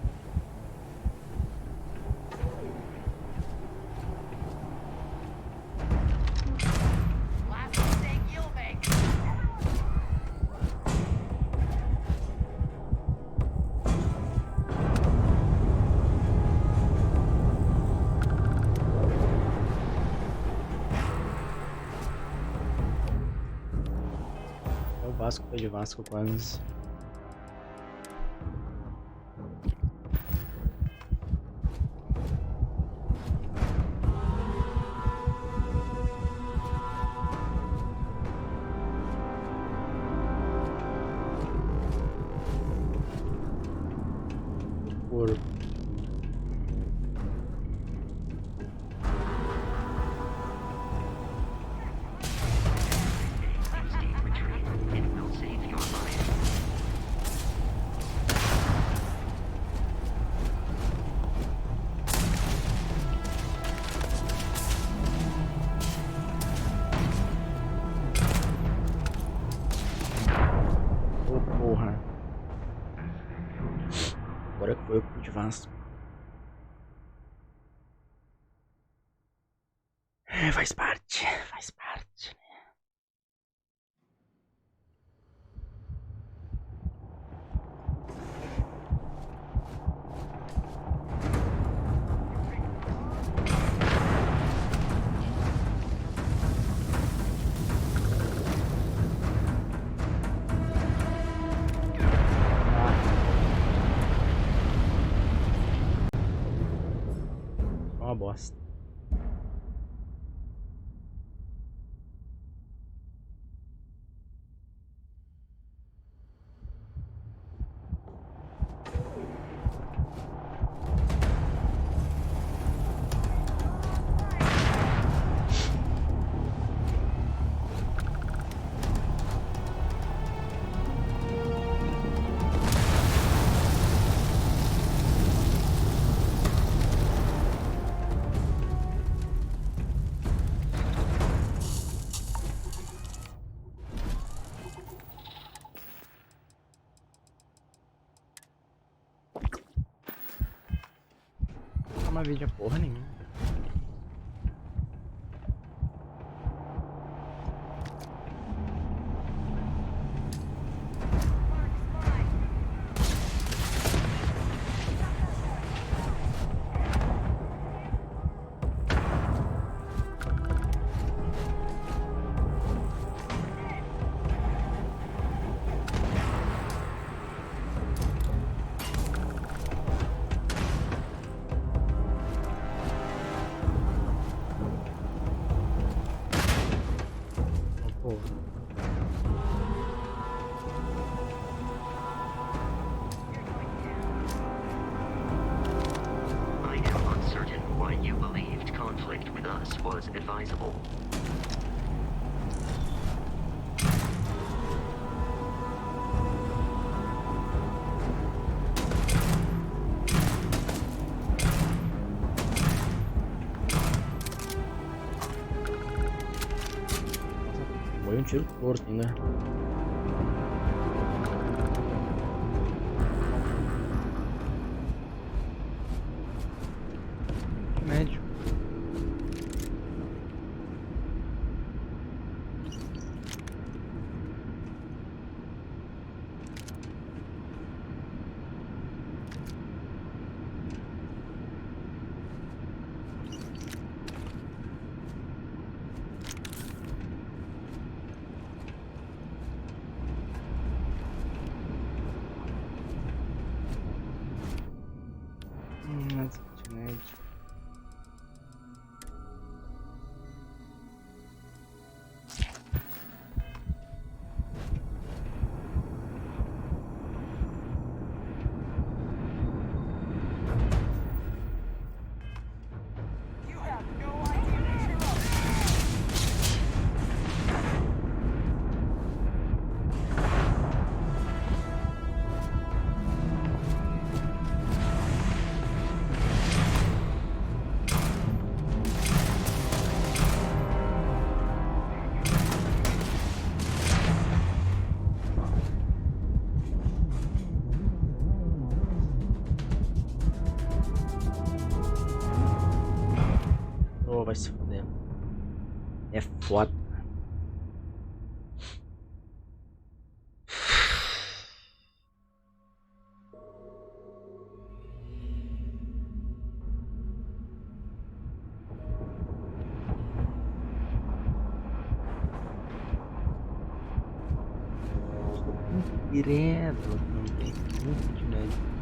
Vasco, tô de Vasco quase. Agora foi o de Vasco. Faz parte, faz parte. Uma bosta. uma vídeo porra nenhuma. Was advisable. Foi tiro torto ainda. Médio. Vai se fuder. É foda. Direto, não tem muito de médio.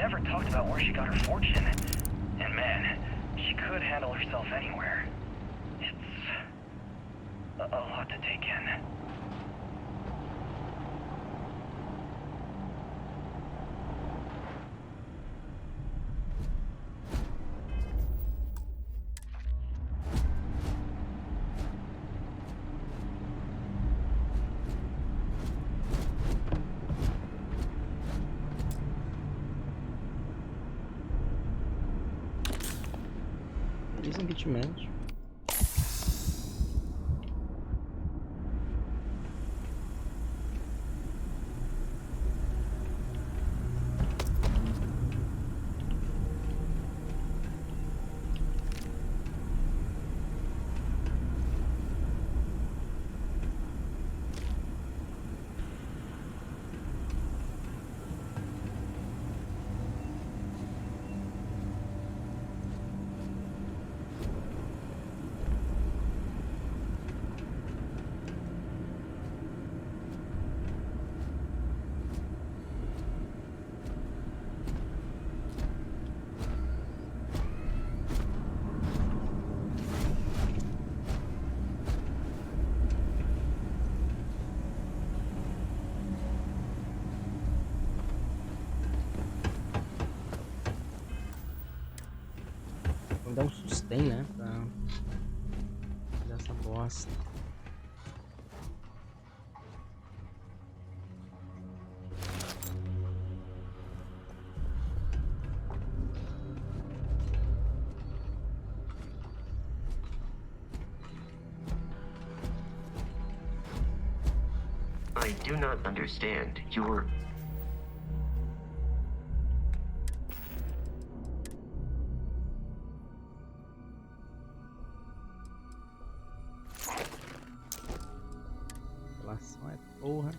never talked about where she got her fortune. And man, she could handle herself anywhere. It's a lot to take in. Desengagemento. Vamos dar um sustain, né? Pra fazer essa bosta. I do not understand your... Relação é porra.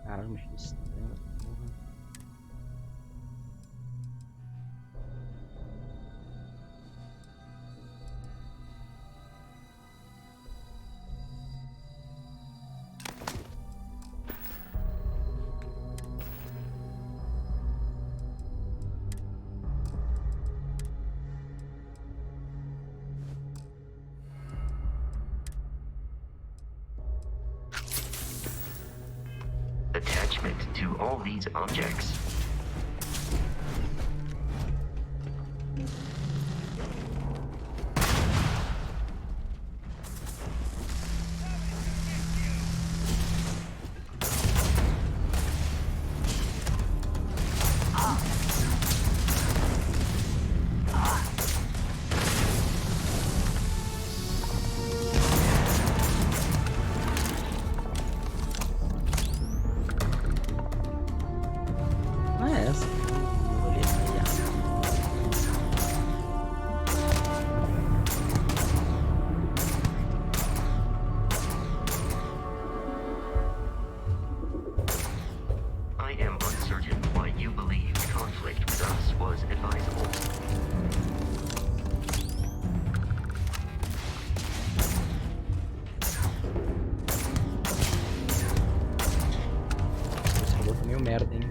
Caralho, mexi estranho essa porra. Attachment to all these objects. Merda, hein?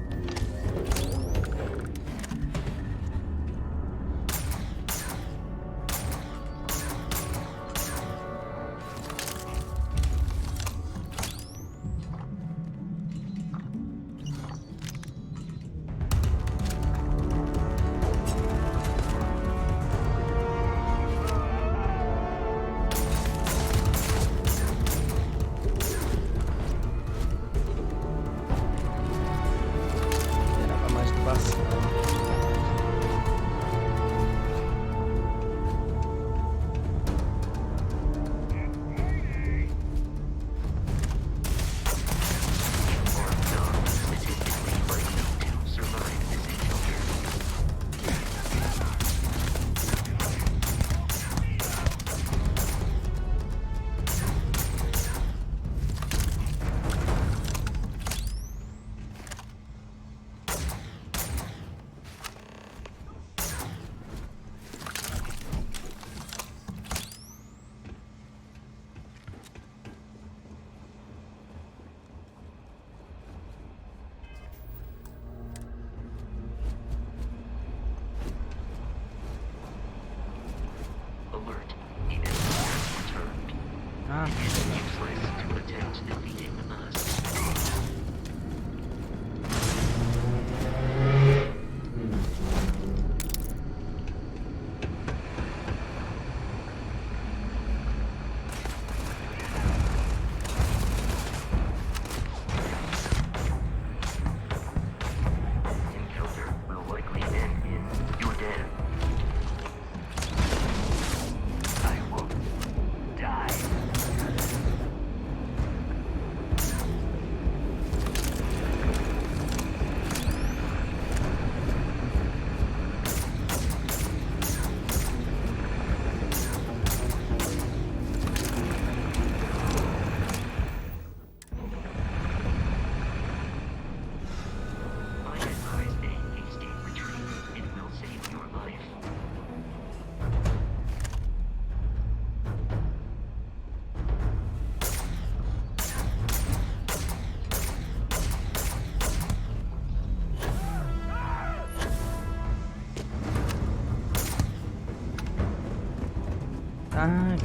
Ah,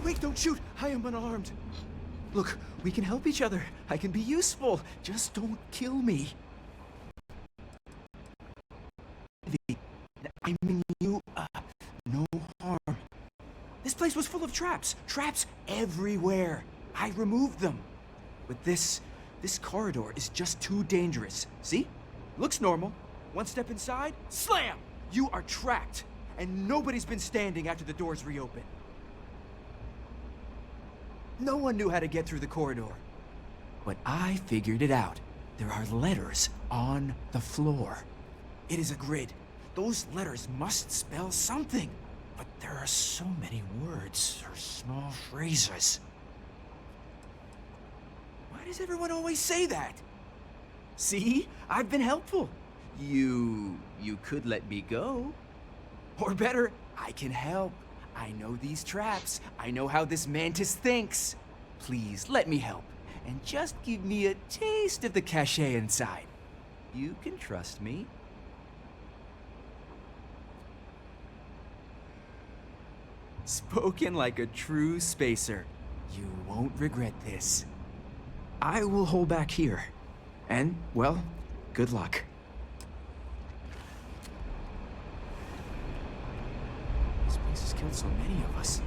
Wait, don't shoot! I am unarmed. Look, we can help each other. I can be useful. Just don't kill me. I mean you, no harm. This place was full of traps. Traps everywhere. I removed them. But this corridor is just too dangerous. See? Looks normal. One step inside, slam! You are trapped. And nobody's been standing after the doors reopen. No one knew how to get through the corridor. But I figured it out. There are letters on the floor. It is a grid. Those letters must spell something. But there are so many words or small phrases. Why does everyone always say that? See? I've been helpful. You could let me go. Or better, I can help. I know these traps. I know how this mantis thinks. Please, let me help. And just give me a taste of the cachet inside. You can trust me. Spoken like a true spacer. You won't regret this. I will hold back here. And, well, good luck. This place has killed so many of us.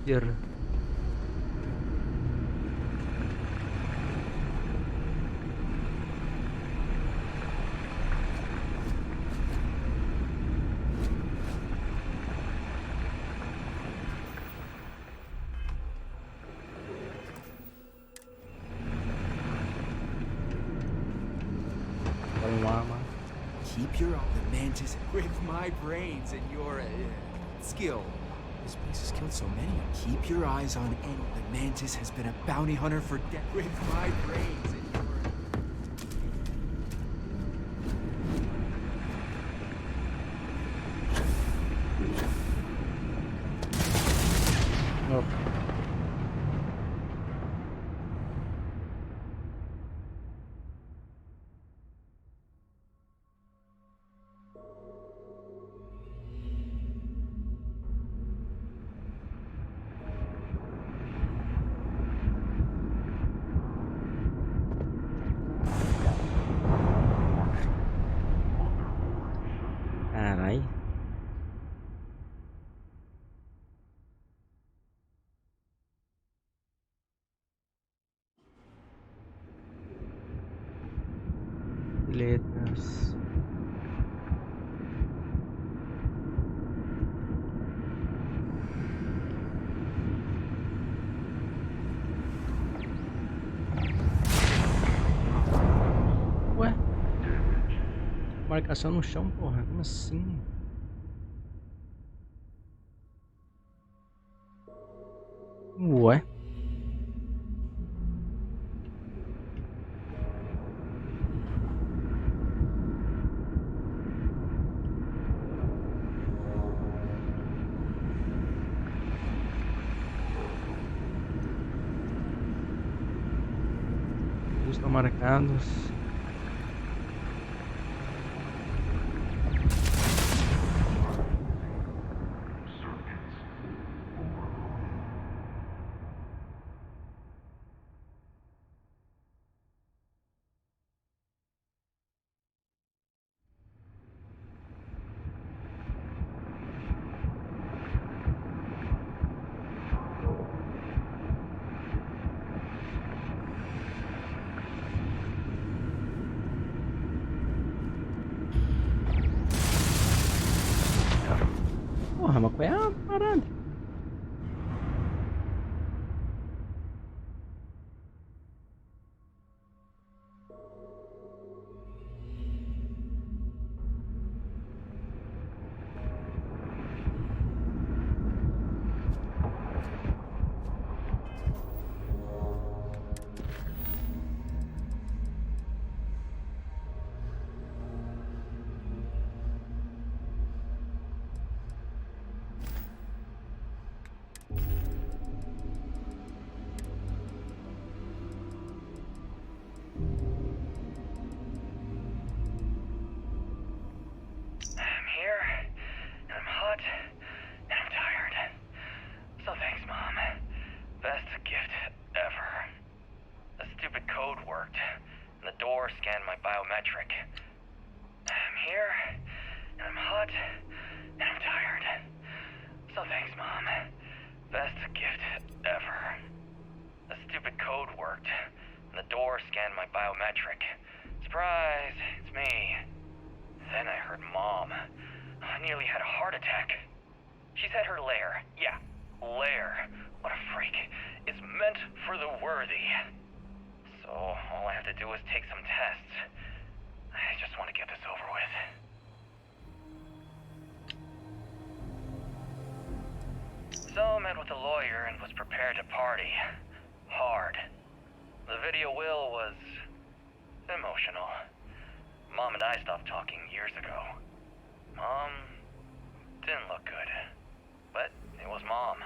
Líder. Keep your the mantis with my brains and your skill. This place has killed so many. Keep your eyes on N. The mantis has been a bounty hunter for death with my brains and your... Oh. Carai. Letras. Ué? Marcação no chão, porra. Como assim? Ué? Eles estão marcados. Porra, mas qual é a parada? lot, and I'm tired. So thanks, Mom. Best gift ever. The stupid code worked, and the door scanned my biometric. Surprise, it's me. Then I heard Mom. I nearly had a heart attack. She's at her lair. Yeah, lair. What a freak. It's meant for the worthy. So all I have to do is take some tests. I just want to get this over with. So met with a lawyer and was prepared to party. Hard. The video will was emotional. Mom and I stopped talking years ago. Mom didn't look good. But it was Mom.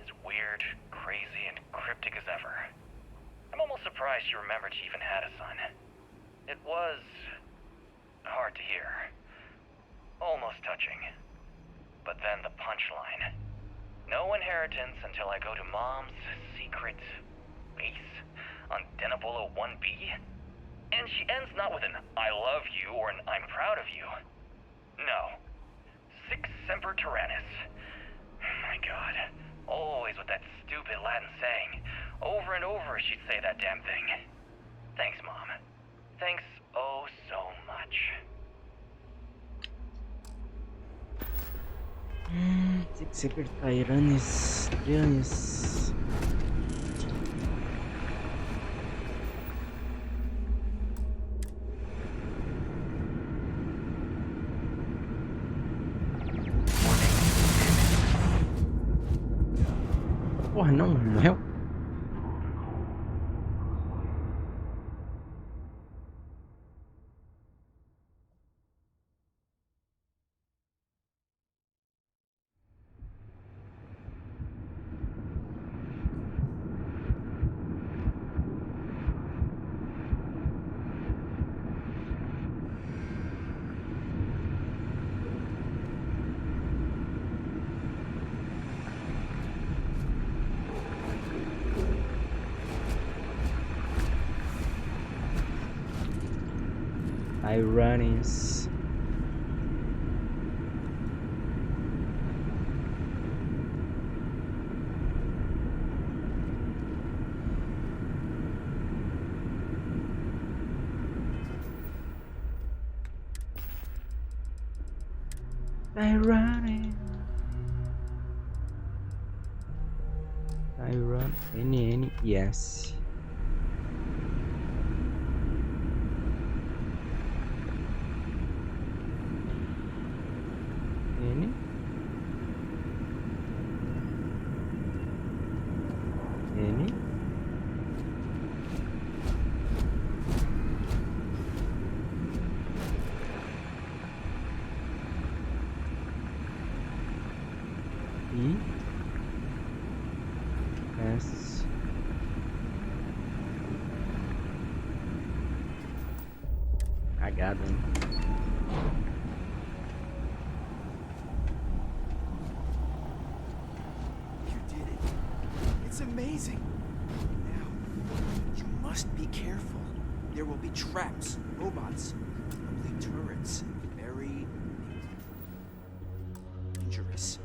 As weird, crazy, and cryptic as ever. I'm almost surprised she remembered she even had a son. It was hard to hear. Almost touching. But then the punchline. No inheritance until I go to Mom's secret base on Denebola 1B. And she ends not with an I love you or an I'm proud of you. No. Sic semper tyrannis. My God. Always with that stupid Latin saying. Over and over she'd say that damn thing. Thanks, Mom. Thanks oh so much. Sic semper tyrannis. Porra, não morreu? Tyrannis. Tyrannis. Tyran N-N-E-S. N N E S cagada, hein? It's amazing. Now, you must be careful. There will be traps, robots, probably turrets. Very dangerous.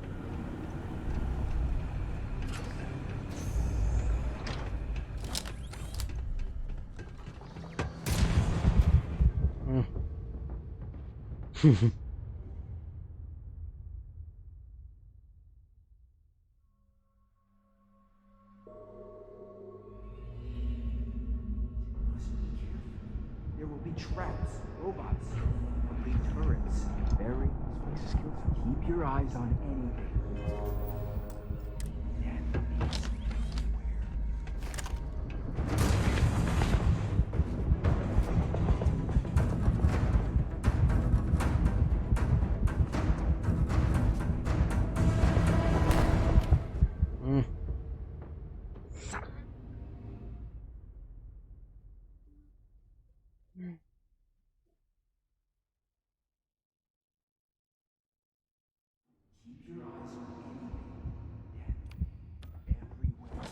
There will be traps, robots, probably turrets. Very skillful. Keep your eyes on anything. Keep your eyes on anything. Everywhere.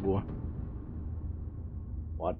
boa. Foda.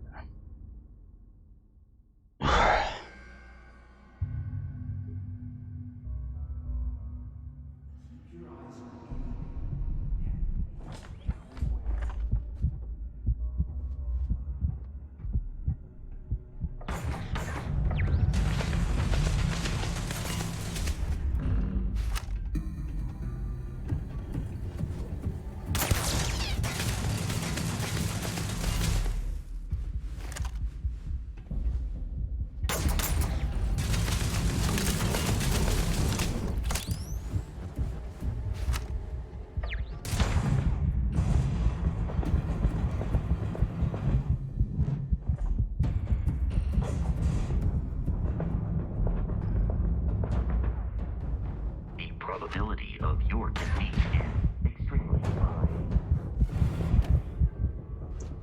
Probability of your defeat is extremely high.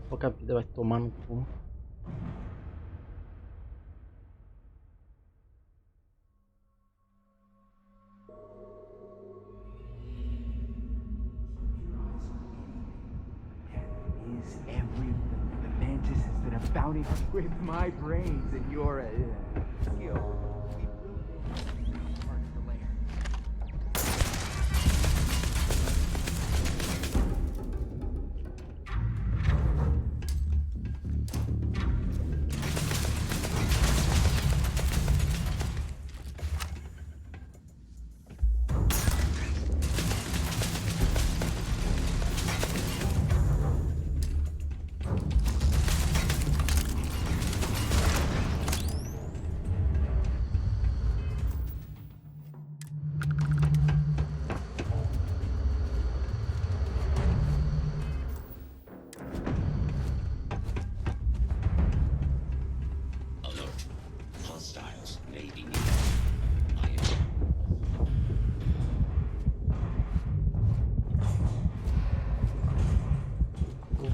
Pouca vida vai tomar no cu. Is everything. The mantis has been a bounty to scrape my brains, and you're a skill.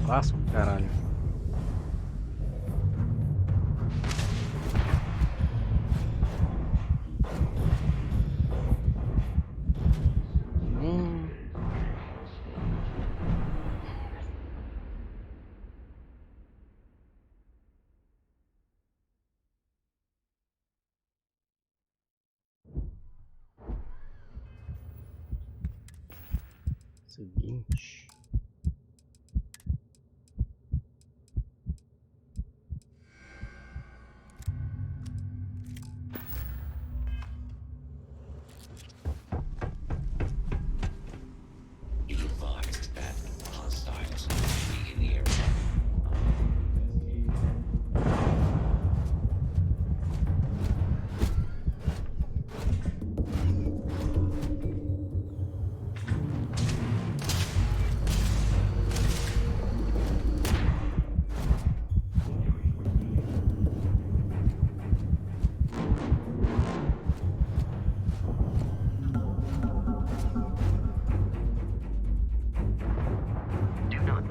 Vasco, caralho. Seguinte.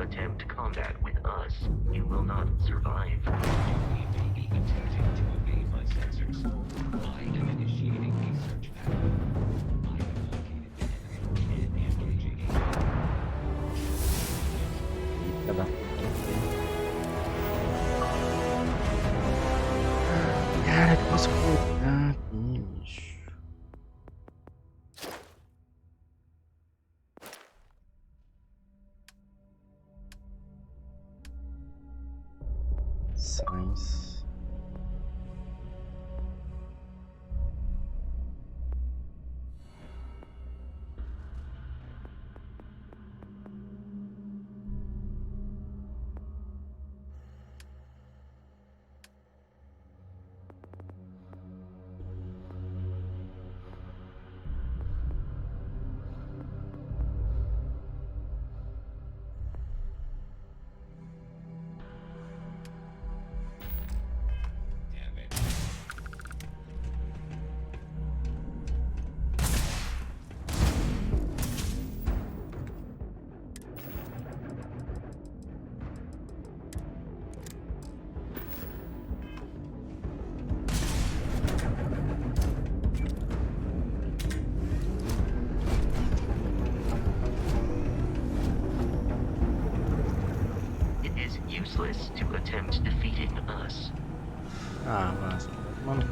Attempt combat with us. You will not survive. You may be attempting to evade my sensors. I am initiating a search pattern. I have located the enemy and engaging Cara, que posso colocar aqui, bicho? Science. Ah, mas... Mano...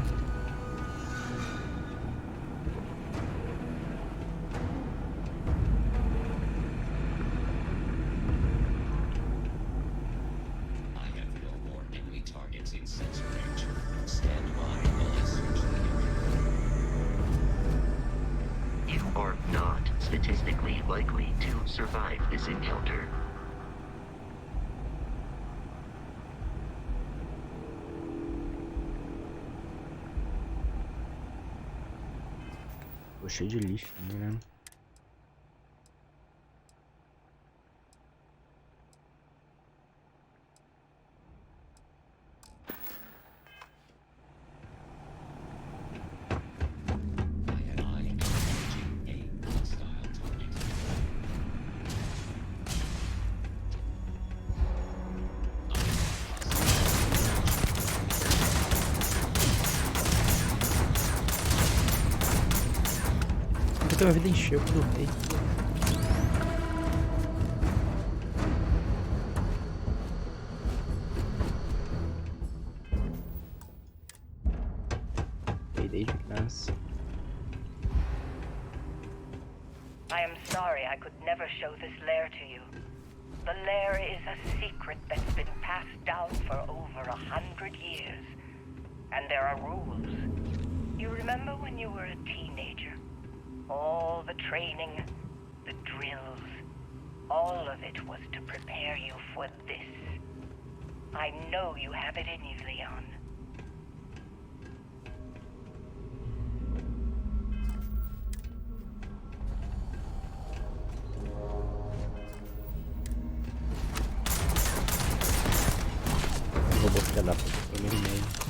You are not statistically likely to survive this encounter. Tô cheio de lixo, né? Porque minha vida encheu quando eu dei. Desde criança. I am sorry I could never show this lair to you. The lair is a secret that's been passed down for over 100 years. And there are rules. You remember when you were a teenager? All the training, the drills, all of it was to prepare you for this. I know you have it in you, Leon. Eu vou ficar da puta pro meu e-mail.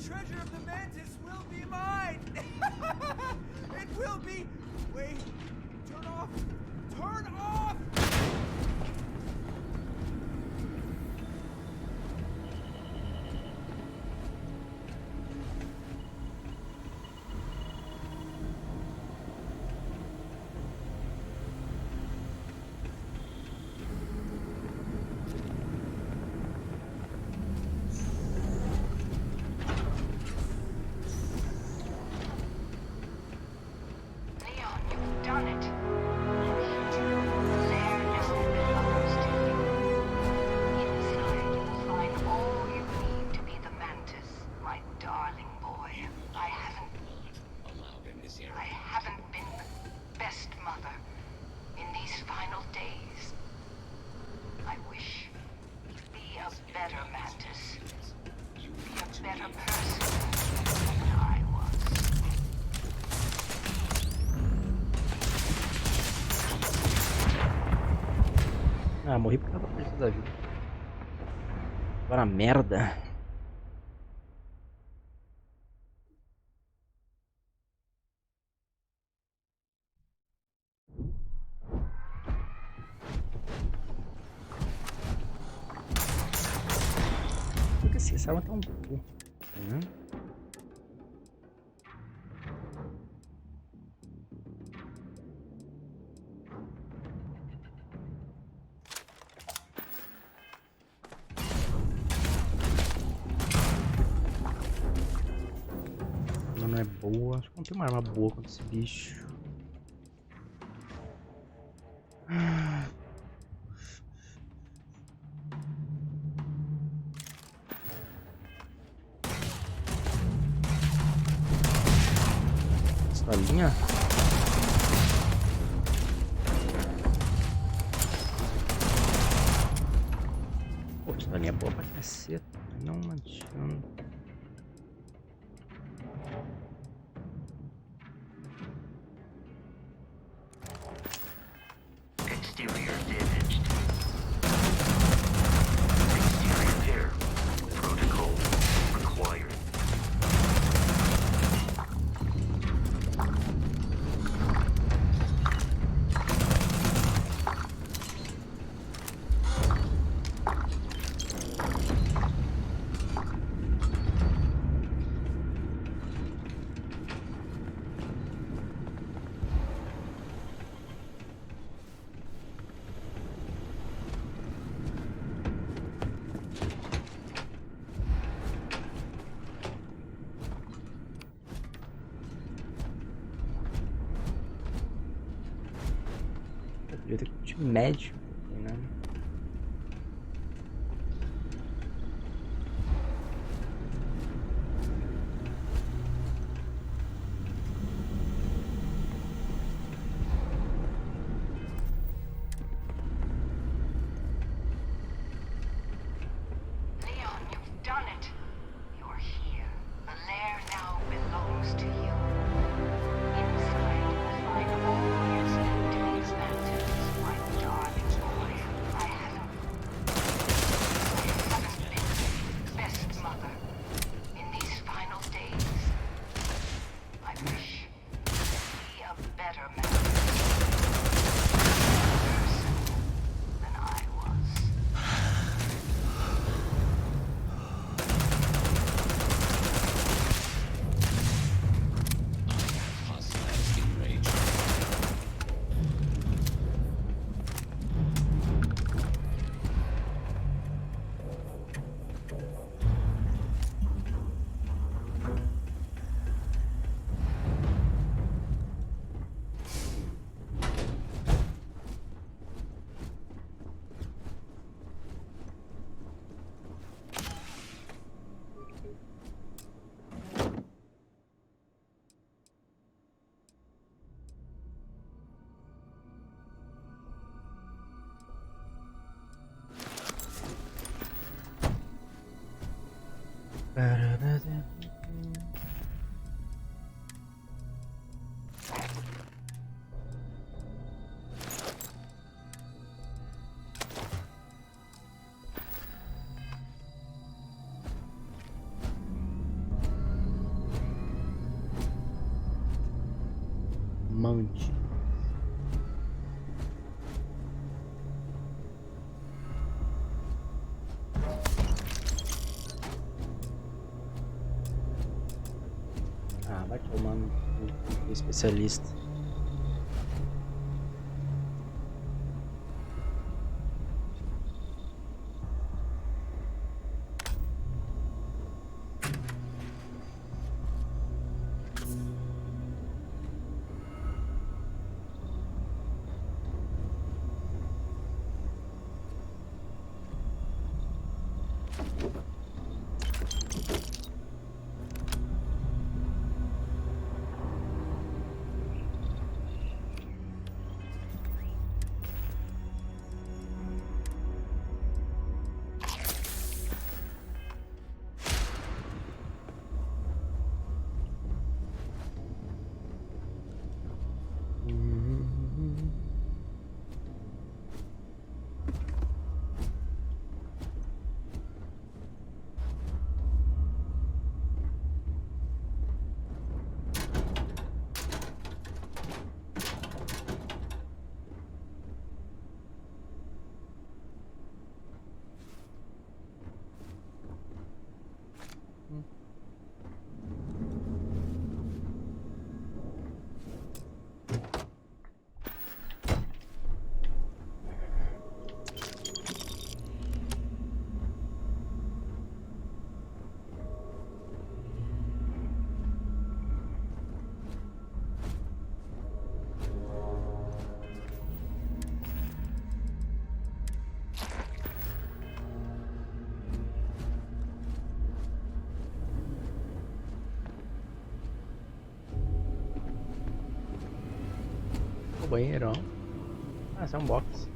treasure of the mantis will be mine! It will be... Wait, turn off! Turn off! Ah, morri por causa da força da vida. Agora merda. Por que essa arma tá um cu? Não é boa, acho que não tem uma arma boa contra esse bicho. Pistolinha? Pô, pistolinha boa pra caceta. Não adianta. Exterior damaged. Exterior repair. Protocol required. Devia ter de médio, né? Leon, you've done it. You're here. The lair now belongs to you. Inside, you'll find all there's need to these mantis, my darling boy. I haven't been best mother in these final days. I wish to be a better man. Person than I was. Fossilized in rage. Mantis. Ah, vai tomar no especialista. O banheirão. Ah, esse é um box.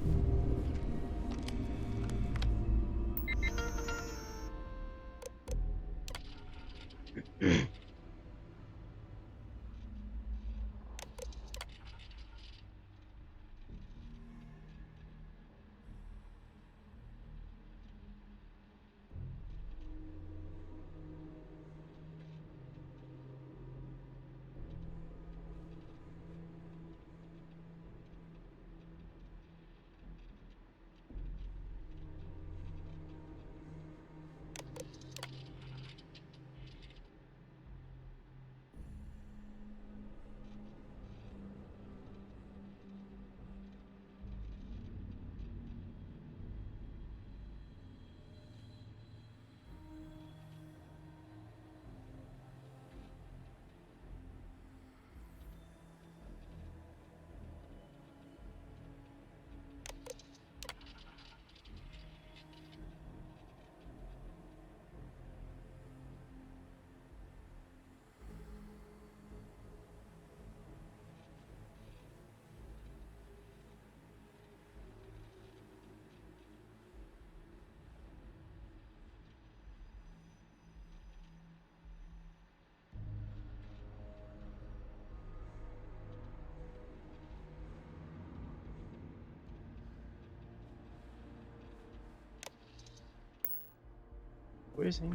Pois sim.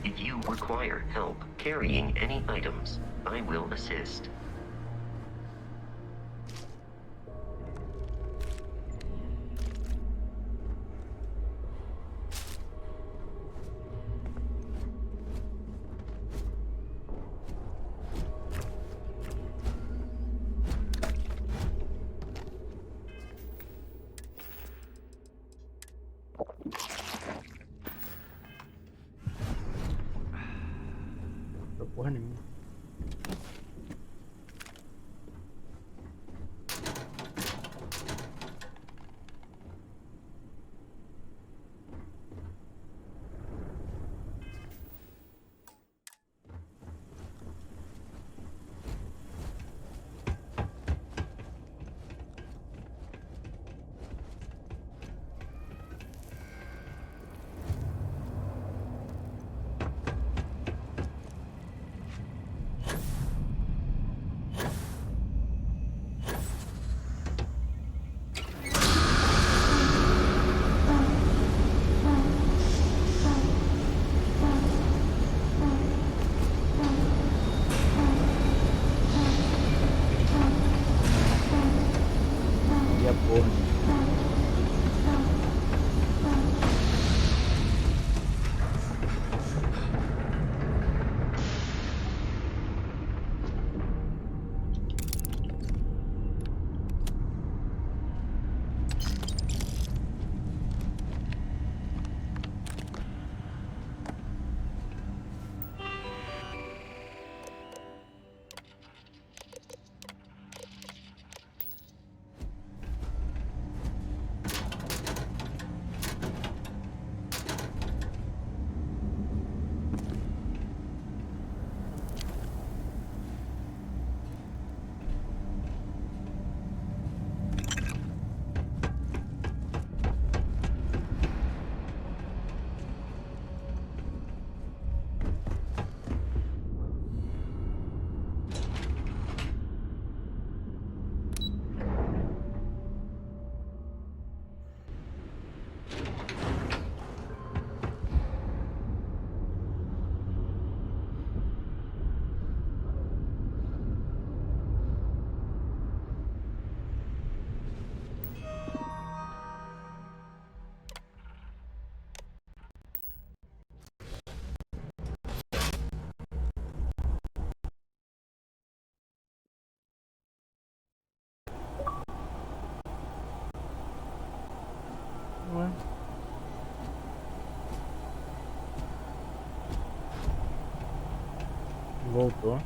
If you require help carrying any items, I will assist. Porra nenhuma. E a porra. Ué. Voltou.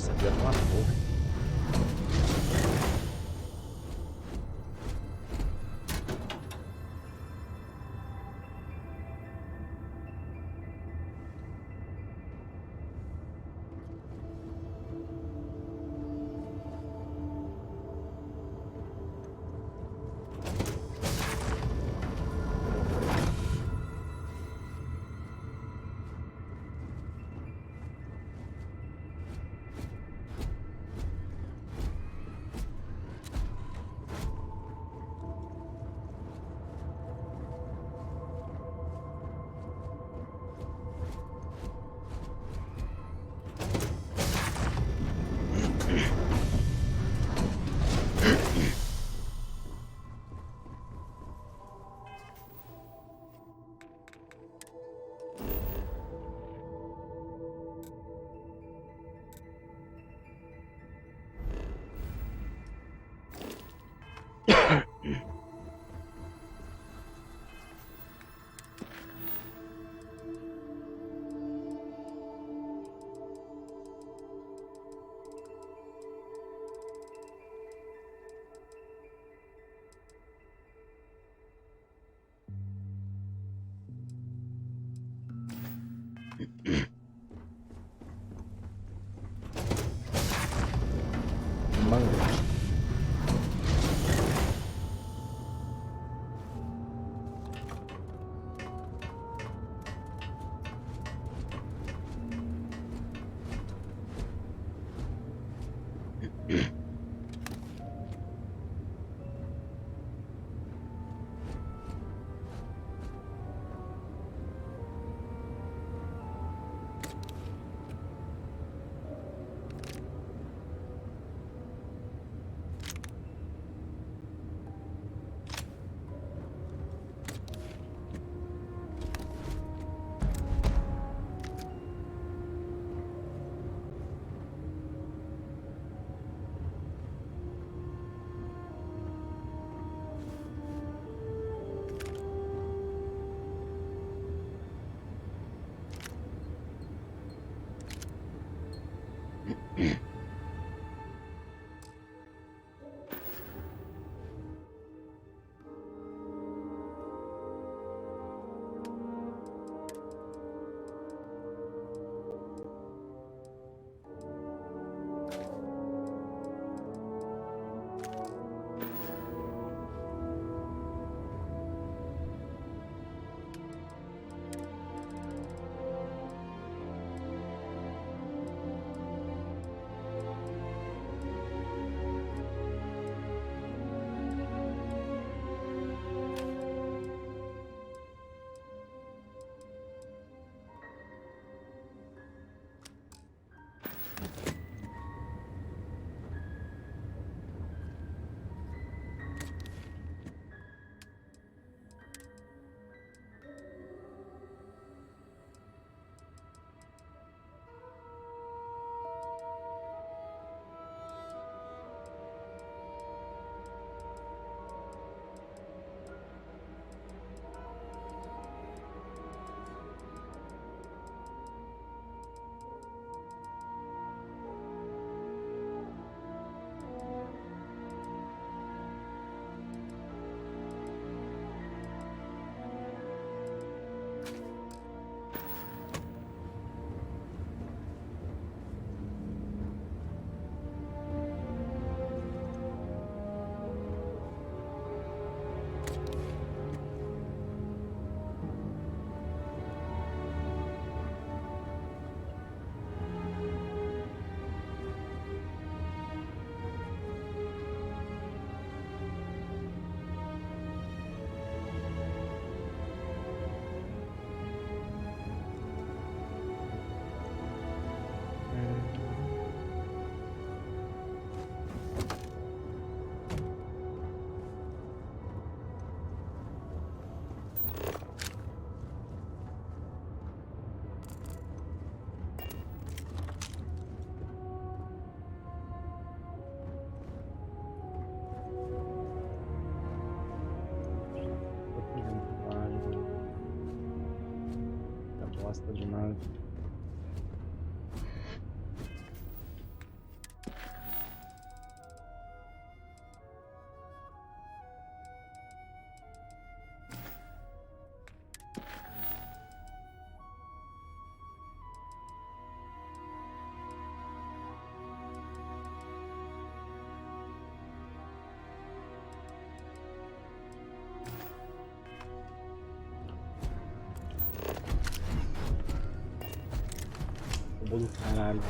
Essa vida tá uma porra. De nave. Pô do caralho.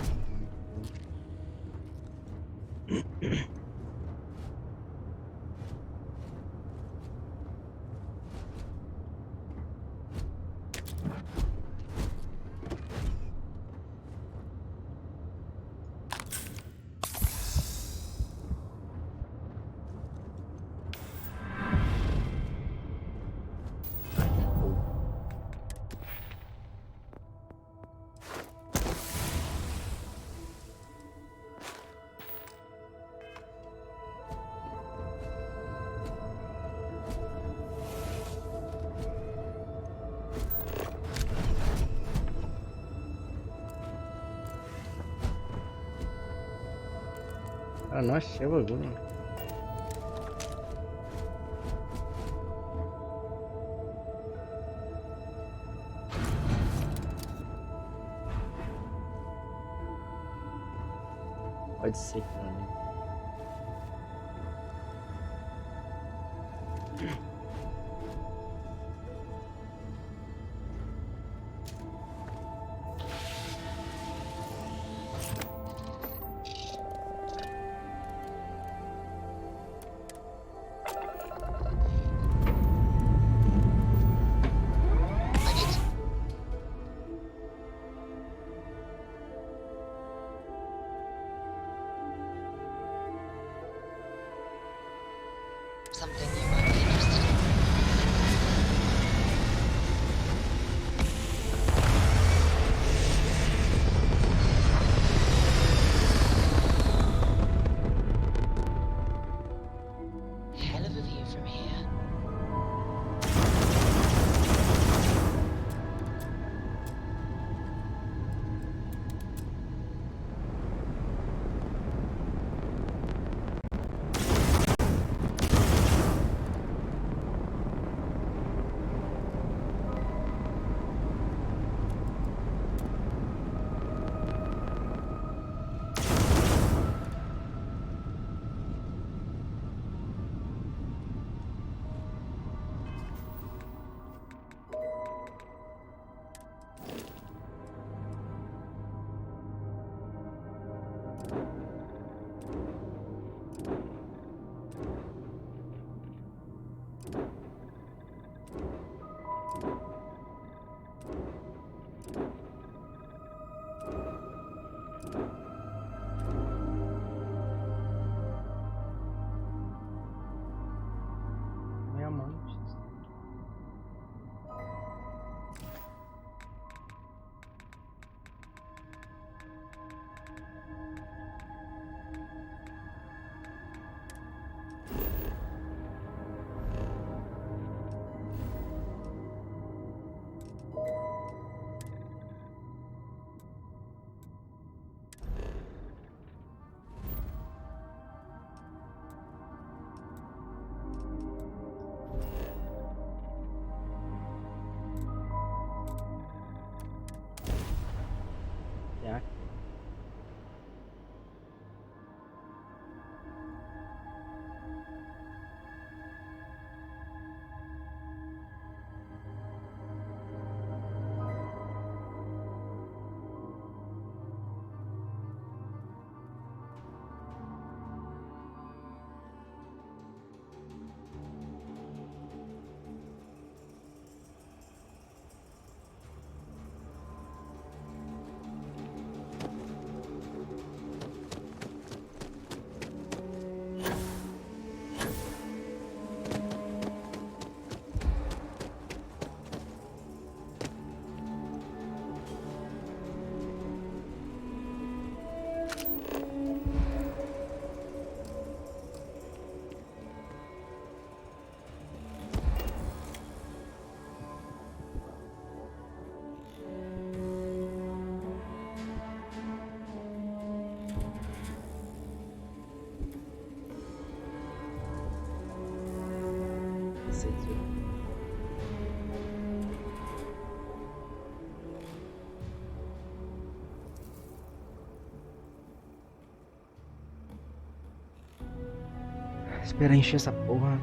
Cara, não achei o bagulho. Pode ser, cara. Something you might be interested in. Hell of a view from here. Minha mãe. Yeah. Espera encher essa porra.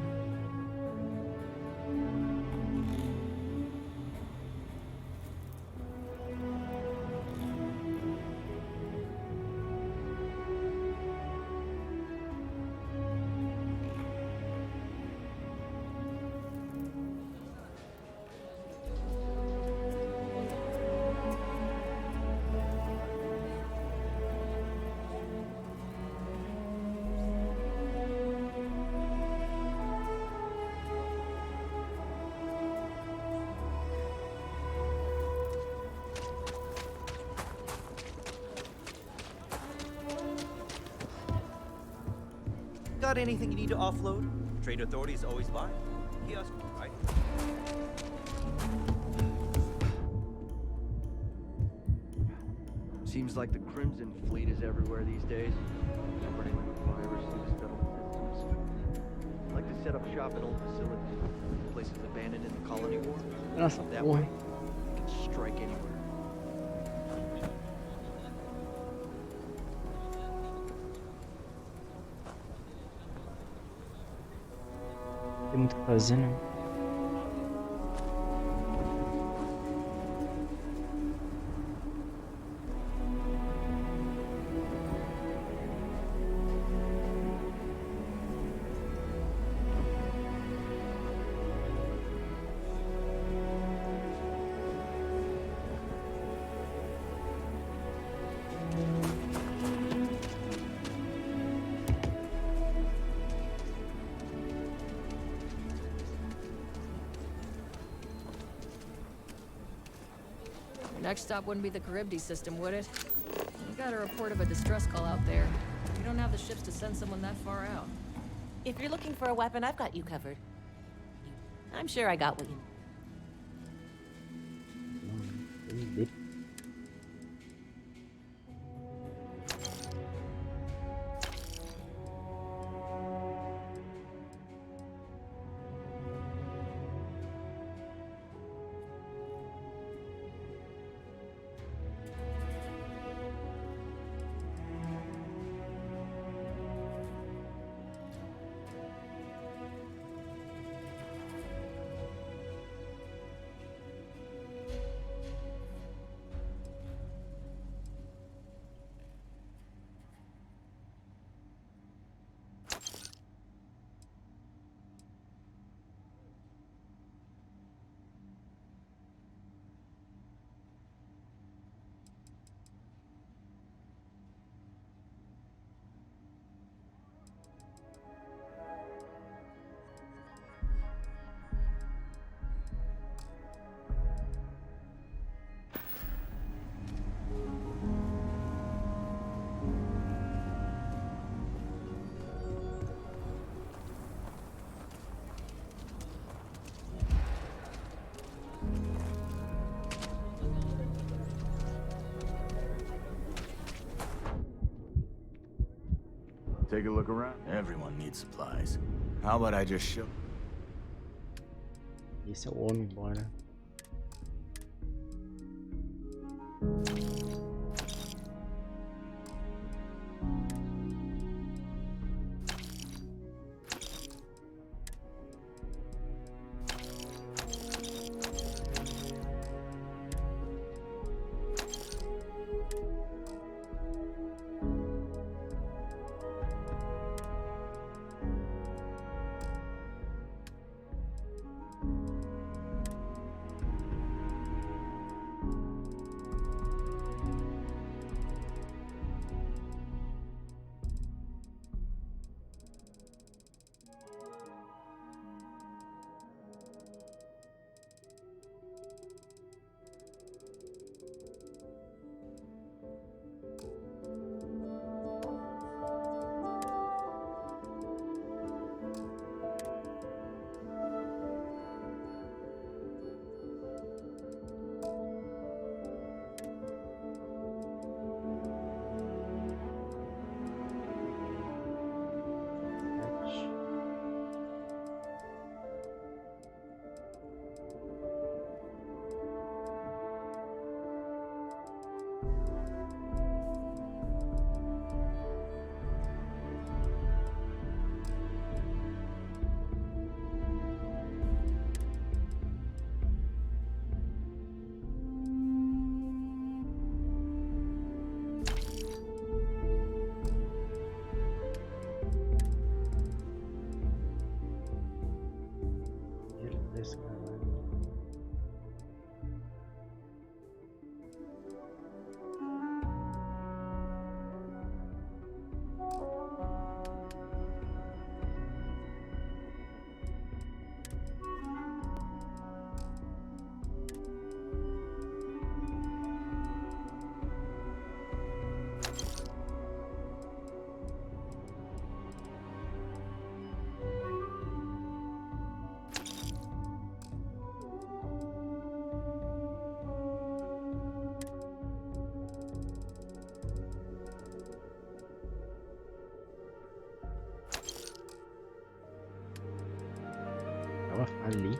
Got anything you need to offload? Trade authorities always buy. Kiosk, right? Seems like the Crimson Fleet is everywhere these days. Spreading like a virus through the settled systems. Like to set up shop at old facilities, places abandoned in the colony war. Nossa, That porra. way, you can strike anywhere. Tem muito o que fazer, né? Next stop wouldn't be the Charybdis system, would it? We got a report of a distress call out there. We don't have the ships to send someone that far out. If you're looking for a weapon, I've got you covered. I'm sure I got what you need. Take a look around. Everyone needs supplies. How about I just show? Esse é o homem, bora. Ali.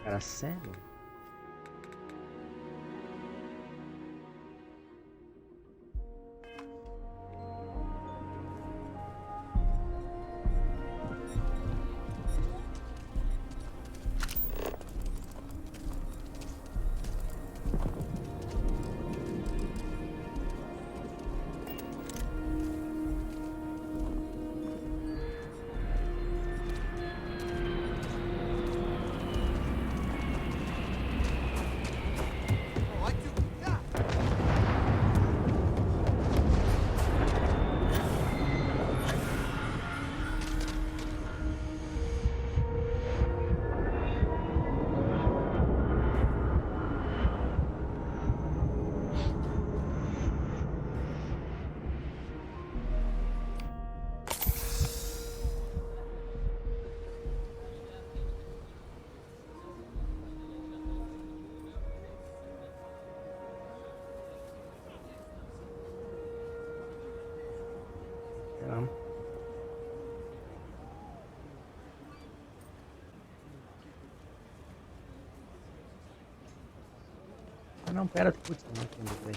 Cara cego? Não, pera, putz, não entendi, peraí.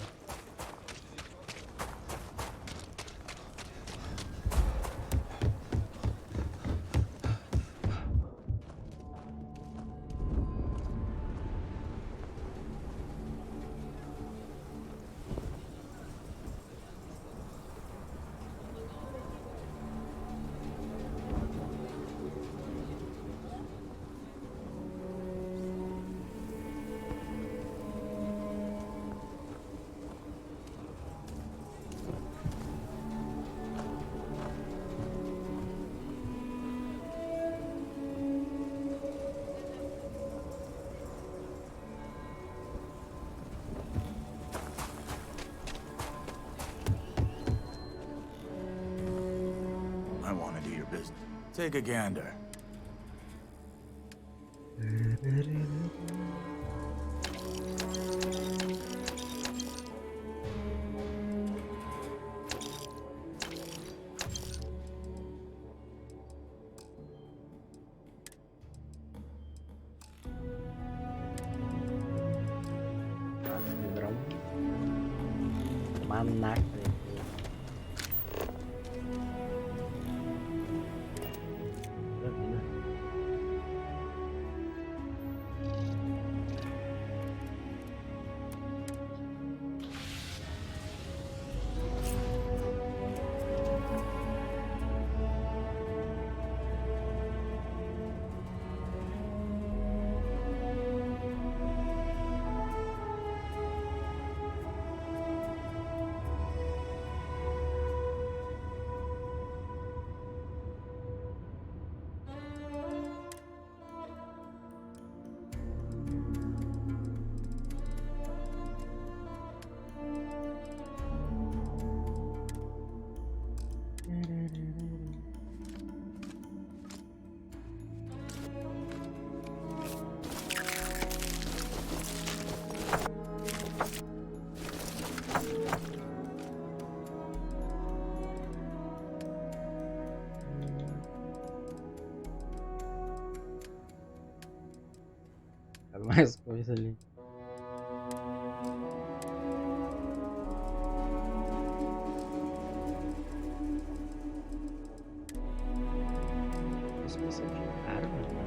I want to do your business. Take a gander. Manaca. Mais coisa ali. Isso vai ser de caro, mano.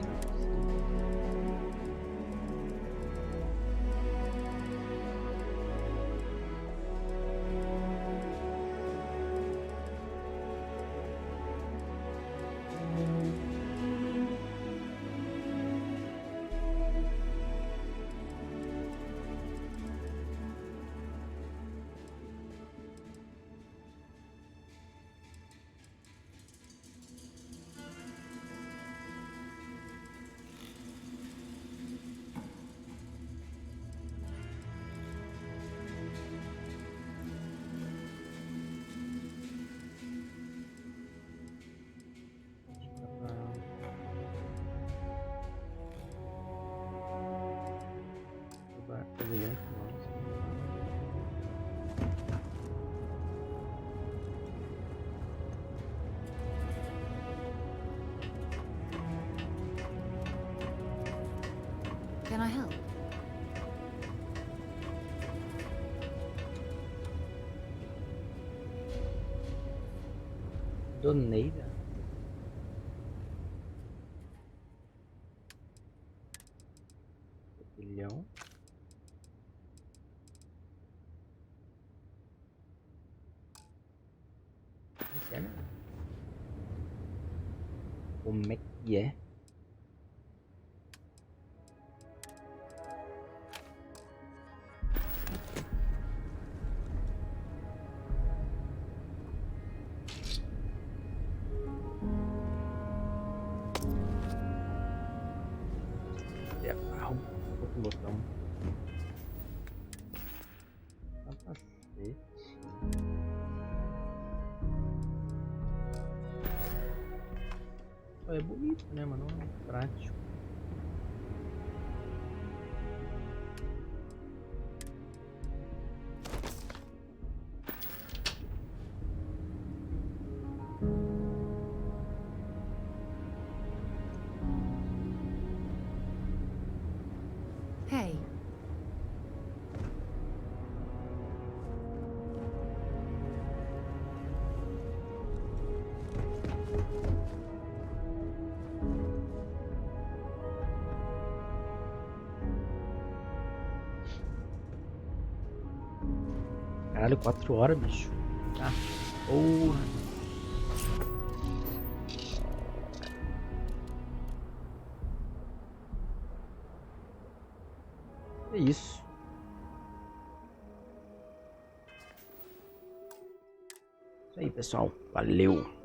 can I help? Doneira? Bilhão. Como é que é? Outro botão. Capacete. É bonito, né, mano? Não é prático. Hey. Caralho, 4 horas, bicho. Ah, porra. É isso. Isso aí, pessoal. Valeu.